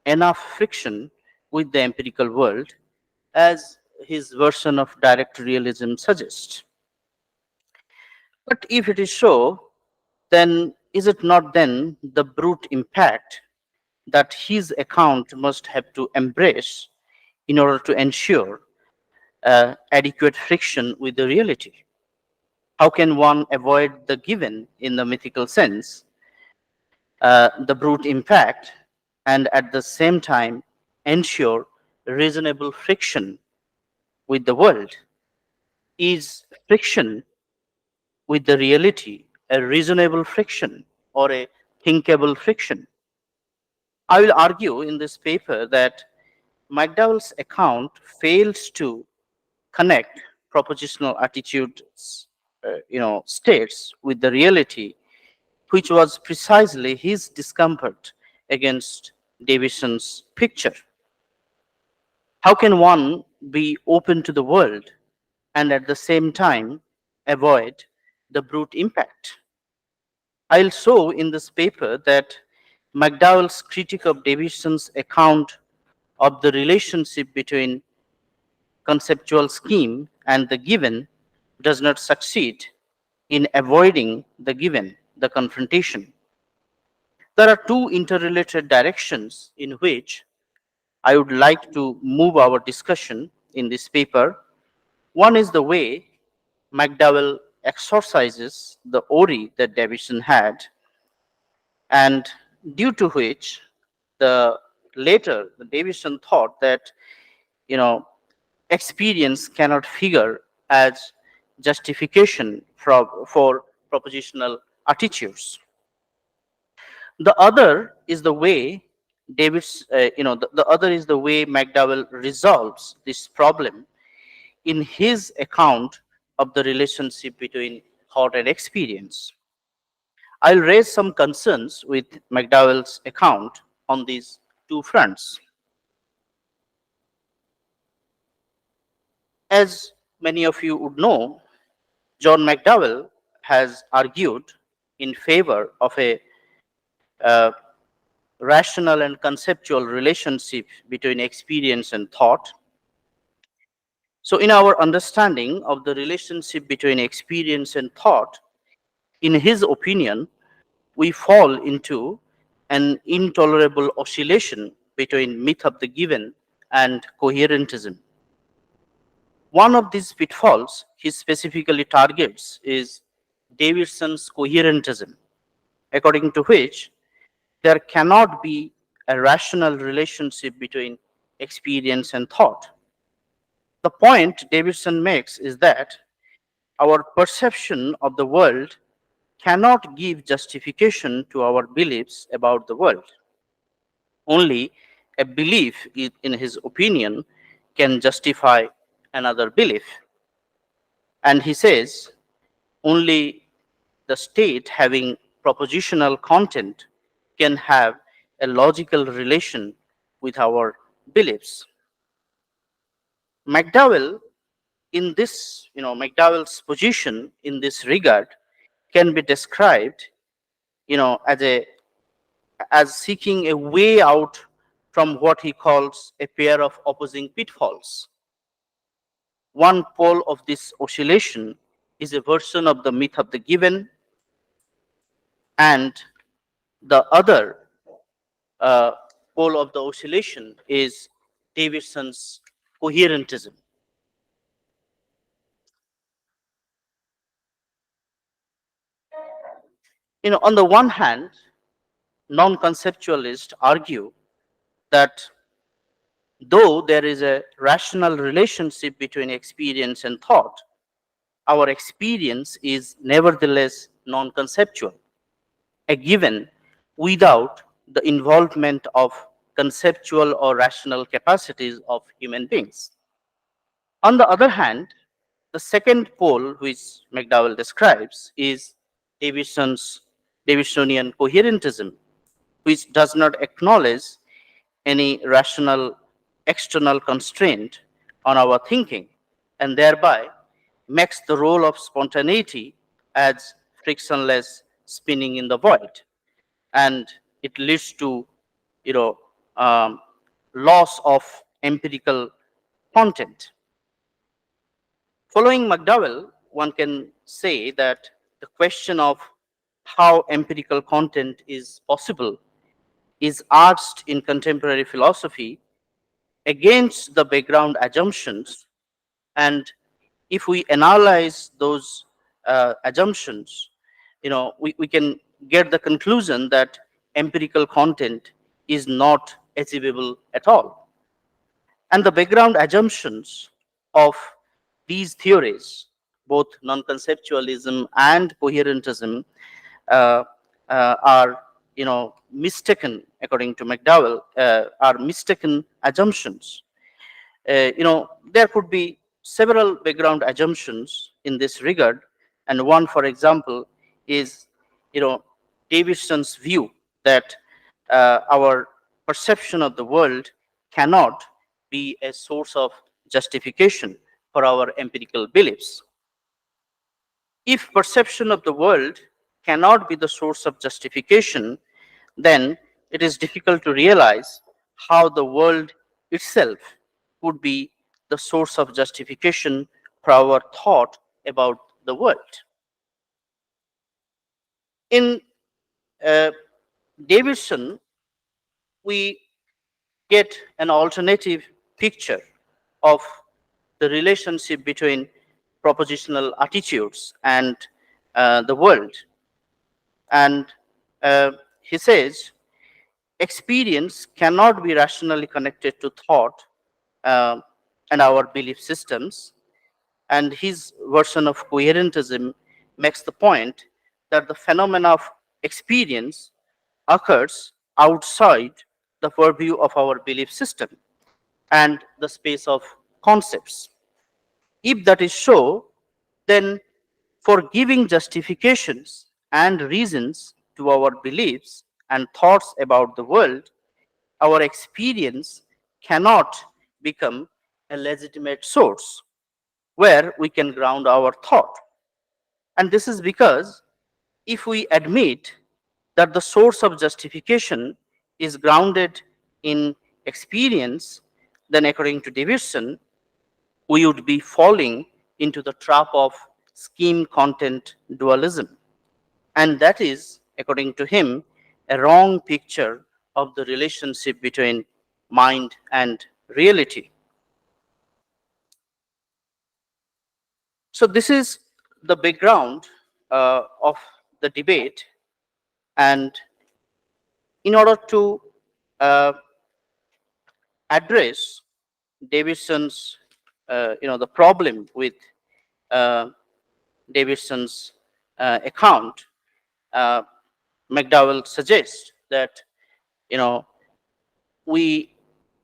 S6: enough friction with the empirical world, as his version of direct realism suggests. But if it is so, then is it not then the brute impact that his account must have to embrace in order to ensure adequate friction with the reality? How can one avoid the given in the mythical sense, the brute impact, and at the same time ensure reasonable friction with the world? Is friction with the reality a reasonable friction or a thinkable friction? I will argue in this paper that McDowell's account fails to connect propositional attitudes, states with the reality, which was precisely his discomfort against Davidson's picture. How can one be open to the world and at the same time avoid the brute impact. I'll show in this paper that McDowell's critique of Davidson's account of the relationship between conceptual scheme and the given does not succeed in avoiding the given, the confrontation. There are two interrelated directions in which I would like to move our discussion in this paper. One is the way McDowell exorcises the ori that Davidson had, and due to which the Davidson thought that, you know, experience cannot figure as justification for propositional attitudes. The other is the way the other is the way McDowell resolves this problem in his account of the relationship between thought and experience. I'll raise some concerns with McDowell's account on these two fronts. As many of you would know, John McDowell has argued in favor of a rational and conceptual relationship between experience and thought. So, in our understanding of the relationship between experience and thought, in his opinion, we fall into an intolerable oscillation between myth of the given and coherentism. One of these pitfalls he specifically targets is Davidson's coherentism, according to which there cannot be a rational relationship between experience and thought. The point Davidson makes is that our perception of the world cannot give justification to our beliefs about the world. Only a belief, in his opinion, can justify another belief. And he says only the state having propositional content can have a logical relation with our beliefs. McDowell, McDowell's position in this regard can be described, as seeking a way out from what he calls a pair of opposing pitfalls. One pole of this oscillation is a version of the myth of the given, and the other pole of the oscillation is Davidson's coherentism. On the one hand, non-conceptualists argue that though there is a rational relationship between experience and thought, our experience is nevertheless non-conceptual, a given without the involvement of conceptual or rational capacities of human beings. On the other hand, the second pole which McDowell describes is Davidsonian coherentism, which does not acknowledge any rational external constraint on our thinking, and thereby makes the role of spontaneity as frictionless spinning in the void, and it leads to loss of empirical content. Following McDowell, one can say that the question of how empirical content is possible is asked in contemporary philosophy against the background assumptions, and if we analyze those assumptions, we can get the conclusion that empirical content is not achievable at all. And the background assumptions of these theories, both non-conceptualism and coherentism, are mistaken, according to McDowell, are mistaken assumptions. There could be several background assumptions in this regard, and one, for example, is Davidson's view that our perception of the world cannot be a source of justification for our empirical beliefs. If perception of the world cannot be the source of justification, then it is difficult to realize how the world itself would be the source of justification for our thought about the world. In Davidson, we get an alternative picture of the relationship between propositional attitudes and the world. And he says, experience cannot be rationally connected to thought uh, and our belief systems. And his version of coherentism makes the point that the phenomena of experience occurs outside the purview of our belief system and the space of concepts. If that is so, then for giving justifications and reasons to our beliefs and thoughts about the world, our experience cannot become a legitimate source where we can ground our thought. And this is because if we admit that the source of justification is grounded in experience, then according to Davidson, we would be falling into the trap of scheme content dualism. And that is, according to him, a wrong picture of the relationship between mind and reality. So, this is the background of the debate. And in order to uh, address Davidson's, the problem with uh, Davidson's account, uh, McDowell suggests that we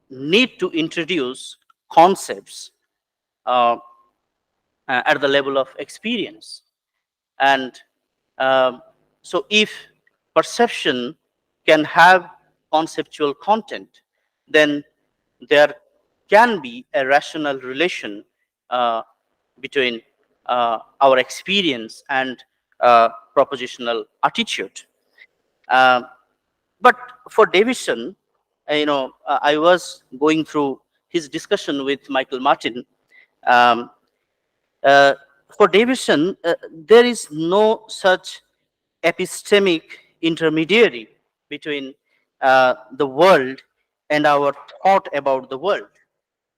S6: need to introduce concepts uh, at the level of experience. And so if perception can have conceptual content, then there can be a rational relation between our experience and propositional attitude. But for Davidson, I was going through his discussion with Michael Martin. Um, uh, for Davidson, there is no such epistemic intermediary between the world and our thought about the world.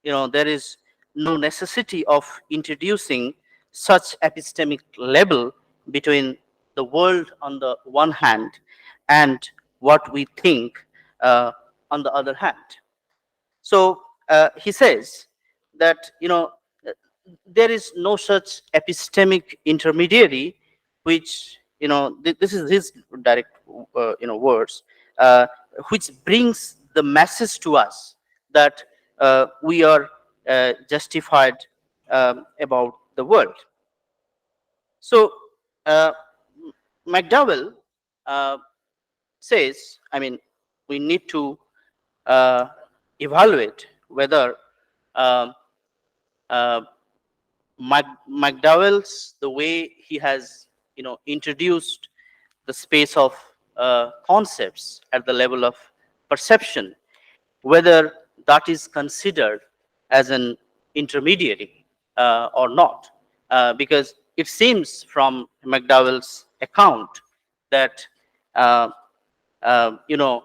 S6: There is no necessity of introducing such epistemic level between the world on the one hand and what we think on the other hand. So he says that there is no such epistemic intermediary, which this is his direct words, which brings the message to us that we are justified about the world. So McDowell says, we need to evaluate whether um, uh, McDowell's, the way he has introduced the space of concepts at the level of perception, whether that is considered as an intermediary or not, because it seems from McDowell's account that you know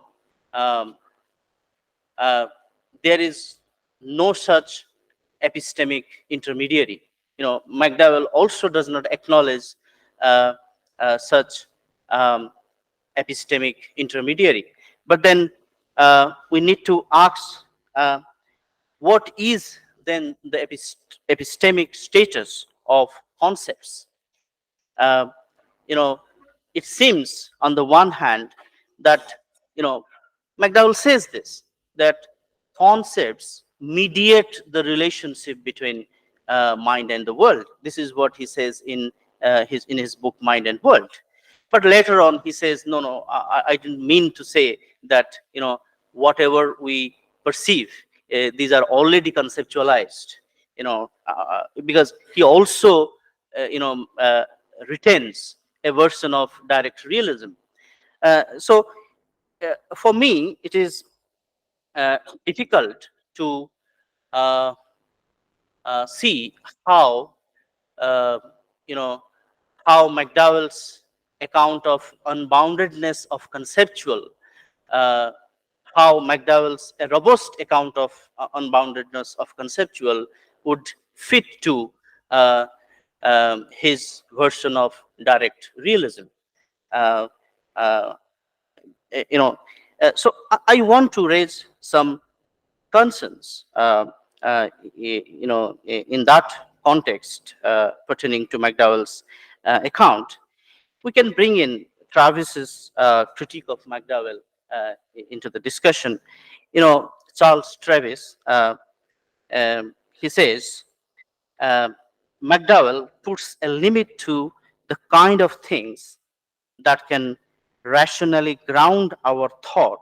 S6: um, there is no such epistemic intermediary. McDowell also does not acknowledge such epistemic intermediary. But then we need to ask, what is then the epistemic status of concepts? Uh, it seems on the one hand that, McDowell says this, that concepts mediate the relationship between mind and the world. This is what he says in his book Mind and World. But later on he says, no, I didn't mean to say that whatever we perceive, these are already conceptualized. because he also, retains a version of direct realism. So for me, it is difficult to uh, see how, uh, you know, how McDowell's account of unboundedness of conceptual, uh, how McDowell's a robust account of unboundedness of conceptual would fit to his version of direct realism. Uh, uh, so I want to raise some concerns, in that context pertaining to McDowell's account. We can bring in Travis's critique of McDowell into the discussion. Charles Travis, he says, uh, McDowell puts a limit to the kind of things that can rationally ground our thought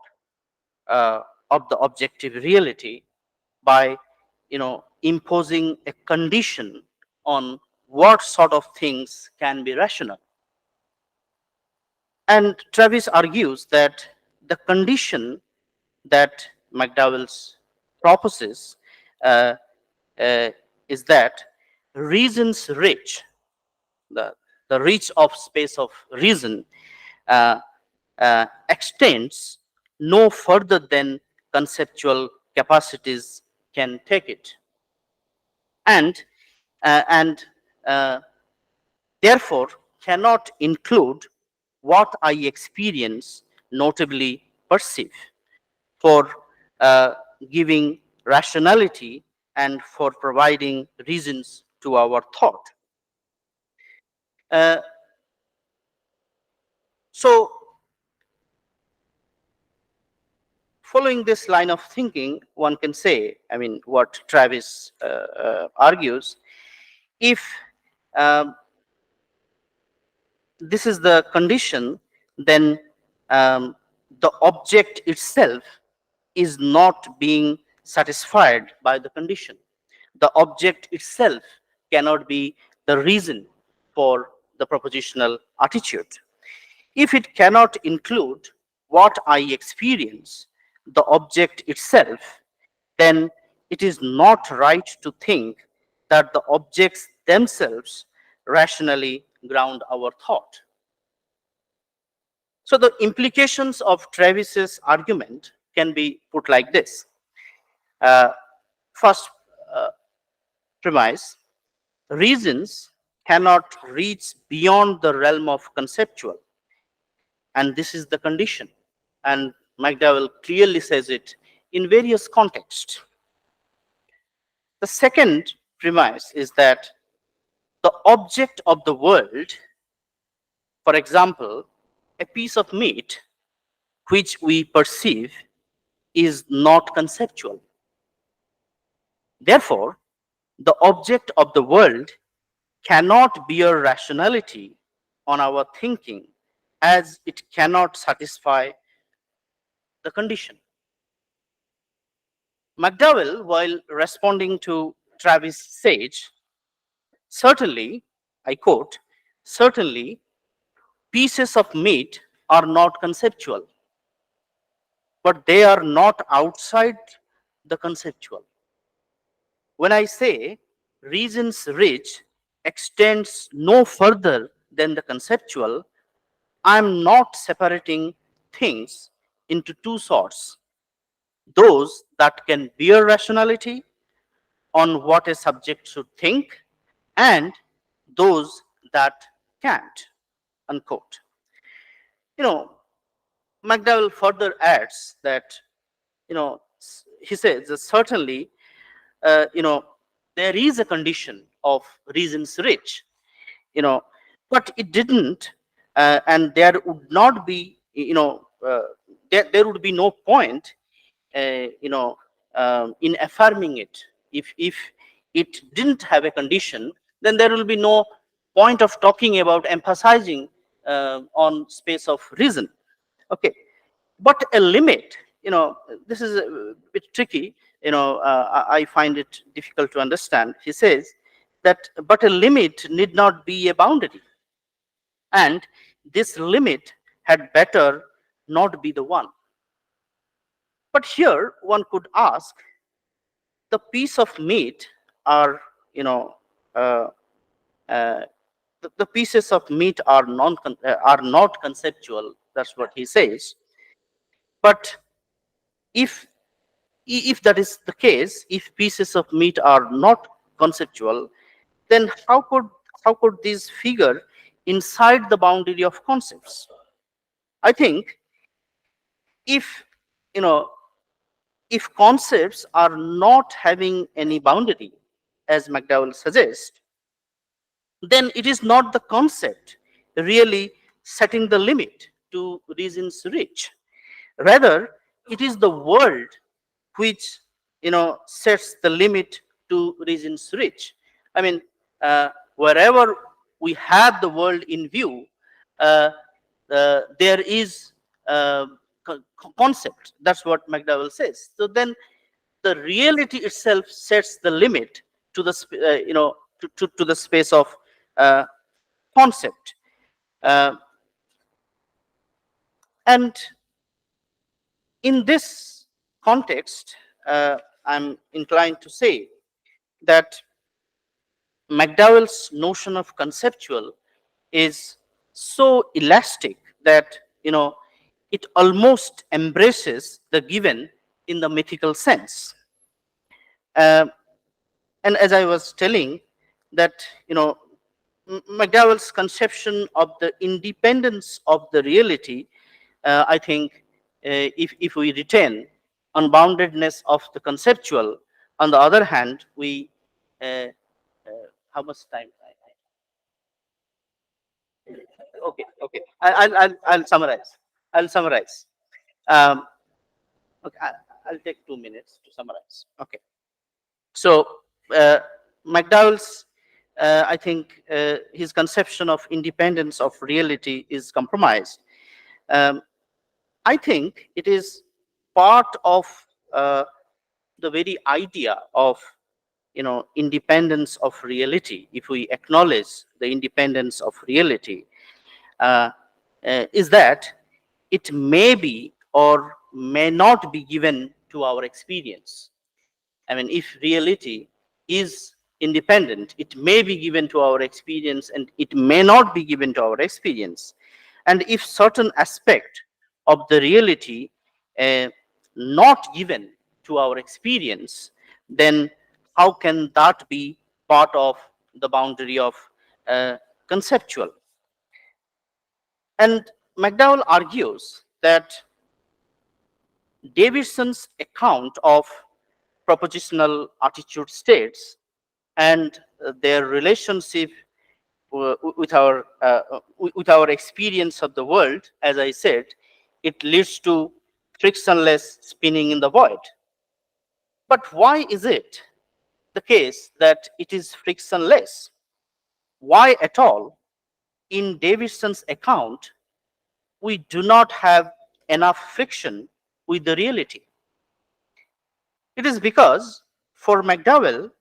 S6: uh, of the objective reality by imposing a condition on what sort of things can be rational. And Travis argues that the condition that McDowell's proposes uh, uh, is that reason's reach, the reach of space of reason, uh, extends no further than conceptual capacities can take it, and therefore cannot include what I experience, notably perceive, for giving rationality and for providing reasons to our thought. Uh, so, following this line of thinking, one can say, what Travis argues, if this is the condition, then the object itself is not being satisfied by the condition. The object itself cannot be the reason for the propositional attitude. If it cannot include what I experience, the object itself, then it is not right to think that the objects themselves rationally ground our thought. So the implications of Travis's argument can be put like this. First premise, reasons cannot reach beyond the realm of conceptual, and this is the condition. And McDowell clearly says it in various contexts. The second premise is that the object of the world, for example, a piece of meat which we perceive, is not conceptual. Therefore, the object of the world cannot bear rationality on our thinking, as it cannot satisfy the condition. McDowell, while responding to Travis, says, certainly, I quote, certainly pieces of meat are not conceptual, but they are not outside the conceptual. When I say reason's reach extends no further than the conceptual, I am not separating things into two sorts: those that can bear rationality on what a subject should think, and those that can't, unquote. McDowell further adds that, he says that certainly, there is a condition of reason's reach, but it didn't, and there would not be, there would be no point, in affirming it. If it didn't have a condition, then there will be no point of talking about emphasizing on space of reason. Okay, but a limit, this is a bit tricky, I find it difficult to understand. He says that, but a limit need not be a boundary, and this limit had better not be the one. But here one could ask, the piece of meat are, uh, uh, the pieces of meat are are not conceptual. That's what he says. But if if that is the case, if pieces of meat are not conceptual, then how could these figure inside the boundary of concepts? I think if you know if concepts are not having any boundary, as McDowell suggests, then it is not the concept really setting the limit to reason's reach. Rather, it is the world which sets the limit to reason's reach. I mean, wherever we have the world in view, uh, there is concept. That's what McDowell says. So then, the reality itself sets the limit to the to the space of uh, concept. Uh, and in this context, I'm inclined to say that McDowell's notion of conceptual is so elastic that it almost embraces the given in the mythical sense. Uh, and as I was telling, that McDowell's conception of the independence of the reality, I think, if we retain unboundedness of the conceptual, on the other hand, we uh, how much time? I'll summarize. I'll summarize. Um, okay, I'll take 2 minutes to summarize. Okay. So McDowell's, I think, his conception of independence of reality is compromised. I think it is part of the very idea of independence of reality. If we acknowledge the independence of reality, is that it may be or may not be given to our experience. I mean, if reality is independent, it may be given to our experience and it may not be given to our experience. And if certain aspect of the reality not given to our experience, then how can that be part of the boundary of conceptual? And McDowell argues that Davidson's account of propositional attitude states and their relationship with our experience of the world, as I said, it leads to frictionless spinning in the void. But why is it the case that it is frictionless? Why at all, in Davidson's account, we do not have enough friction with the reality? It is because for McDowell,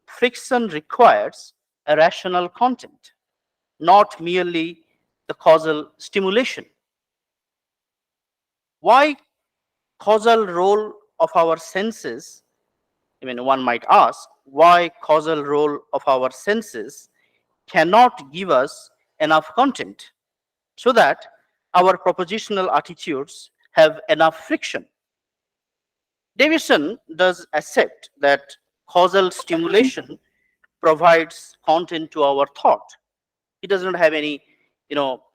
S6: friction requires a rational content, not merely the causal stimulation. Why causal role of our senses? I mean, one might ask, why causal role of our senses cannot give us enough content so that our propositional attitudes have enough friction? Davidson does accept that causal stimulation provides content to our thought. He does not have any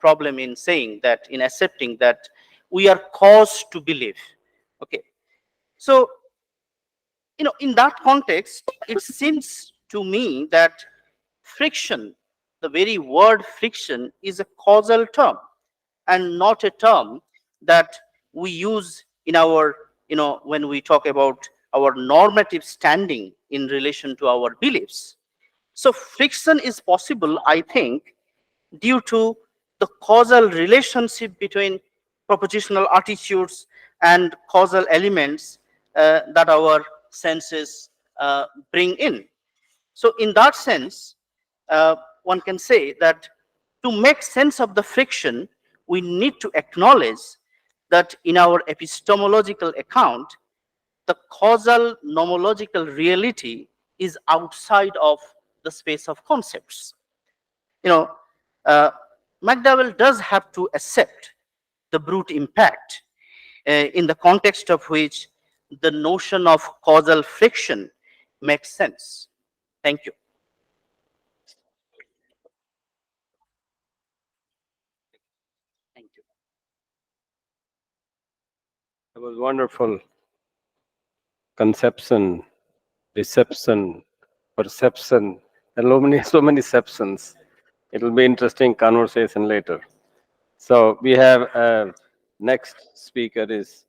S6: problem in saying that, in accepting that we are caused to believe. Okay. So in that context, it seems to me that friction, the very word friction, is a causal term and not a term that we use in our when we talk about our normative standing in relation to our beliefs. So friction is possible, I think, due to the causal relationship between propositional attitudes and causal elements that our senses bring in. So in that sense, one can say that to make sense of the friction, we need to acknowledge that in our epistemological account, the causal nomological reality is outside of the space of concepts. You know, uh, McDowell does have to accept the brute impact in the context of which the notion of causal friction makes sense. Thank you. Thank you.
S9: It was wonderful. Conception, reception, perception, and so many septions. It will be interesting conversation later. So we have next speaker is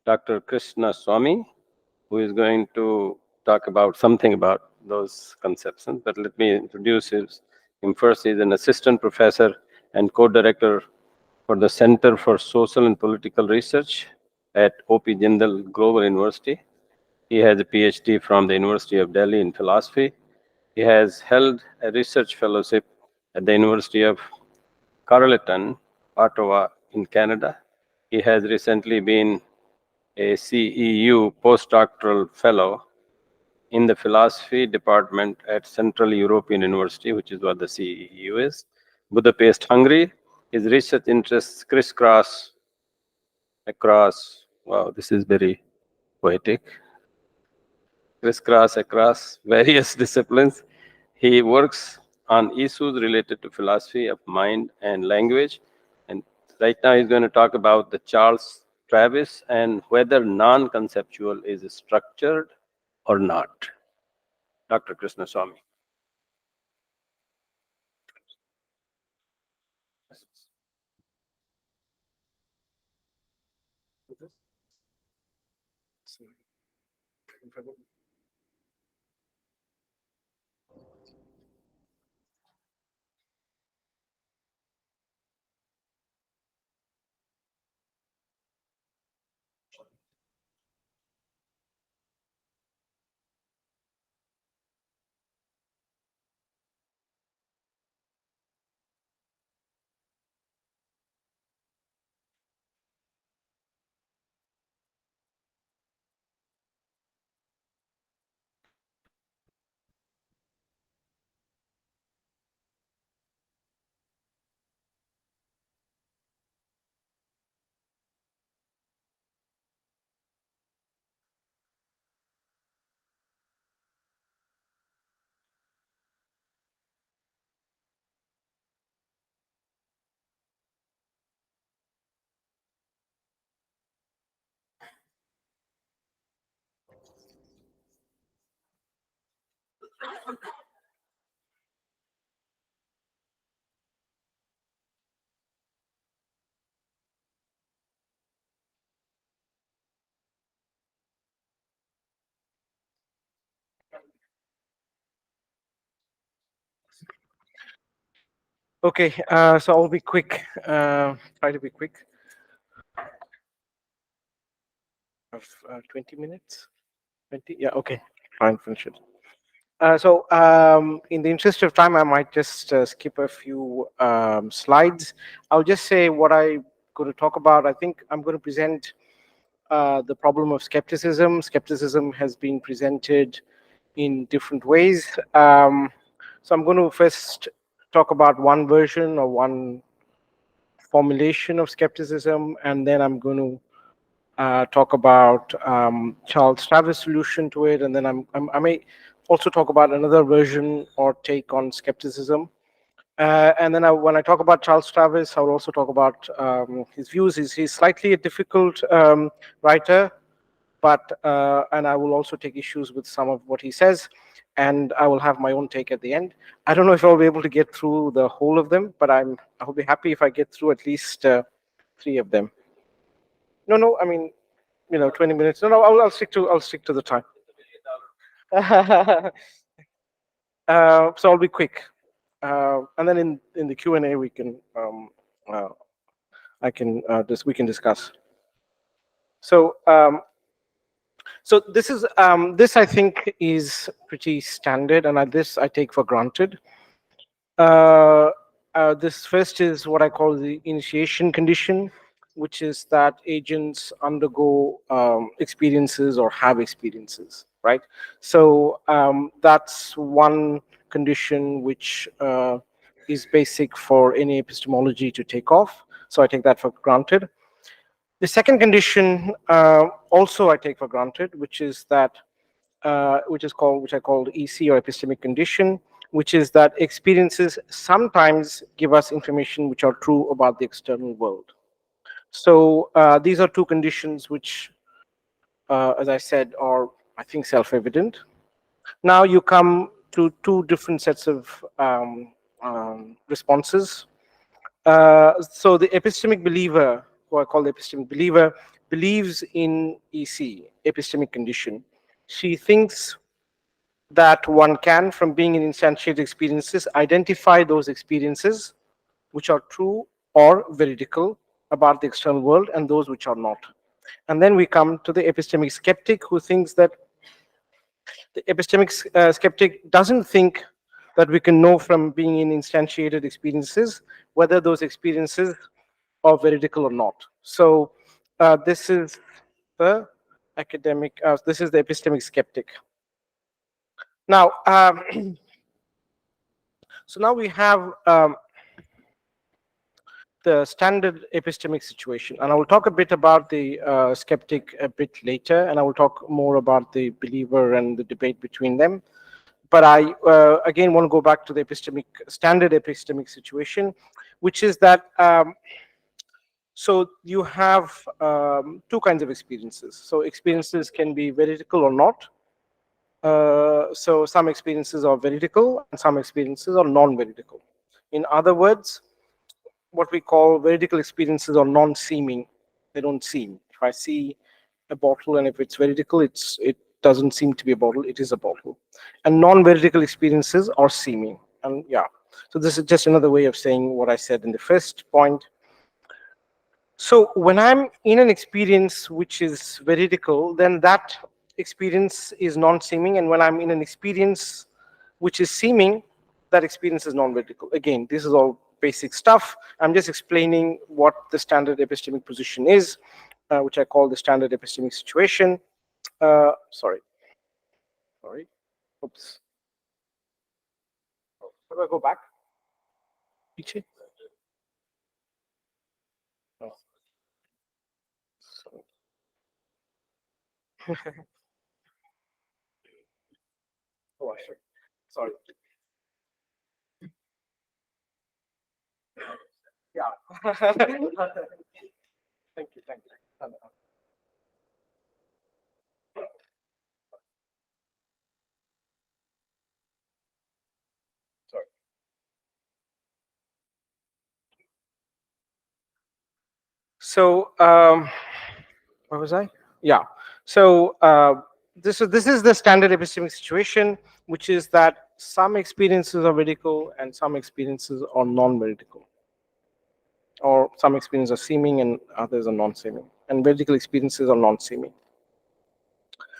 S9: Dr. Krishna Swami, who is going to talk about something about those conceptions. But let me introduce him first. He's an assistant professor and co-director for the Center for Social and Political Research at O.P. Jindal Global University. He has a PhD from the University of Delhi in philosophy. He has held a research fellowship at the University of Carleton, Ottawa in Canada. He has recently been a CEU postdoctoral fellow in the philosophy department at Central European University, which is what the CEU is, Budapest, Hungary. His research interests crisscross across, wow, this is very poetic, crisscross across various disciplines. He works on issues related to philosophy of mind and language. And right now he's going to talk about the Charles Travis and whether non-conceptual is structured or not. Dr. Krishna Swami.
S11: Okay, so I'll be quick. Try to be quick. Of 20 minutes. 20. Yeah. Okay. Fine. Finish it. In the interest of time, I might just skip a few slides. I'll just say what I'm going to talk about. I think I'm going to present the problem of skepticism. Skepticism has been presented in different ways. So I'm going to first talk about one version or one formulation of skepticism, and then I'm going to talk about Charles Travis' solution to it, and then I may also talk about another version or take on skepticism. And then when I talk about Charles Travis, I will also talk about his views. He's slightly a difficult writer, but and I will also take issues with some of what he says, and I will have my own take at the end. I don't know if I'll be able to get through the whole of them, but I'll be happy if I get through at least 3 of them. No, I mean, 20 minutes. No, I'll stick to the time. So I'll be quick, and then in the Q&A we can we can discuss. So So this I think is pretty standard, and this I take for granted. This first is what I call the initiation condition, which is that agents undergo experiences or have experiences, right? So that's one condition which is basic for any epistemology to take off. So I take that for granted. The second condition also I take for granted, which is that which I call EC or epistemic condition, which is that experiences sometimes give us information which are true about the external world. So these are two conditions which, as I said, are I think self-evident. Now you come to two different sets of responses. So the epistemic believer, who I call the epistemic believer, believes in EC, epistemic condition. She thinks that one can, from being in instantiated experiences, identify those experiences which are true or veridical about the external world and those which are not. And then we come to the epistemic skeptic, who thinks that the epistemic skeptic doesn't think that we can know from being in instantiated experiences whether those experiences are veridical or not. So this is the this is the epistemic skeptic. Now, so now we have the standard epistemic situation, and I will talk a bit about the skeptic a bit later, and I will talk more about the believer and the debate between them. But I again want to go back to the standard epistemic situation, which is that so you have two kinds of experiences. So experiences can be veridical or not. So some experiences are veridical and some experiences are non-veridical. In other words, what we call veridical experiences are non-seeming. They don't seem. If I see a bottle and if it's veridical, it doesn't seem to be a bottle, it is a bottle. And non-veridical experiences are seeming. And yeah, so this is just another way of saying what I said in the first point. So when I'm in an experience which is veridical, then that experience is non-seeming. And when I'm in an experience which is seeming, that experience is non-veridical. Again, this is all basic stuff. I'm just explaining what the standard epistemic position is, which I call the standard epistemic situation. Sorry. Oops. How do I go back? Piche? Oh. Oh, I should. Sorry. Yeah. Thank you. Sorry. So, where was I? Yeah. So this is the standard epistemic situation, which is that some experiences are veridical and some experiences are non-veridical, or some experiences are seeming and others are non-seeming, and veridical experiences are non-seeming.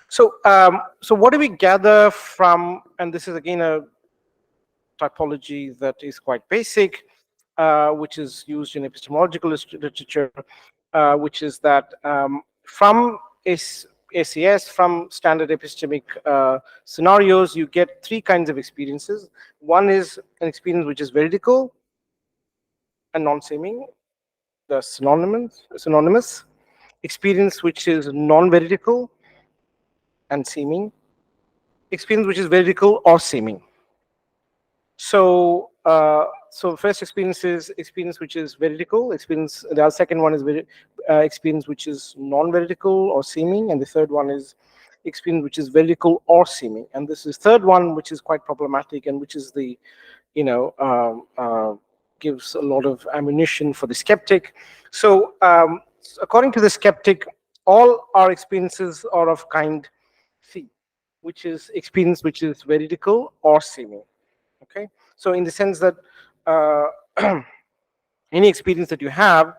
S11: So, so what do we gather from? And this is again a typology that is quite basic, which is used in epistemological literature, which is that from SES, from standard epistemic scenarios, you get three kinds of experiences. One is an experience which is veridical and non-seeming, the synonymous. Experience which is non-veridical and seeming. Experience which is veridical or seeming. So, so first experience is experience which is veridical. Experience. The second one is experience which is non-veridical or seeming, and the third one is experience which is veridical or seeming. And this is third one, which is quite problematic, and which is the, gives a lot of ammunition for the skeptic. So, according to the skeptic, all our experiences are of kind C, which is experience which is veridical or seeming. Okay, so in the sense that any experience that you have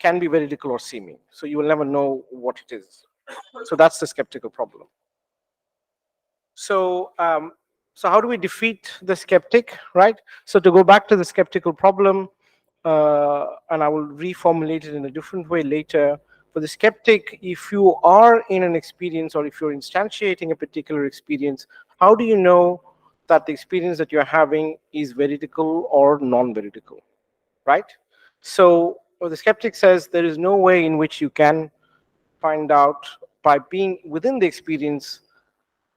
S11: can be veridical or seeming, so you will never know what it is. So that's the skeptical problem. So, so how do we defeat the skeptic, right? So to go back to the skeptical problem, and I will reformulate it in a different way later. For the skeptic, if you are in an experience or if you're instantiating a particular experience, how do you know that the experience that you're having is veridical or non-veridical, right? So the skeptic says there is no way in which you can find out by being within the experience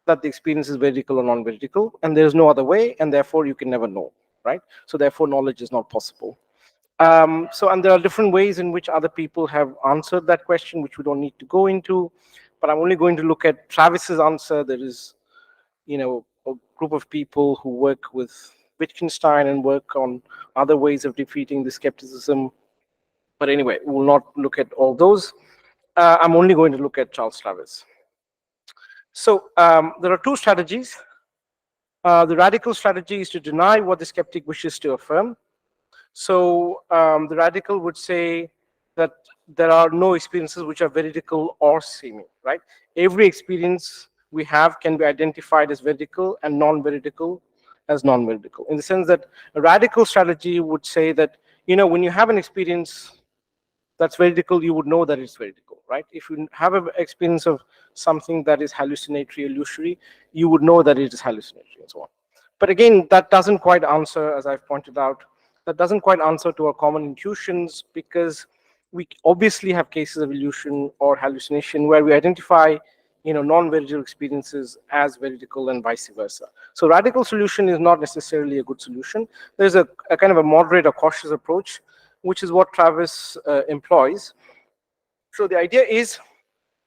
S11: that the experience is veridical or non-veridical, and there's no other way, and therefore you can never know, right? So therefore knowledge is not possible. And there are different ways in which other people have answered that question, which we don't need to go into, but I'm only going to look at Travis's answer. There is, a group of people who work with Wittgenstein and work on other ways of defeating the skepticism. But anyway, we'll not look at all those. I'm only going to look at Charles Travis. So there are two strategies. The radical strategy is to deny what the skeptic wishes to affirm. So the radical would say that there are no experiences which are veridical or seeming, right? Every experience we have can be identified as veridical and non-veridical as non-veridical, in the sense that a radical strategy would say that, when you have an experience that's veridical, you would know that it's veridical, right? If you have an experience of something that is hallucinatory, illusory, you would know that it is hallucinatory and so on. But again, that doesn't quite answer, as I've pointed out, that doesn't quite answer to our common intuitions, because we obviously have cases of illusion or hallucination where we identify non-veridical experiences as veridical and vice versa. So radical solution is not necessarily a good solution. There's a kind of a moderate or cautious approach, which is what Travis employs. So the idea is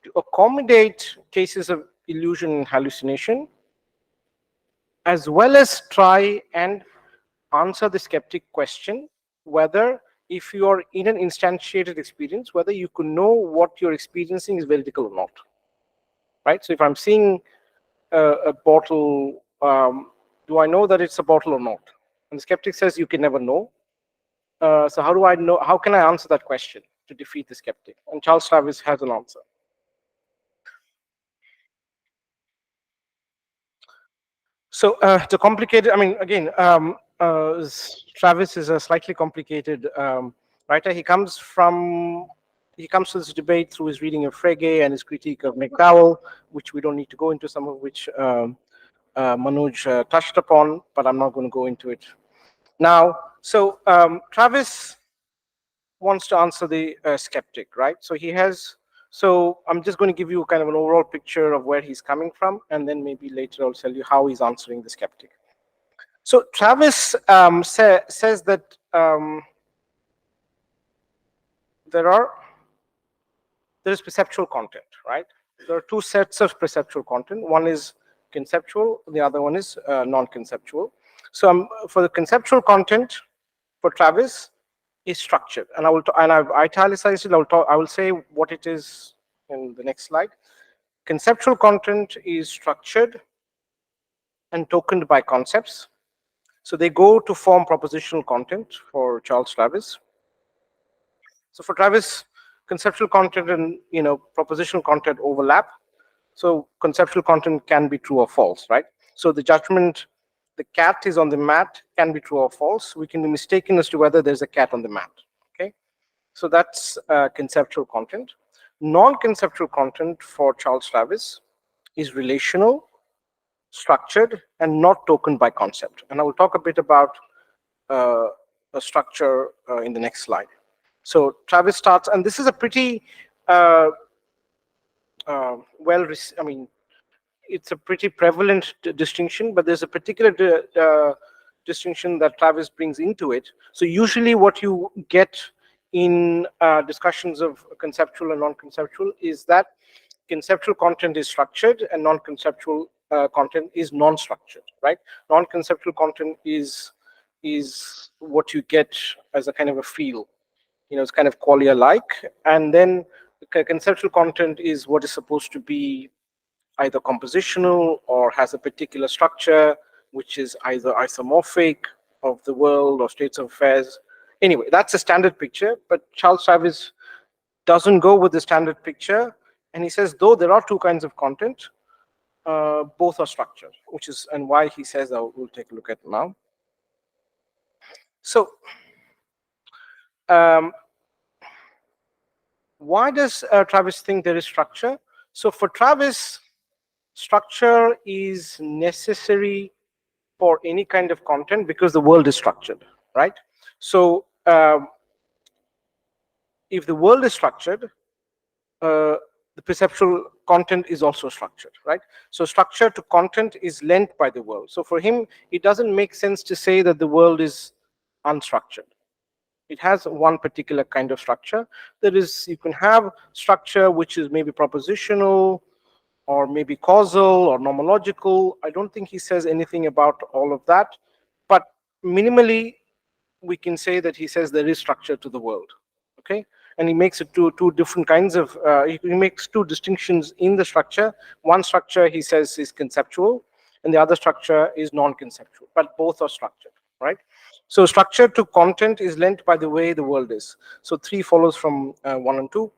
S11: to accommodate cases of illusion and hallucination, as well as try and answer the skeptic question whether, if you are in an instantiated experience, whether you can know what you're experiencing is veridical or not, right? So if I'm seeing a bottle, do I know that it's a bottle or not? And the skeptic says you can never know. So how do I know? How can I answer that question to defeat the skeptic? And Charles Travis has an answer. So it's a complicated. I mean, again, Travis is a slightly complicated writer. He comes to this debate through his reading of Frege and his critique of McDowell, which we don't need to go into. Some of which Manoj touched upon, but I'm not going to go into it now. So Travis wants to answer the skeptic, right? So he has. So I'm just going to give you kind of an overall picture of where he's coming from, and then maybe later I'll tell you how he's answering the skeptic. So Travis says that there is perceptual content, right? There are two sets of perceptual content. One is conceptual, the other one is non-conceptual. So for the conceptual content, for Travis, is structured, and I've italicized it. I will say what it is in the next slide. Conceptual content is structured and tokened by concepts. So they go to form propositional content for Charles Travis. So for Travis, conceptual content and propositional content overlap. So conceptual content can be true or false, right? So the judgment, the cat is on the mat, can be true or false. We can be mistaken as to whether there's a cat on the mat. Okay, so that's conceptual content. Non-conceptual content for Charles Travis is relational, structured, and not tokened by concept. And I will talk a bit about a structure in the next slide. So Travis starts, and this is a pretty it's a pretty prevalent distinction, but there's a particular distinction that Travis brings into it. So usually what you get in discussions of conceptual and non-conceptual is that conceptual content is structured and non-conceptual content is non-structured, right? Non-conceptual content is what you get as a kind of a feel, it's kind of qualia-like, and then the conceptual content is what is supposed to be either compositional or has a particular structure, which is either isomorphic of the world or states of affairs. Anyway, that's a standard picture, but Charles Travis doesn't go with the standard picture. And he says, though there are two kinds of content, both are structured, which is, and why he says that we'll take a look at now. So, why does Travis think there is structure? So for Travis, structure is necessary for any kind of content because the world is structured, right? So if the world is structured, the perceptual content is also structured, right? So structure to content is lent by the world. So for him, it doesn't make sense to say that the world is unstructured. It has one particular kind of structure. That is, you can have structure which is maybe propositional or maybe causal or nomological. I don't think he says anything about all of that, but minimally we can say that he says there is structure to the world. Okay, and he makes it two different kinds of he makes two distinctions in the structure. One structure he says is conceptual and the other structure is non-conceptual, but both are structured, right? So structure to content is lent by the way the world is. So 3 follows from 1 and 2.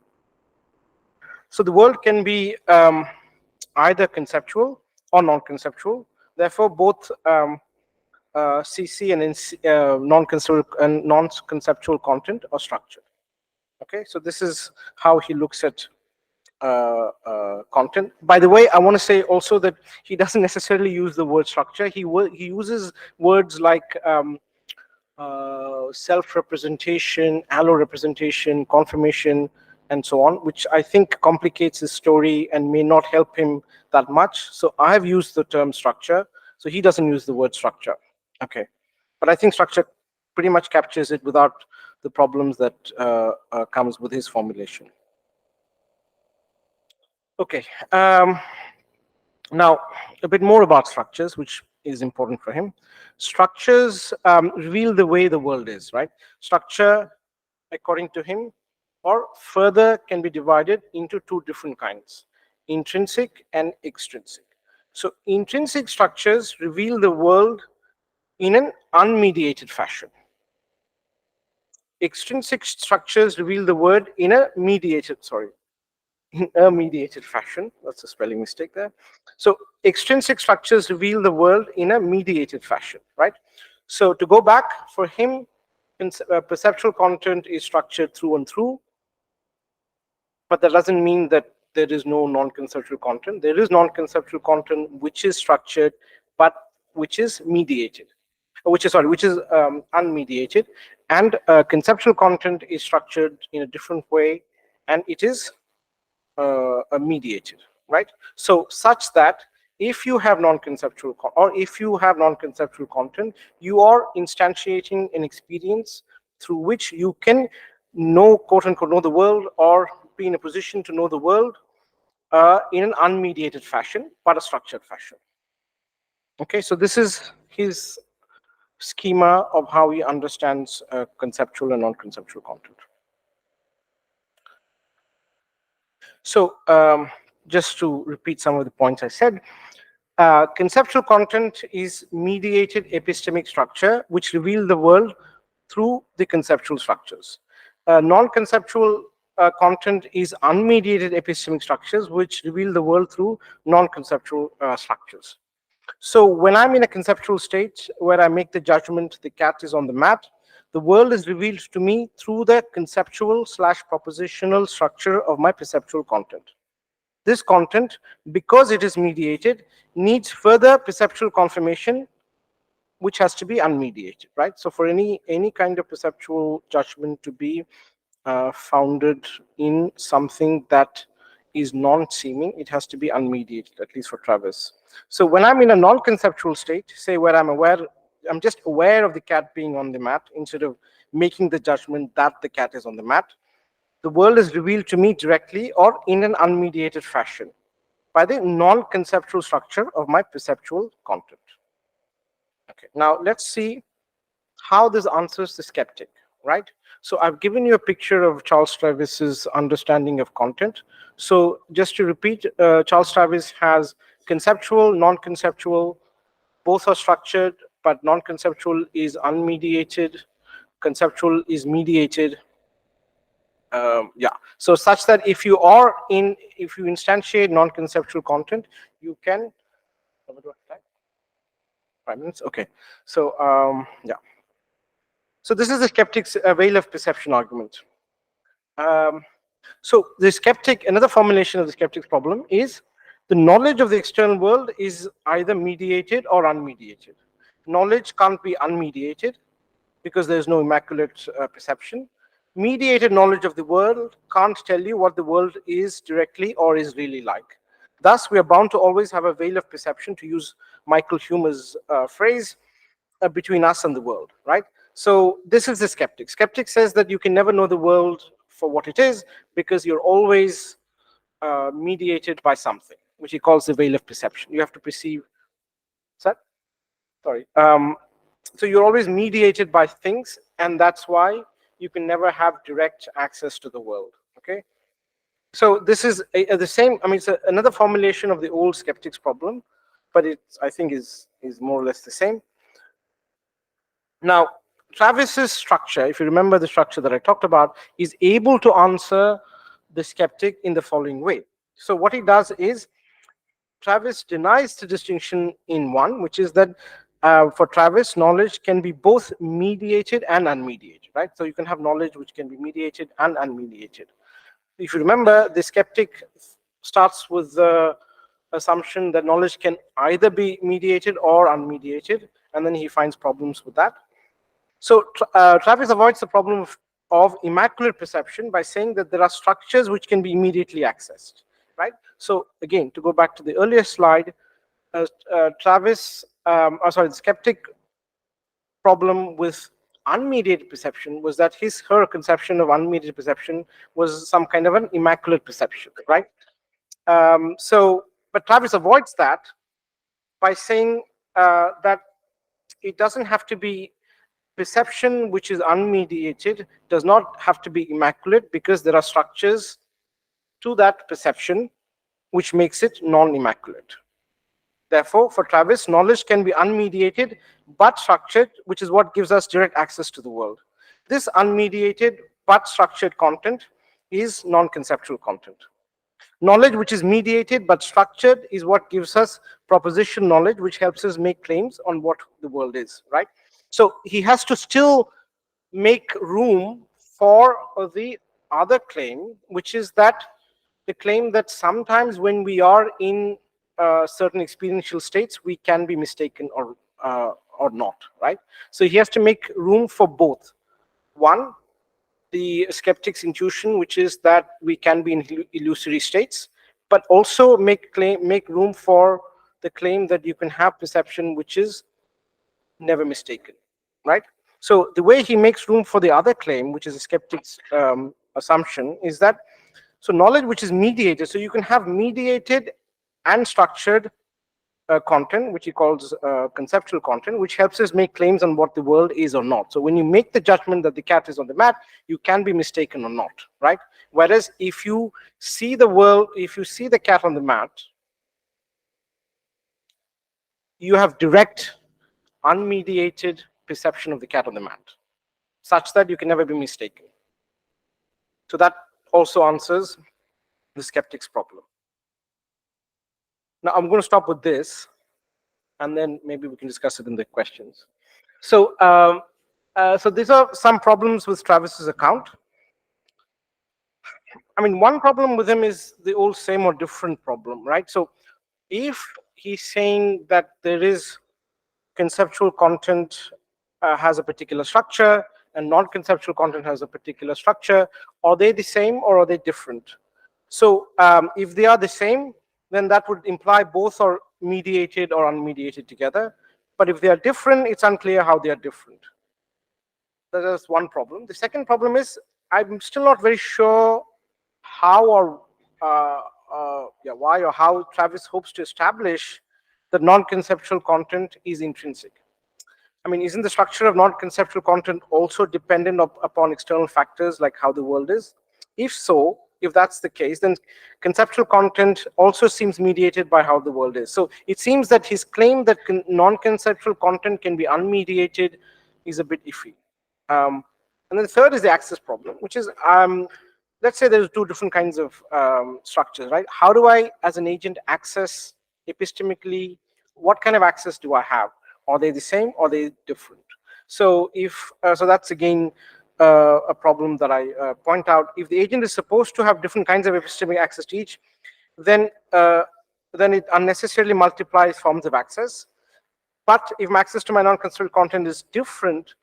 S11: So the world can be either conceptual or non-conceptual. Therefore both CC and non-conceptual content are structured. Okay, so this is how he looks at content. By the way, I want to say also that he doesn't necessarily use the word structure. He uses words like self-representation, allo-representation, confirmation, and so on, which I think complicates his story and may not help him that much. So I have used the term structure. So he doesn't use the word structure. Okay, but I think structure pretty much captures it without the problems that comes with his formulation. Okay, now a bit more about structures, which is important for him. Structures reveal the way the world is, right? Structure, according to him, or further can be divided into 2 different kinds, intrinsic and extrinsic. So intrinsic structures reveal the world in an unmediated fashion. Extrinsic structures reveal the world in a mediated fashion. That's a spelling mistake there. So extrinsic structures reveal the world in a mediated fashion, right? So to go back, for him, perceptual content is structured through and through, but that doesn't mean that there is no non-conceptual content. There is non-conceptual content which is structured, but which is mediated, which is unmediated, and conceptual content is structured in a different way, and it is mediated, right? So such that if you have non-conceptual content, you are instantiating an experience through which you can know, quote unquote, know the world, or be in a position to know the world in an unmediated fashion, but a structured fashion. Okay, so this is his schema of how he understands conceptual and non-conceptual content. So just to repeat some of the points I said, conceptual content is mediated epistemic structure which reveal the world through the conceptual structures. Non-conceptual content is unmediated epistemic structures which reveal the world through non-conceptual structures. So when I'm in a conceptual state where I make the judgment the cat is on the mat, the world is revealed to me through the conceptual / propositional structure of my perceptual content. This content, because it is mediated, needs further perceptual confirmation, which has to be unmediated, right? So for any kind of perceptual judgment to be founded in something that is non-seeming, it has to be unmediated, at least for Travis. So when I'm in a non-conceptual state, say where I'm just aware of the cat being on the mat instead of making the judgment that the cat is on the mat, the world is revealed to me directly or in an unmediated fashion by the non-conceptual structure of my perceptual content. Okay, now let's see how this answers the skeptic, right? So I've given you a picture of Charles Travis's understanding of content. So just to repeat, Charles Travis has conceptual, non-conceptual, both are structured, but non-conceptual is unmediated, conceptual is mediated. Yeah, so such that if you instantiate non-conceptual content, you can. 5 minutes. Okay. So yeah. So this is the skeptic's veil of perception argument. So the skeptic, another formulation of the skeptic's problem is the knowledge of the external world is either mediated or unmediated. Knowledge can't be unmediated because there's no immaculate perception. Mediated knowledge of the world can't tell you what the world is directly or is really like. Thus, we are bound to always have a veil of perception, to use Michael Humer's phrase, between us and the world, right? So this is the skeptic. Skeptic says that you can never know the world for what it is because you're always mediated by something, which he calls the veil of perception. You have to perceive. Sorry. So you're always mediated by things, and that's why you can never have direct access to the world. Okay. So this is the same. I mean, it's another formulation of the old skeptic's problem, but I think is more or less the same. Now, Travis's structure, if you remember the structure that I talked about, is able to answer the skeptic in the following way. So what he does is, Travis denies the distinction in one, which is that for Travis, knowledge can be both mediated and unmediated, right? So you can have knowledge which can be mediated and unmediated. If you remember, the skeptic starts with the assumption that knowledge can either be mediated or unmediated, and then he finds problems with that. So Travis avoids the problem of immaculate perception by saying that there are structures which can be immediately accessed, right? So again, to go back to the earlier slide, the skeptic problem with unmediated perception was that her conception of unmediated perception was some kind of an immaculate perception, right? But Travis avoids that by saying that it doesn't have to be perception which is unmediated, does not have to be immaculate, because there are structures to that perception which makes it non-immaculate. Therefore, for Travis, knowledge can be unmediated but structured, which is what gives us direct access to the world. This unmediated but structured content is non-conceptual content. Knowledge which is mediated but structured is what gives us proposition knowledge, which helps us make claims on what the world is, right? So he has to still make room for the other claim, which is that the claim that sometimes when we are in certain experiential states, we can be mistaken or not, right? So he has to make room for both. One, the skeptic's intuition, which is that we can be in illusory states, but also make room for the claim that you can have perception which is never mistaken, right? So the way he makes room for the other claim, which is a skeptic's assumption, is that so knowledge which is mediated, so you can have mediated and structured content, which he calls conceptual content, which helps us make claims on what the world is or not. So when you make the judgment that the cat is on the mat, you can be mistaken or not, right? Whereas if you see the world, if you see the cat on the mat, you have direct, unmediated perception of the cat on the mat, such that you can never be mistaken. So that also answers the skeptic's problem. Now I'm going to stop with this, and then maybe we can discuss it in the questions. So, so these are some problems with Travis's account. I mean, one problem with him is the old same or different problem, right? So if he's saying that there is conceptual content has a particular structure and non-conceptual content has a particular structure, are they the same or are they different? So if they are the same, then that would imply both are mediated or unmediated together. But if they are different, it's unclear how they are different. That is one problem. The second problem is I'm still not very sure how or why or how Travis hopes to establish that non-conceptual content is intrinsic. I mean, isn't the structure of non-conceptual content also dependent upon external factors like how the world is? If so, if that's the case, then conceptual content also seems mediated by how the world is. So it seems that his claim that non-conceptual content can be unmediated is a bit iffy. And then the third is the access problem, which is let's say there's two different kinds of structures, right? How do I, as an agent, access epistemically? What kind of access do I have? Are they the same or are they different? So if so, that's again a problem that I point out. If the agent is supposed to have different kinds of epistemic access to each, then it unnecessarily multiplies forms of access. But if my access to my non-constrained content is different,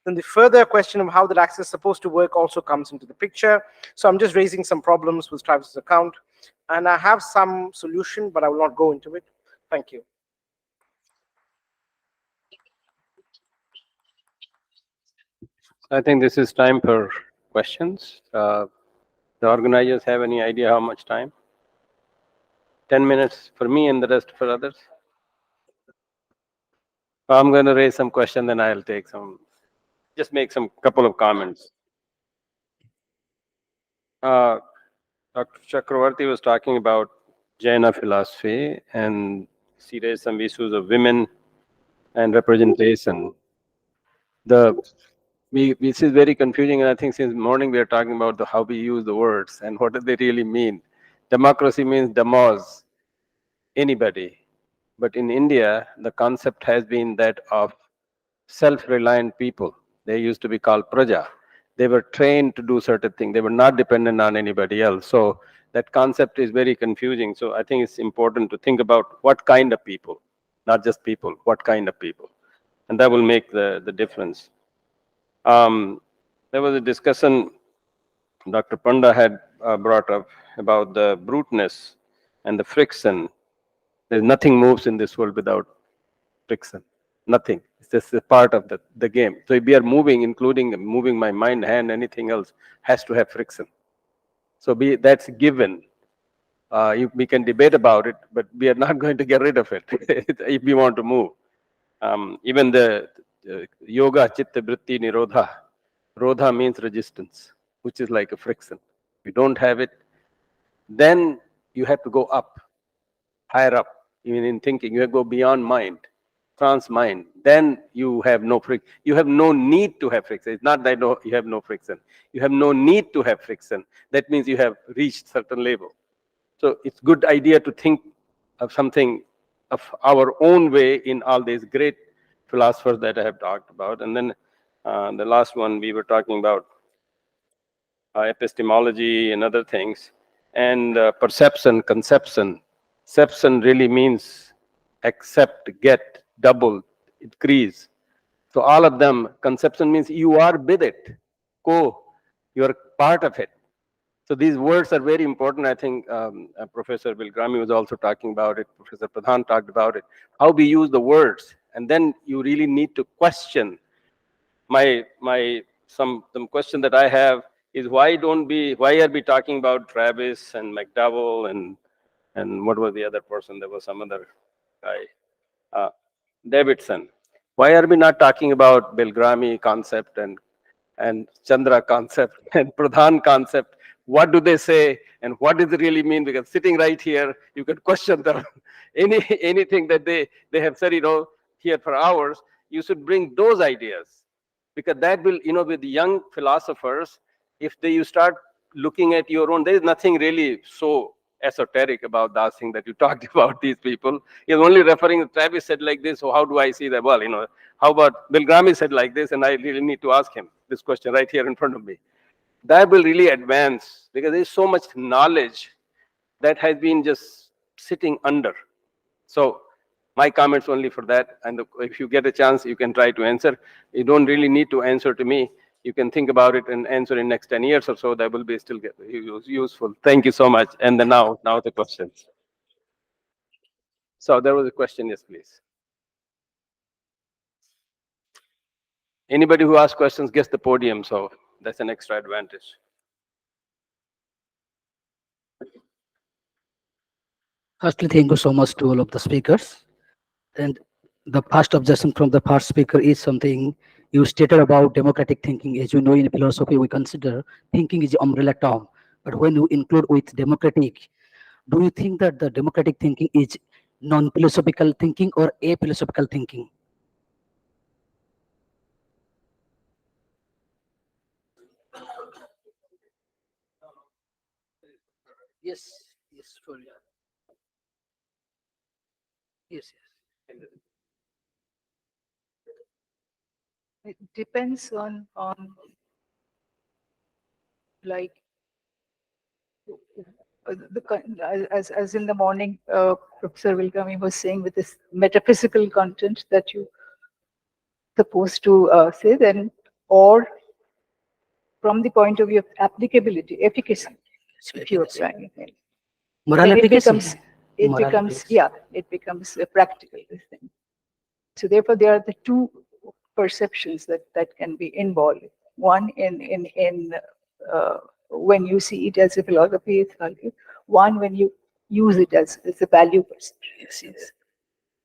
S11: then the further question of how that access is supposed to work also comes into the picture. So I'm just raising some problems with Travis's account, and I have some solution, but I will not go into it. Thank you.
S9: I think this is time for questions. The organizers have any idea how much time? 10 minutes for me and the rest for others? I'm going to raise some question, then I'll take some, just make some couple of comments. Dr. Chakravarti was talking about Jaina philosophy, and she raised some issues of women and representation. This is very confusing, and I think since morning we are talking about how we use the words and what do they really mean. Democracy means demos, anybody. But in India, the concept has been that of self-reliant people. They used to be called praja. They were trained to do certain things. They were not dependent on anybody else. So that concept is very confusing. So I think it's important to think about what kind of people, not just people, what kind of people. And that will make the difference. There was a discussion Dr. Panda had brought up about the bruteness and the friction. There's nothing moves in this world without friction. Nothing. It's just a part of the game. So if we are moving, including moving my mind, hand, anything else, has to have friction. So that's given. We can debate about it, but we are not going to get rid of it if we want to move. Even the yoga chitta vritti nirodha. Rodha means resistance, which is like a friction. If you don't have it, then you have to go up, higher up, even in thinking. You have to go beyond mind, trans mind. Then you have no friction. You have no need to have friction. It's not that you have no friction. You have no need to have friction. That means you have reached certain level. So it's good idea to think of something of our own way in all these great philosophers that I have talked about. And then the last one we were talking about epistemology and other things, and perception, conception. Conception really means accept, get, double, increase. So all of them, conception means you are with it, you are part of it. So these words are very important. I think Professor Bilgrami was also talking about it. Professor Pradhan talked about it. How we use the words, and then you really need to question. Some question that I have is why are we talking about Travis and McDowell and what was the other person? There was some other guy, Davidson. Why are we not talking about Bilgrami concept and Chandra concept and Pradhan concept? What do they say and what does it really mean? Because sitting right here, you can question them. Anything that they have said, here for hours, you should bring those ideas. Because that will, with the young philosophers, if you start looking at your own, there is nothing really so esoteric about those things that you talked about these people. You're only referring, Travis said like this, so how do I see that? Well, how about Bilgrami said like this, and I really need to ask him this question right here in front of me. That will really advance because there's so much knowledge that has been just sitting under. So my comments only for that. And if you get a chance, you can try to answer. You don't really need to answer to me. You can think about it and answer in next 10 years or so. That will be still useful. Thank you so much. And then now the questions. So there was a question, yes, please. Anybody who asks questions gets the podium, so that's an extra advantage.
S5: Firstly, thank you so much to all of the speakers. And the first objection from the first speaker is something you stated about democratic thinking. As you know, in philosophy, we consider thinking is umbrella term. But when you include with democratic, do you think that the democratic thinking is non-philosophical thinking or aphilosophical thinking? Yes, yes, sure. Yes, yes.
S10: It depends on like as in the morning, Professor Wilkami was saying with this metaphysical content that you supposed to say, then, or from the point of view of applicability, efficacy, if you are trying it.
S5: Moral
S10: Then
S5: efficacy.
S10: it
S5: Moral
S10: becomes,
S5: efficacy.
S10: yeah, it becomes a practical thing. So therefore, there are the two perceptions that can be involved. One in when you see it as a philosophy, it's value. One when you use it as a value perception.
S5: Yes, yes.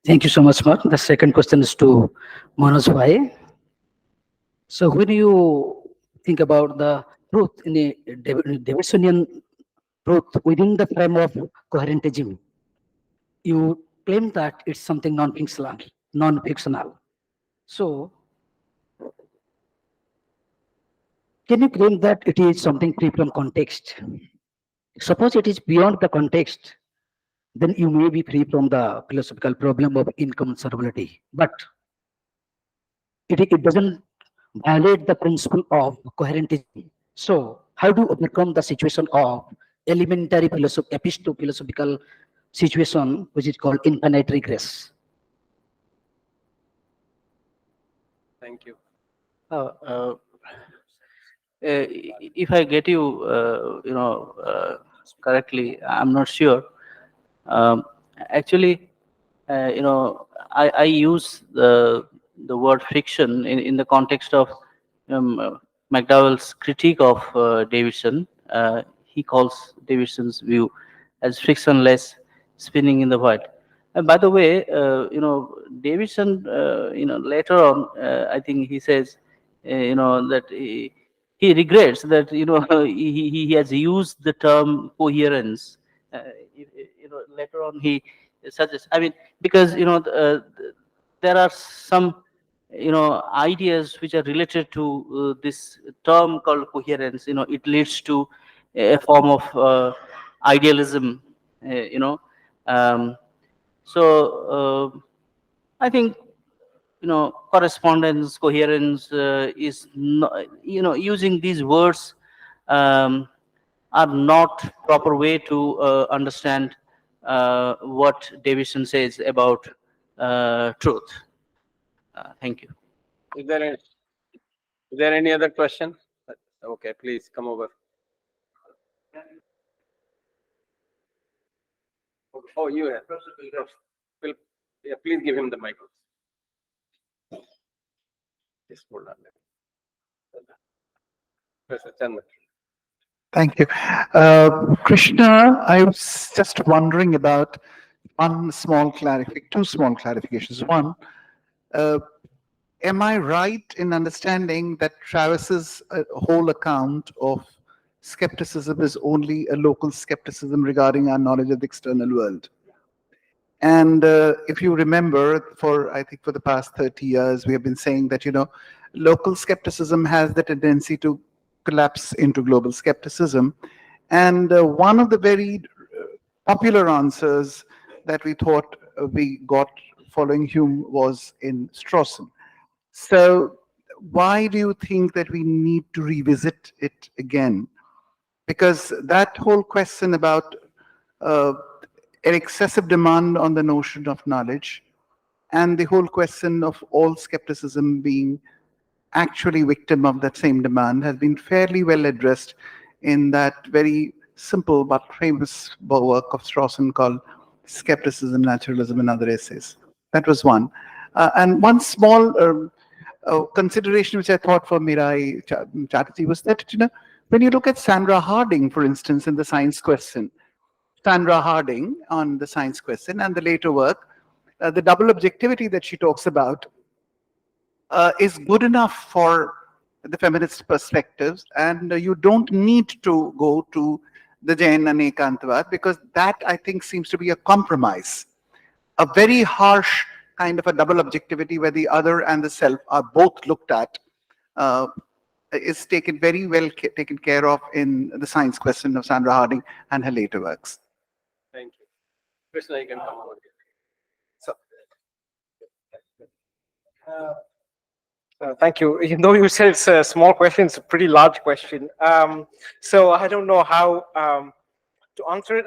S5: Thank you so much, Mark. The second question is to Manoj Bhai. So when you think about the truth in a Davidsonian truth within the frame of coherentism, you claim that it's something non-fictional, non-fictional. So can you claim that it is something free from context? Suppose it is beyond the context, then you may be free from the philosophical problem of incommensurability. But it doesn't violate the principle of coherentism. So, how do you overcome the situation of elementary episto-philosophical situation, which is called infinite regress?
S9: Thank you.
S6: Uh, uh, if I get you, correctly, I'm not sure. Um, Actually, I use the word fiction in the context of McDowell's critique of Davidson. He calls Davidson's view as frictionless spinning in the void. And by the way, Davidson, later on, I think he says, that he regrets that, he has used the term coherence. Later on he suggests, I mean, because, there are some, ideas which are related to this term called coherence. It leads to a form of idealism, you know. Um, I think, correspondence, coherence is not, using these words um, are not proper way to understand what Davidson says about truth. Thank you.
S9: Is there any other question? Okay, please come over. Oh, you have. Yeah, please give him the mic. Just hold on. Professor Chandra.
S12: Thank you. Krishna, I was just wondering about two small clarifications. One, uh, am I right in understanding that Travis's whole account of skepticism is only a local skepticism regarding our knowledge of the external world? And if you remember, I think for the past 30 years, we have been saying that, local skepticism has the tendency to collapse into global skepticism. And one of the very popular answers that we thought we got following Hume was in Strawson. So why do you think that we need to revisit it again? Because that whole question about an excessive demand on the notion of knowledge and the whole question of all skepticism being actually victim of that same demand has been fairly well addressed in that very simple but famous work of Strawson called Skepticism, Naturalism, and Other Essays. That was one. And one small consideration which I thought for Mirai Chatterjee was that, when you look at Sandra Harding, for instance, in the science question, Sandra Harding on the science question and the later work, the double objectivity that she talks about is good enough for the feminist perspectives, and you don't need to go to the Jaina Ekantavad, because that, I think, seems to be a compromise, a very harsh kind of a double objectivity where the other and the self are both looked at is taken very well taken care of in the science question of Sandra Harding and her later works.
S9: Thank you. Krishna, you can come over here.
S12: So,
S11: Thank you. Even though you said it's a small question, it's a pretty large question. So I don't know how to answer it.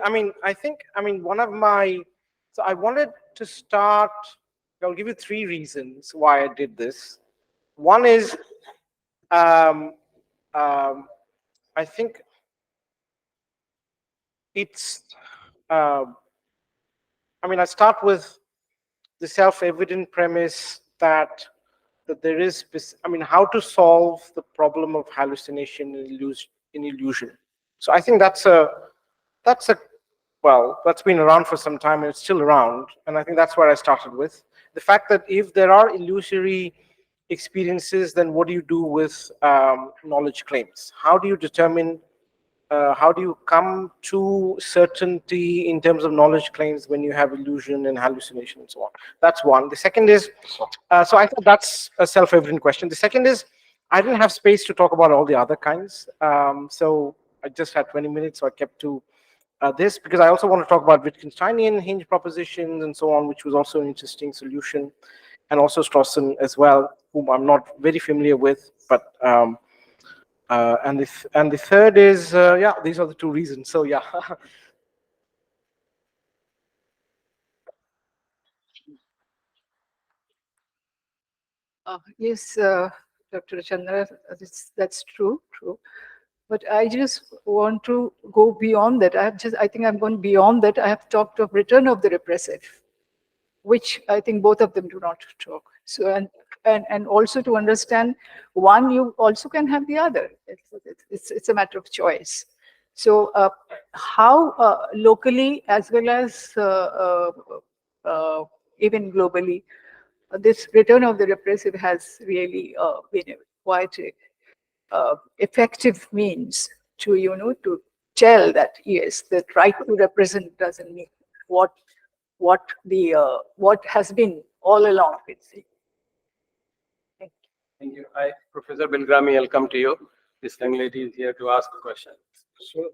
S11: One of my, so I wanted to start, I'll give you three reasons why I did this. One is, I think it's, I start with the self-evident premise that there is, how to solve the problem of hallucination in illusion. So I think that's a well, that's been around for some time and it's still around, and I think that's where I started with the fact that if there are illusory experiences, then what do you do with knowledge claims? How do you determine? How do you come to certainty in terms of knowledge claims when you have illusion and hallucination and so on? That's one. The second is, so I thought that's a self-evident question. The second is, I didn't have space to talk about all the other kinds. So I just had 20 minutes, so I kept to this because I also want to talk about Wittgensteinian hinge propositions and so on, which was also an interesting solution, and also Strawson as well, whom I'm not very familiar with, but and the third is yeah, these are the two reasons. So yeah.
S10: Yes, Dr. Chandra, that's true. But I just want to go beyond that. I think I'm going beyond that. I have talked of return of the repressive, which I think both of them do not talk. So, and also to understand one, you also can have the other. It's a matter of choice. So how locally as well as even globally, this return of the repressive has really been quite effective means to, to tell that yes, the right to represent doesn't mean what has been all along.
S9: Thank you. Hi, Professor Bilgrami, I'll come to you. This young lady is here to ask a question. Sure.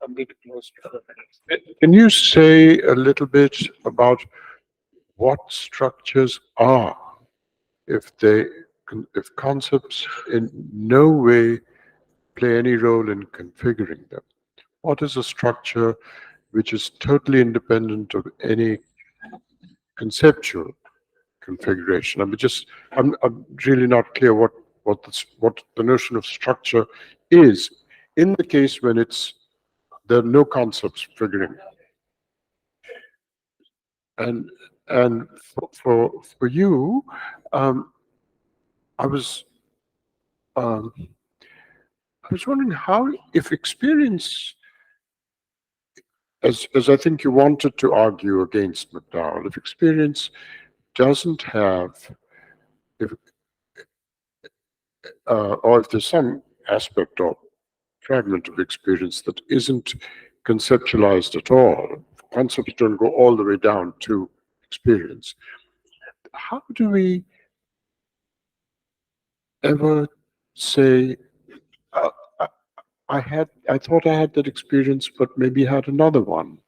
S9: A bit close to the
S1: Can you say a little bit about what structures are, if concepts in no way play any role in configuring them? What is a structure which is totally independent of any conceptual configuration? I'm really not clear what the notion of structure is in the case when there are no concepts figuring. And for you, I was wondering how, if experience, as I think you wanted to argue against McDowell, if experience doesn't have, if or if there's some aspect or fragment of experience that isn't conceptualized at all, concepts don't go all the way down to experience, how do we ever say, uh, I thought I had that experience, but maybe had another one,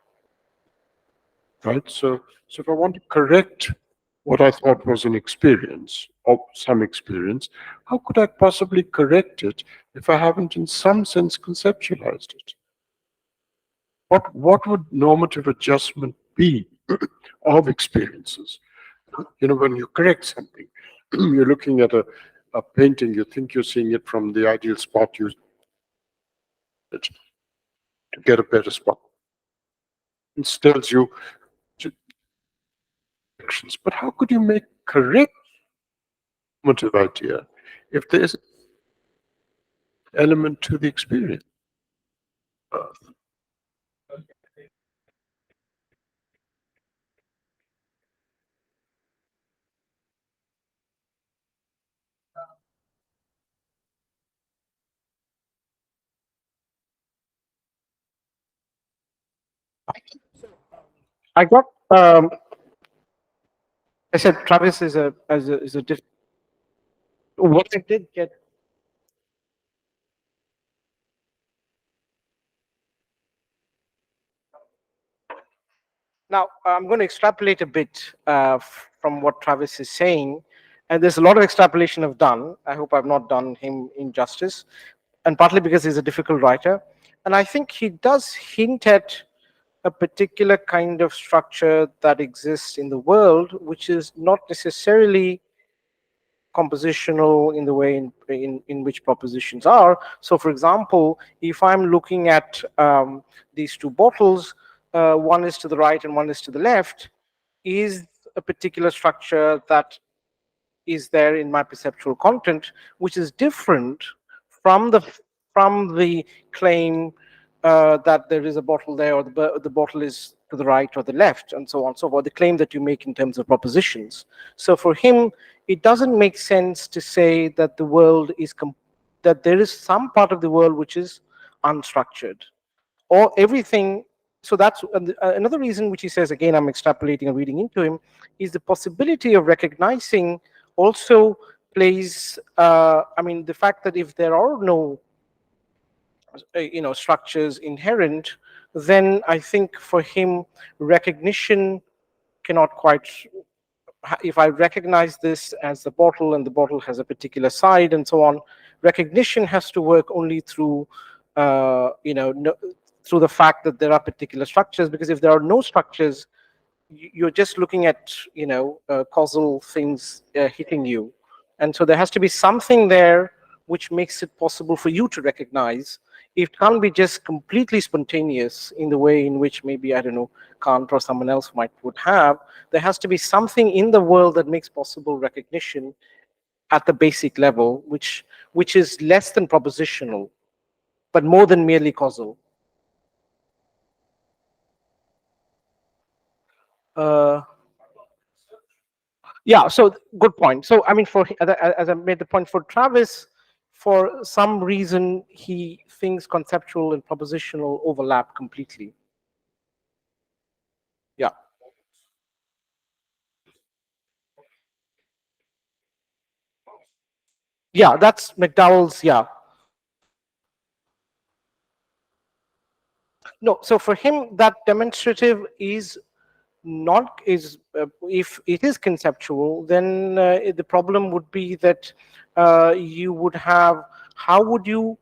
S1: right? So if I want to correct what I thought was an experience, or some experience, how could I possibly correct it if I haven't in some sense conceptualized it? What would normative adjustment be of experiences? When you correct something, you're looking at a painting, you think you're seeing it from the ideal spot, you to get a better spot. It tells you actions. But how could you make correct normative idea if there is an element to the experience?
S11: I got. I said Travis is a what I did get. Now, I'm going to extrapolate a bit from what Travis is saying. And there's a lot of extrapolation I've done. I hope I've not done him injustice. And partly because he's a difficult writer. And I think he does hint at a particular kind of structure that exists in the world, which is not necessarily compositional in the way in which propositions are. So for example, if I'm looking at these two bottles, one is to the right and one is to the left, is a particular structure that is there in my perceptual content, which is different from the claim that there is a bottle there, or the bottle is to the right or the left, and so on and so forth, the claim that you make in terms of propositions. So for him, it doesn't make sense to say that the world is, that there is some part of the world which is unstructured, or everything. So that's another reason which he says, again, I'm extrapolating and reading into him, is the possibility of recognizing also plays, I mean, the fact that if there are no structures inherent, then I think for him recognition cannot quite, if I recognize this as the bottle and the bottle has a particular side and so on, recognition has to work only through through the fact that there are particular structures, because if there are no structures, you're just looking at causal things hitting you. And so there has to be something there which makes it possible for you to recognize. It can't be just completely spontaneous in the way in which maybe, I don't know, Kant or someone else would have. There has to be something in the world that makes possible recognition at the basic level, which is less than propositional, but more than merely causal. Yeah, so good point. So I mean, as I made the point, for Travis, for some reason, he thinks conceptual and propositional overlap completely. Yeah. Yeah, that's McDowell's, yeah. No, so for him, that demonstrative is not, if it is conceptual, then the problem would be that you would have, how would you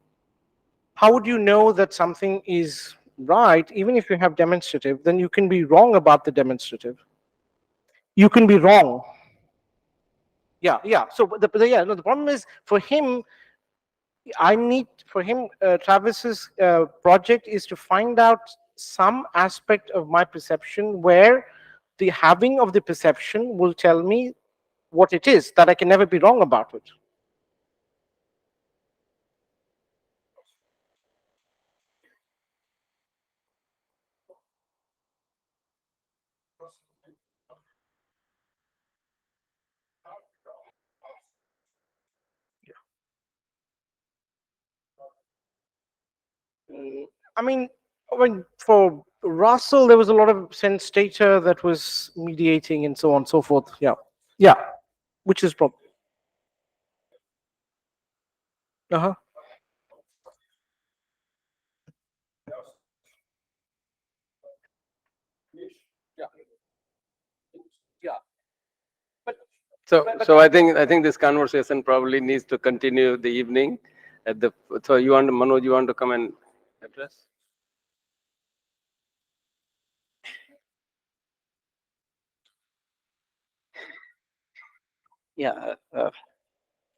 S11: know that something is right? Even if you have demonstrative, then you can be wrong about the demonstrative. You can be wrong. Yeah, yeah. So the problem is for him, Travis's project is to find out some aspect of my perception where the having of the perception will tell me what it is, that I can never be wrong about it. I mean, for Russell, there was a lot of sense data that was mediating and so on and so forth. Yeah, yeah, which is probably. Uh-huh. Yeah. Yeah.
S9: So I think this conversation probably needs to continue the evening. So you want, Manoj, you want to come and address?
S6: Yeah,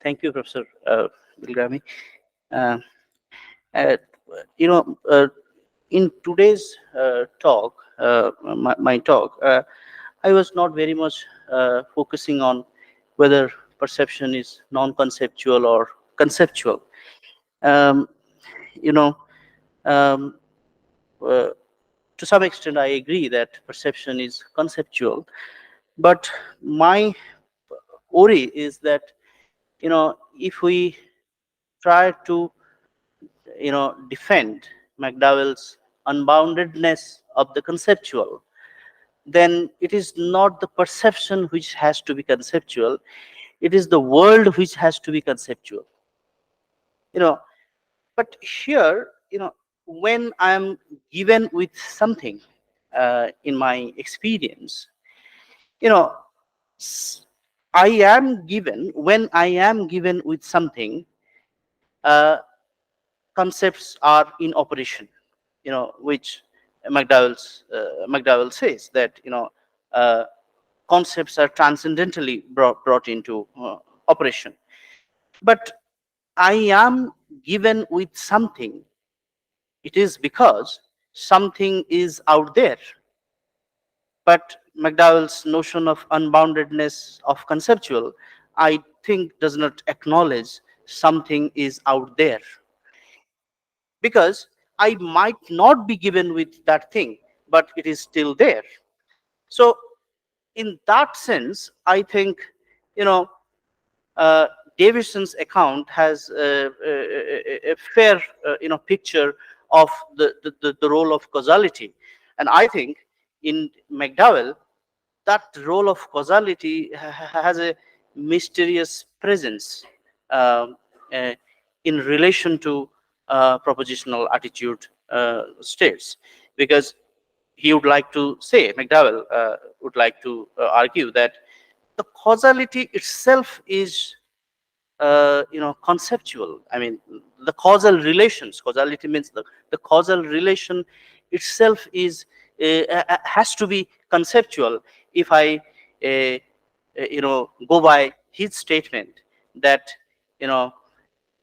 S6: thank you, Professor Bilgrami. Uh, uh, you know, in today's talk, my talk, I was not very much focusing on whether perception is non-conceptual or conceptual. Um, you know, um, to some extent, I agree that perception is conceptual, but my worry is that, if we try to, defend McDowell's unboundedness of the conceptual, then it is not the perception which has to be conceptual, it is the world which has to be conceptual. You know, but here, when I am given with something in my experience, you know, when I am given with something, uh, concepts are in operation, which McDowell says that, uh, concepts are transcendentally brought into operation. But I am given with something, it is because something is out there. But McDowell's notion of unboundedness of conceptual, I think, does not acknowledge something is out there. Because I might not be given with that thing, but it is still there. So in that sense, I think, you know, uh, Davidson's account has a fair, picture of the role of causality. And I think in McDowell, that role of causality has a mysterious presence um, uh, in relation to propositional attitude states, because he would like to say, McDowell would like to argue that the causality itself is conceptual. I mean, the causal relations, causality means the causal relation itself is has to be conceptual. If I go by his statement that,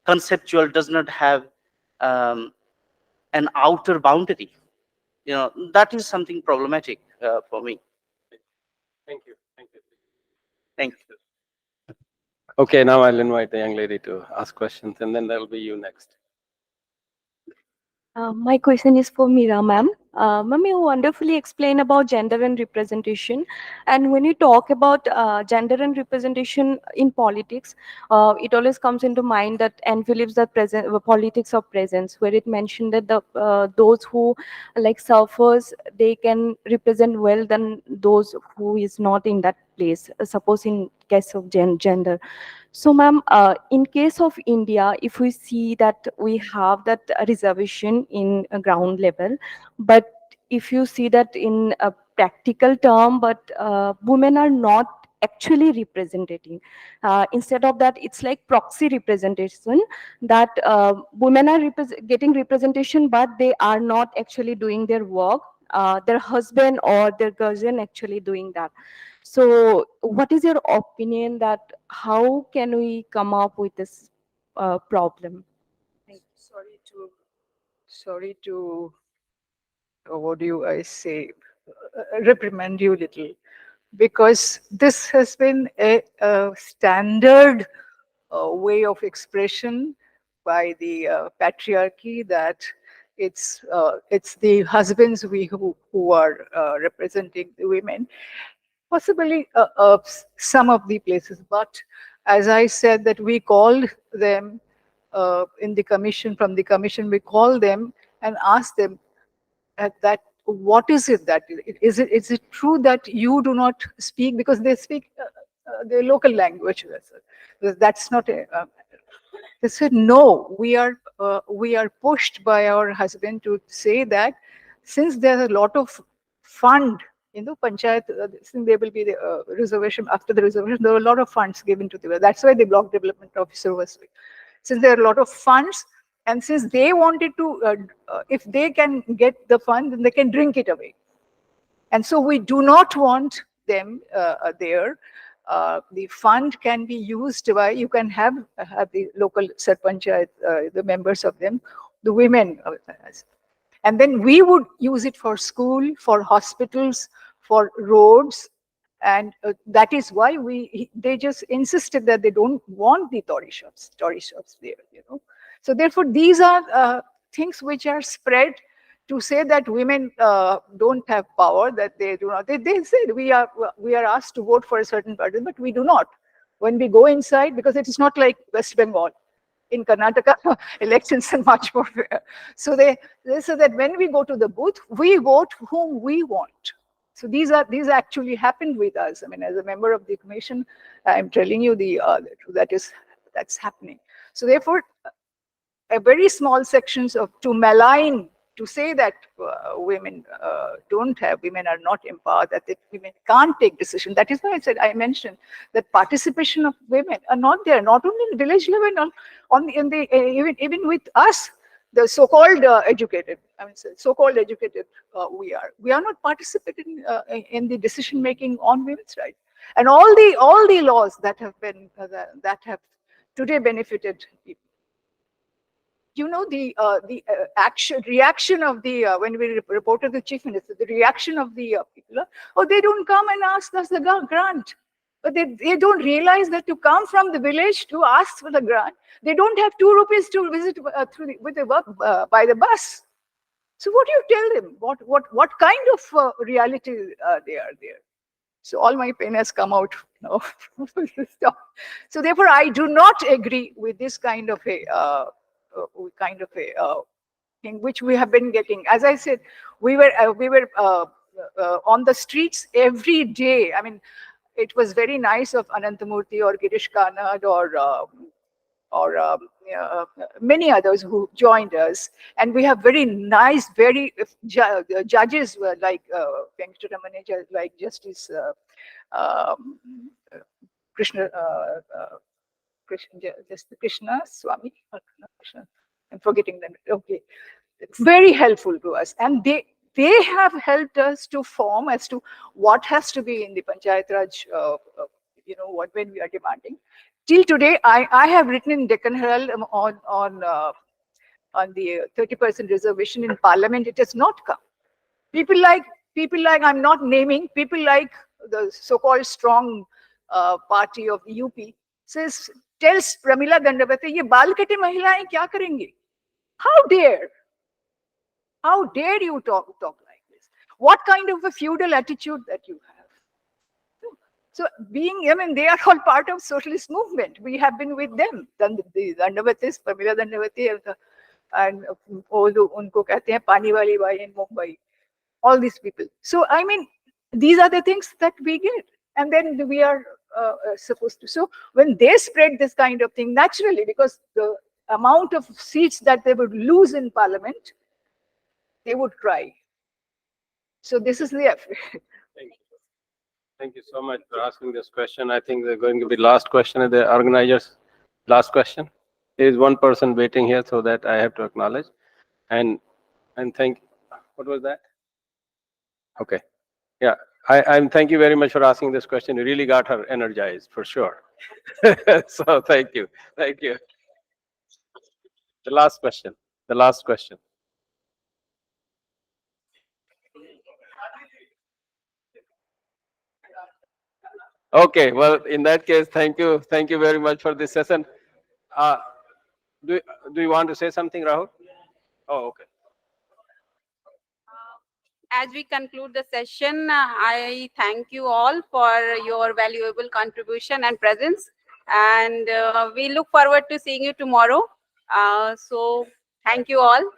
S6: conceptual does not have an outer boundary, that is something problematic for me.
S9: Thank you. Thank you.
S6: Thank you.
S9: Okay, now I'll invite the young lady to ask questions, and then that'll be you next.
S13: My question is for Meera, ma'am. Ma'am, you wonderfully explain about gender and representation. And when you talk about gender and representation in politics, it always comes into mind that Anne Phillips, the politics of presence, where it mentioned that those who like surfers, they can represent well than those who is not in that place. Suppose in case of gender. So, ma'am, in case of India, if we see that we have that reservation in a ground level, but if you see that in a practical term, but women are not actually representing. Instead of that, it's like proxy representation, that women are getting representation, but they are not actually doing their work. Their husband or their cousin actually doing that. So what is your opinion that how can we come up with this problem?
S10: Sorry to, what do I say, reprimand you a little, because this has been a standard way of expression by the patriarchy, that it's the husbands who are representing the women, possibly some of the places. But as I said, that we called them in the commission, from the commission, we call them and ask them that what is it that is it true that you do not speak, because they speak their local language. That's not a they said no, we are pushed by our husband to say that since there's a lot of fund in the panchayat, since there will be the reservation, after the reservation there were a lot of funds given to the, that's why the block development officer was, since there are a lot of funds, and since they wanted to if they can get the fund, then they can drink it away. And so we do not want them there. The fund can be used by, you can have the local sarpanchayat, the members of them, the women. And then we would use it for school, for hospitals, for roads. And that is why they just insisted that they don't want the tory shops there, So therefore, these are things which are spread to say that women don't have power, that they do not. They said we are asked to vote for a certain party, but we do not. When we go inside, because it is not like West Bengal, In Karnataka, elections are much more fair. So they say that when we go to the booth, we vote whom we want. So these actually happened with us. I mean, as a member of the commission, I'm telling you that's happening. So therefore, a very small sections of to malign, to say that women women are not empowered, that women can't take decision. That is why I mentioned that participation of women are not there, not only in village level, even with us, the so-called educated. I mean, so-called educated, we are not participating in the decision making on women's rights, and all the laws that have been that have today benefited people. You know, the reaction of the when we reported the chief minister, the reaction of the people, oh, they don't come and ask us the grant. But they don't realize that to come from the village to ask for the grant, they don't have 2 rupees to visit with the work by the bus. So what do you tell them? What kind of reality they are there? So all my pain has come out now. So therefore, I do not agree with this kind of a thing which we have been getting. As I said, we were on the streets every day. I mean, it was very nice of Anantamurthy or Girish Kanad or many others who joined us, and we have very nice, very judges were like Venkataraman, like Justice Krishna. Krishna Swami. I'm forgetting them. Okay, very helpful to us, and they have helped us to form as to what has to be in the Panchayat Raj. What when we are demanding. Till today, I have written in Deccan Herald on the 30% reservation in Parliament. It has not come. People like I'm not naming, people like the so-called strong party of the UP tells Pramila Dandavate, ye balkate mahilaएं क्या करेंगी? How dare you talk like this? What kind of a feudal attitude that you have? So they are all part of socialist movement. We have been with them. The Dandavatis, Pramila Dandavati, and unko कहते हैं पानी वाली by in Mumbai. All these people. So I mean, these are the things that we get, and then we are supposed to. So when they spread this kind of thing, naturally, because the amount of seats that they would lose in Parliament, they would cry. So this is the
S9: Thank you so much for asking this question. I think they're going to be last question of the organizers. Last question. There is one person waiting here, so that I have to acknowledge. And thank. What was that? Okay. Yeah. Thank you very much for asking this question. You really got her energized for sure. So thank you. Thank you. The last question. The last question. Okay, well, in that case, thank you very much for this session. Do you want to say something, Rahul? Oh, okay.
S8: As we conclude the session, I thank you all for your valuable contribution and presence, and we look forward to seeing you tomorrow. So thank you all.